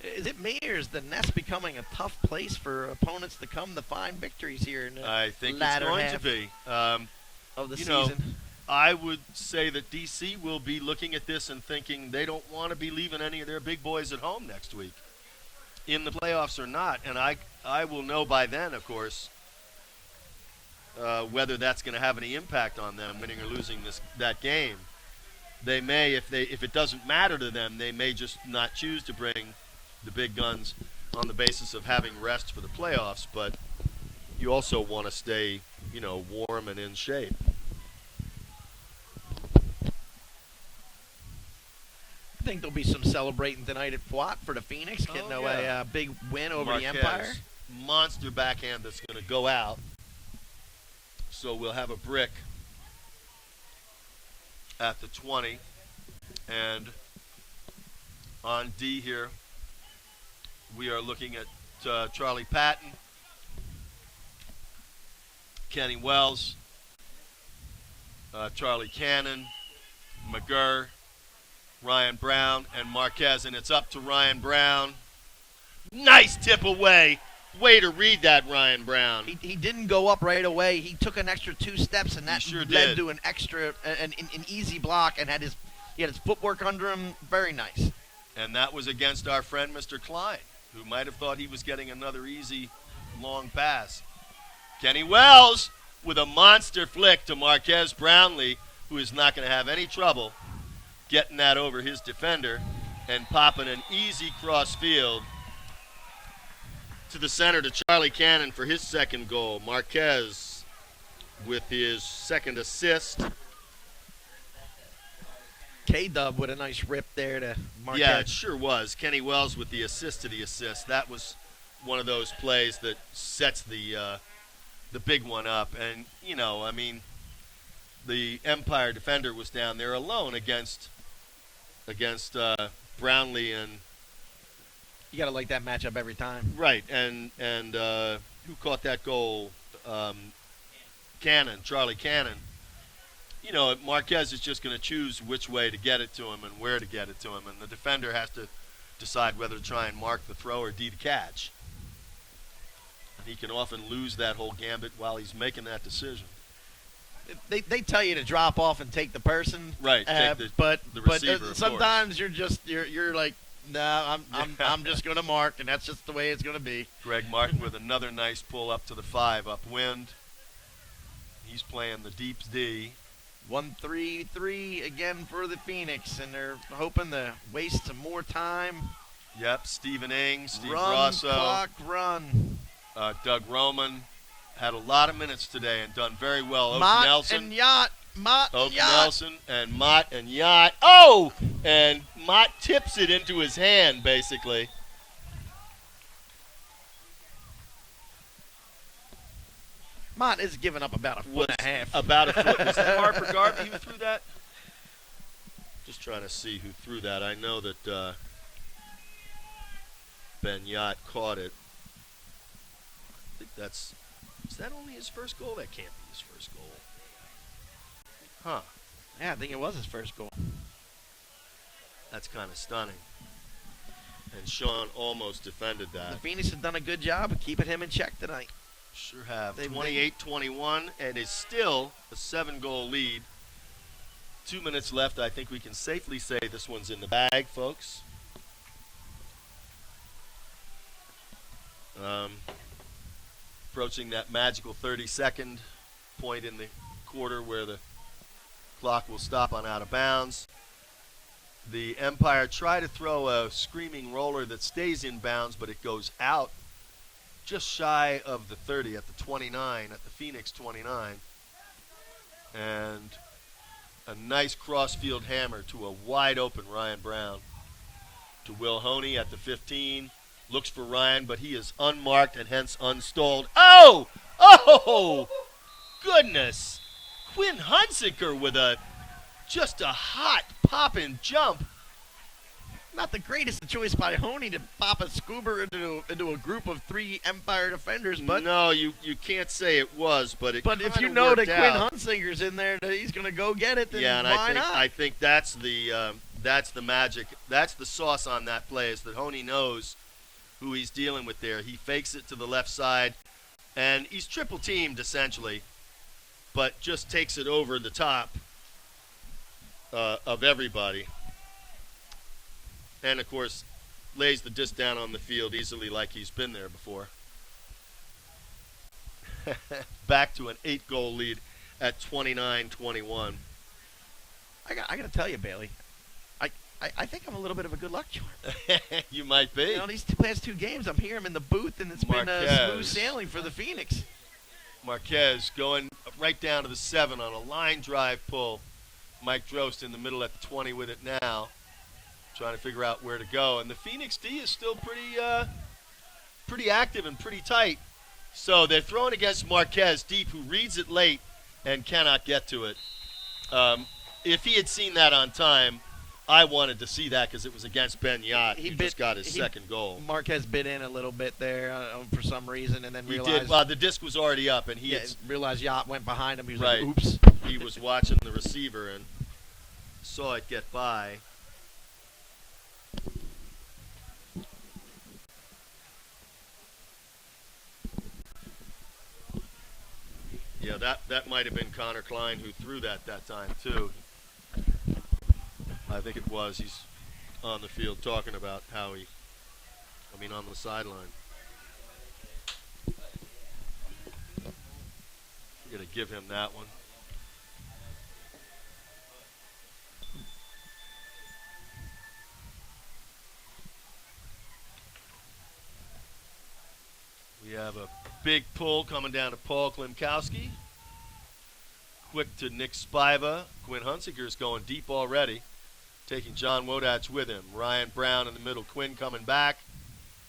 Is it me, or is the nest becoming a tough place for opponents to come to find victories here in the I think latter it's going half to be. of the you season? know, I would say that DC will be looking at this and thinking they don't want to be leaving any of their big boys at home next week, in the playoffs or not. And I will know by then, of course, whether that's going to have any impact on them winning or losing that game. They may, if it doesn't matter to them, they may just not choose to bring the big guns on the basis of having rest for the playoffs. But you also want to stay, warm and in shape. I think there'll be some celebrating tonight at Fouat for the Phoenix, getting a big win over Marques, the Empire. Monster backhand that's going to go out. So we'll have a brick at the 20. And on D here, we are looking at Charlie Patton, Kenny Wells, Charlie Cannon, McGurr, Ryan Brown, and Marques, and it's up to Ryan Brown. Nice tip away. Way to read that, Ryan Brown. He didn't go up right away. He took an extra 2 steps, and that led to an easy block, and he had his footwork under him. Very nice. And that was against our friend Mr. Clyne, who might have thought he was getting another easy long pass. Kenny Wells with a monster flick to Marques Brownlee, who is not going to have any trouble getting that over his defender and popping an easy cross field to the center to Charlie Cannon for his second goal. Marques with his second assist. K-Dub with a nice rip there to Marques. Yeah, it sure was. Kenny Wells with the assist to the assist. That was one of those plays that sets the big one up. And, the Empire defender was down there alone against Brownlee and... You got to like that matchup every time. Right, and who caught that goal? Cannon, Charlie Cannon. Marques is just going to choose which way to get it to him and where to get it to him, and the defender has to decide whether to try and mark the throw or D the catch. He can often lose that whole gambit while he's making that decision. They tell you to drop off and take the person, right? Take the receiver. But sometimes you're like, no, I'm just going to mark, and that's just the way it's going to be. Greg Martin with another nice pull up to the 5 upwind. He's playing the deep D. 1-3-3 again for the Phoenix, and they're hoping to waste some more time. Yep, Stephen Ing, Steve run, Rosso, clock, run. Doug Roman had a lot of minutes today and done very well. Oak Mott Nelson, and Yacht. Oak Nelson and Mott and Yacht. Oh, and Mott tips it into his hand, basically. Mott is giving up about a foot and a half. About a foot. Was that Harper Garvey who threw that? Just trying to see who threw that. I know that Ben Yacht caught it. I think is that only his first goal? That can't be his first goal. Huh. Yeah, I think it was his first goal. That's kind of stunning. And Sean almost defended that. The Phoenix have done a good job of keeping him in check tonight. Sure have. 28-21, and it's still a 7-goal lead. 2 minutes left. I think we can safely say this one's in the bag, folks. Approaching that magical 32nd point in the quarter where the clock will stop on out of bounds. The Empire try to throw a screaming roller that stays in bounds, but it goes out just shy of the 30 at the 29, at the Phoenix 29. And a nice crossfield hammer to a wide open Ryan Brown. To Will Honey at the 15. Looks for Ryan, but he is unmarked and hence unstalled. Oh! Oh! Goodness! Quinn Hunziker with just a hot popping jump. Not the greatest choice by Honey to pop a scuba into a group of 3 Empire defenders, but no, you can't say it was, but it. But if you know that Quinn Hunziker's in there, that he's going to go get it, then yeah, and why not? I think that's the magic. That's the sauce on that play is that Honey knows who he's dealing with there. He fakes it to the left side, and he's triple teamed essentially, but just takes it over the top of everybody. And, of course, lays the disc down on the field easily like he's been there before. Back to an 8-goal lead at 29-21. I got to tell you, Bailey, I think I'm a little bit of a good luck charm. You might be. You know, these past 2 games, I'm hearing him in the booth, and it's been smooth sailing for the Phoenix. Marques going right down to the 7 on a line drive pull. Mike Drost in the middle at the 20 with it now. Trying to figure out where to go. And the Phoenix D is still pretty active and pretty tight. So they're throwing against Marques deep, who reads it late and cannot get to it. If he had seen that on time, I wanted to see that because it was against Ben Yacht. He just got his second goal. Marques bit in a little bit there for some reason and then realized. He did. Well, the disc was already up, and he realized Yacht went behind him. He was right. like, oops. He was watching the receiver and saw it get by. Yeah, that might have been Conor Clyne who threw that time, too. I think it was. He's on the field talking about how on the sideline. I'm going to give him that one. We have a big pull coming down to Paul Klimkowski. Quick to Nick Spiva. Quinn Hunziker's going deep already. Taking John Wodach with him. Ryan Brown in the middle. Quinn coming back.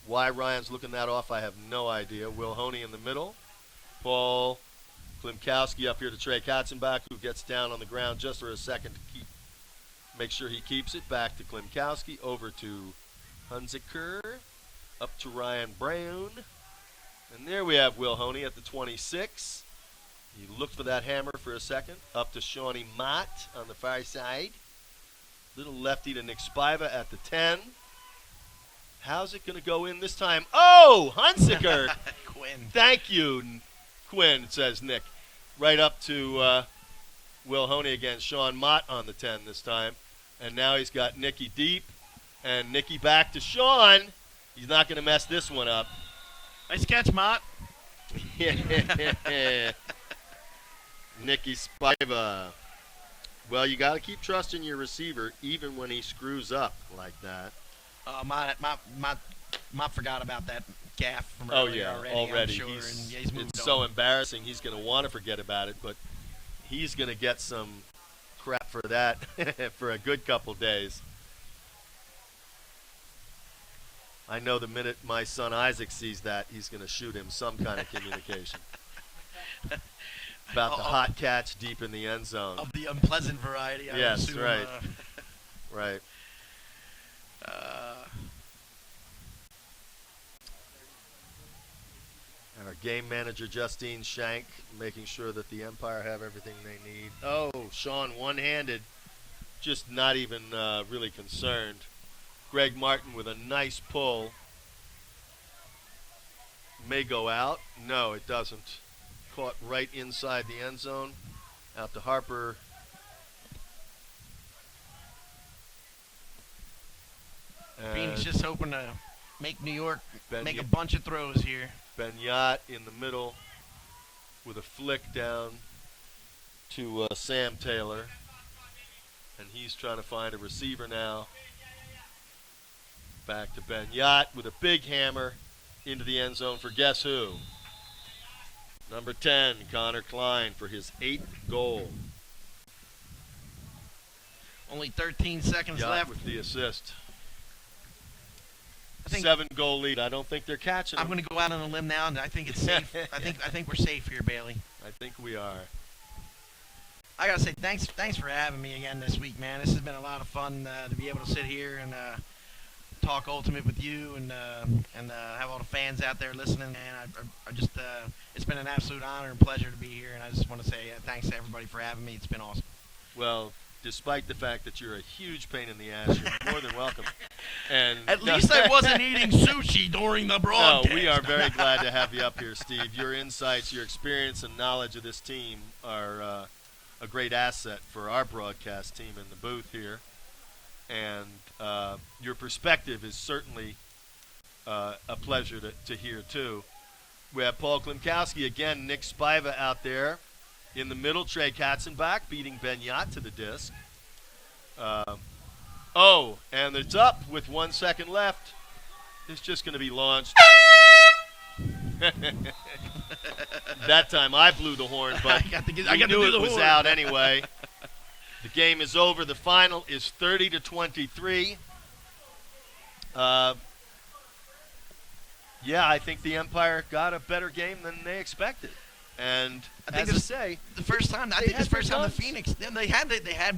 Why Ryan's looking that off, I have no idea. Will Honey in the middle. Paul Klimkowski up here to Trey Katzenbach, who gets down on the ground just for a second to make sure he keeps it. Back to Klimkowski. Over to Hunziker. Up to Ryan Brown. And there we have Will Honey at the 26. He looked for that hammer for a second. Up to Shawnee Mott on the far side. Little lefty to Nick Spiva at the 10. How's it going to go in this time? Oh, Hunziker. Quinn. Thank you, Quinn, says Nick. Right up to Will Honey again. Sean Mott on the 10 this time. And now he's got Nicky deep. And Nicky back to Sean. He's not going to mess this one up. Nice catch, Mott. Nicky Spiva. Well, you got to keep trusting your receiver even when he screws up like that. Mott forgot about that gaff from earlier already. I'm sure, it's so embarrassing. He's going to want to forget about it, but he's going to get some crap for that for a good couple days. I know the minute my son Isaac sees that, he's going to shoot him some kind of communication. About the hot catch deep in the end zone. Of the unpleasant variety, I would assume. Right. Right. Our game manager, Justine Shank, making sure that the Empire have everything they need. Oh, Sean one-handed, just not even really concerned. Greg Martin with a nice pull. May go out. No, it doesn't. Caught right inside the end zone. Out to Harper. Phoenix just hoping to make New York make a Ben- bunch of throws here. Benyat in the middle with a flick down to Sam Taylor. And he's trying to find a receiver now. Back to Benyat with a big hammer into the end zone for guess who? Number 10, Conor Clyne for his 8th goal. Only 13 seconds Yacht left. with the assist. I think 7-goal lead. I don't think they're catching I'm them. going to go out on a limb now, and I think it's safe. I think we're safe here, Bailey. I think we are. I gotta say thanks for having me again this week, man. This has been a lot of fun to be able to sit here and talk Ultimate with you and have all the fans out there listening. And I just it's been an absolute honor and pleasure to be here. And I just want to say thanks to everybody for having me. It's been awesome. Well, despite the fact that you're a huge pain in the ass, you're more than welcome. And At least I wasn't eating sushi during the broadcast. No, we are very glad to have you up here, Steve. Your insights, your experience, and knowledge of this team are a great asset for our broadcast team in the booth here. And your perspective is certainly a pleasure to hear, too. We have Paul Klimkowski again, Nick Spiva out there. In the middle, Trey Katzenbach beating Benyat to the disc. And it's up with 1 second left. It's just going to be launched. That time I blew the horn, but I knew it was out anyway. The game is over. The final is 30-23. I think the Empire got a better game than they expected. And I think as I say, the first time the Phoenix they had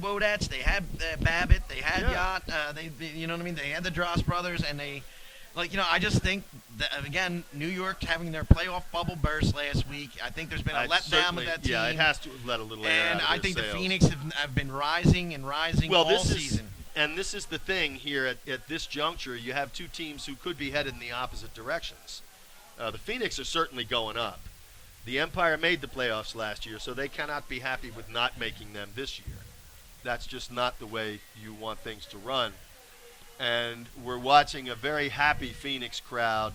Wodats, they had Babbitt, they had Yacht, they you know what I mean, they had the Dross brothers, and they I just think that again New York having their playoff bubble burst last week. I think there's been a letdown with that team. Yeah, it has to let a little air out of I think their the sails. Phoenix have been rising all season. And this is the thing here at this juncture. You have two teams who could be headed in the opposite directions. The Phoenix are certainly going up. The Empire made the playoffs last year, so they cannot be happy with not making them this year. That's just not the way you want things to run. And we're watching a very happy Phoenix crowd,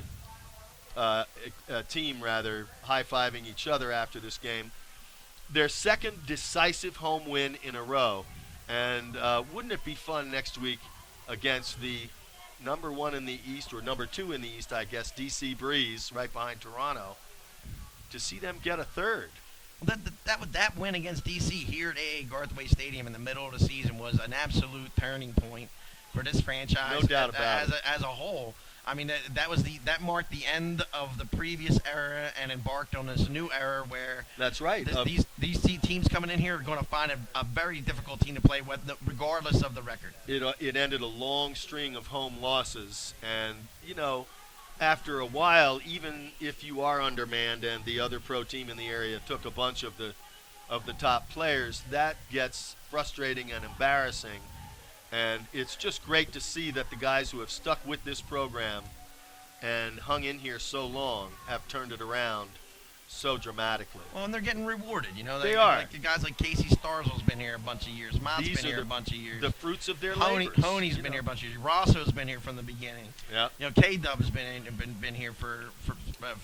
a team rather, high-fiving each other after this game. Their second decisive home win in a row. And wouldn't it be fun next week against the number 1 in the East, or number 2 in the East, I guess, DC Breeze, right behind Toronto, to see them get a third. Well, that win against DC here at AA Garthwaite Stadium in the middle of the season was an absolute turning point for this franchise. No doubt about it. As a whole. I mean, that marked the end of the previous era and embarked on this new era where that's right. These teams coming in here are going to find a very difficult team to play with, regardless of the record. It ended a long string of home losses, and after a while, even if you are undermanned and the other pro team in the area took a bunch of the top players, that gets frustrating and embarrassing. And it's just great to see that the guys who have stuck with this program and hung in here so long have turned it around so dramatically. Well, and they're getting rewarded. They are. Like the guys like Casey Starzel's been here a bunch of years. Mott's been here a bunch of years. The fruits of their labors. Honey's been here a bunch of years. Rosso's been here from the beginning. Yeah. K-Dub's been here for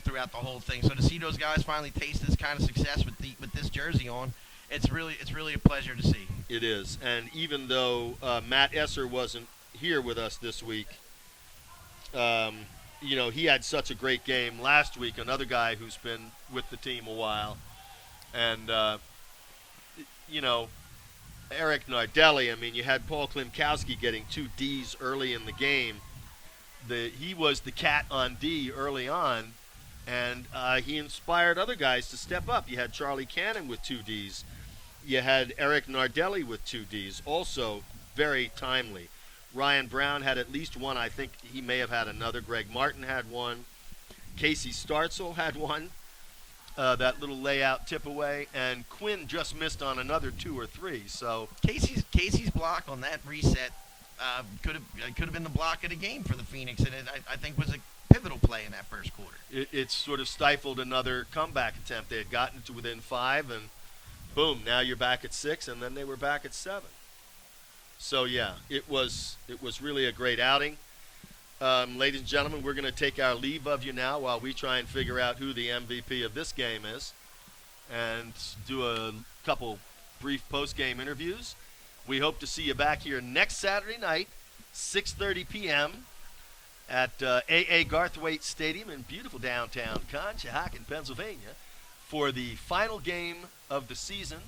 throughout the whole thing. So to see those guys finally taste this kind of success with this jersey on, it's really a pleasure to see. It is. And even though Matt Esser wasn't here with us this week, he had such a great game last week. Another guy who's been with the team a while. And, Eric Nardelli, I mean, you had Paul Klimkowski getting 2 Ds early in the game. He was the cat on D early on, and he inspired other guys to step up. You had Charlie Cannon with 2 Ds. You had Eric Nardelli with 2 Ds, also very timely. Ryan Brown had at least one. I think he may have had another. Greg Martin had one. Casey Startzel had one, that little layout tip away. And Quinn just missed on another 2 or 3. So Casey's block on that reset could have been the block of the game for the Phoenix, and I think was a pivotal play in that first quarter. It sort of stifled another comeback attempt. They had gotten to within 5, and boom, now you're back at 6, and then they were back at 7. So yeah, it was really a great outing. Ladies and gentlemen, we're going to take our leave of you now while we try and figure out who the MVP of this game is and do a couple brief post-game interviews. We hope to see you back here next Saturday night, 6:30 p.m. at AA Garthwaite Stadium in beautiful downtown Conshohocken, Pennsylvania, for the final game of the season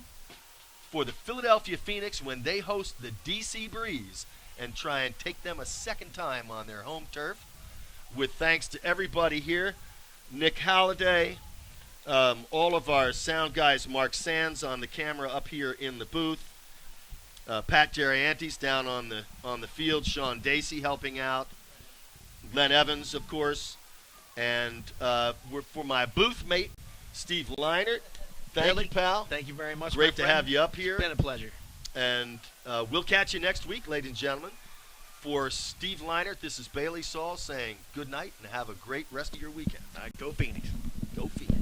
for the Philadelphia Phoenix when they host the DC Breeze and try and take them a second time on their home turf. With thanks to everybody here, Nick Halliday, all of our sound guys, Mark Sands on the camera up here in the booth, Pat Geriantes down on the field, Sean Dacey helping out, Glenn Evans, of course, and for my booth mate, Steve Leinert. Thank you, pal. Thank you very much. Great to have you up here. It's been a pleasure. And we'll catch you next week, ladies and gentlemen. For Steve Leinert, this is Bailey Saul saying good night and have a great rest of your weekend. Go Phoenix. Go Phoenix.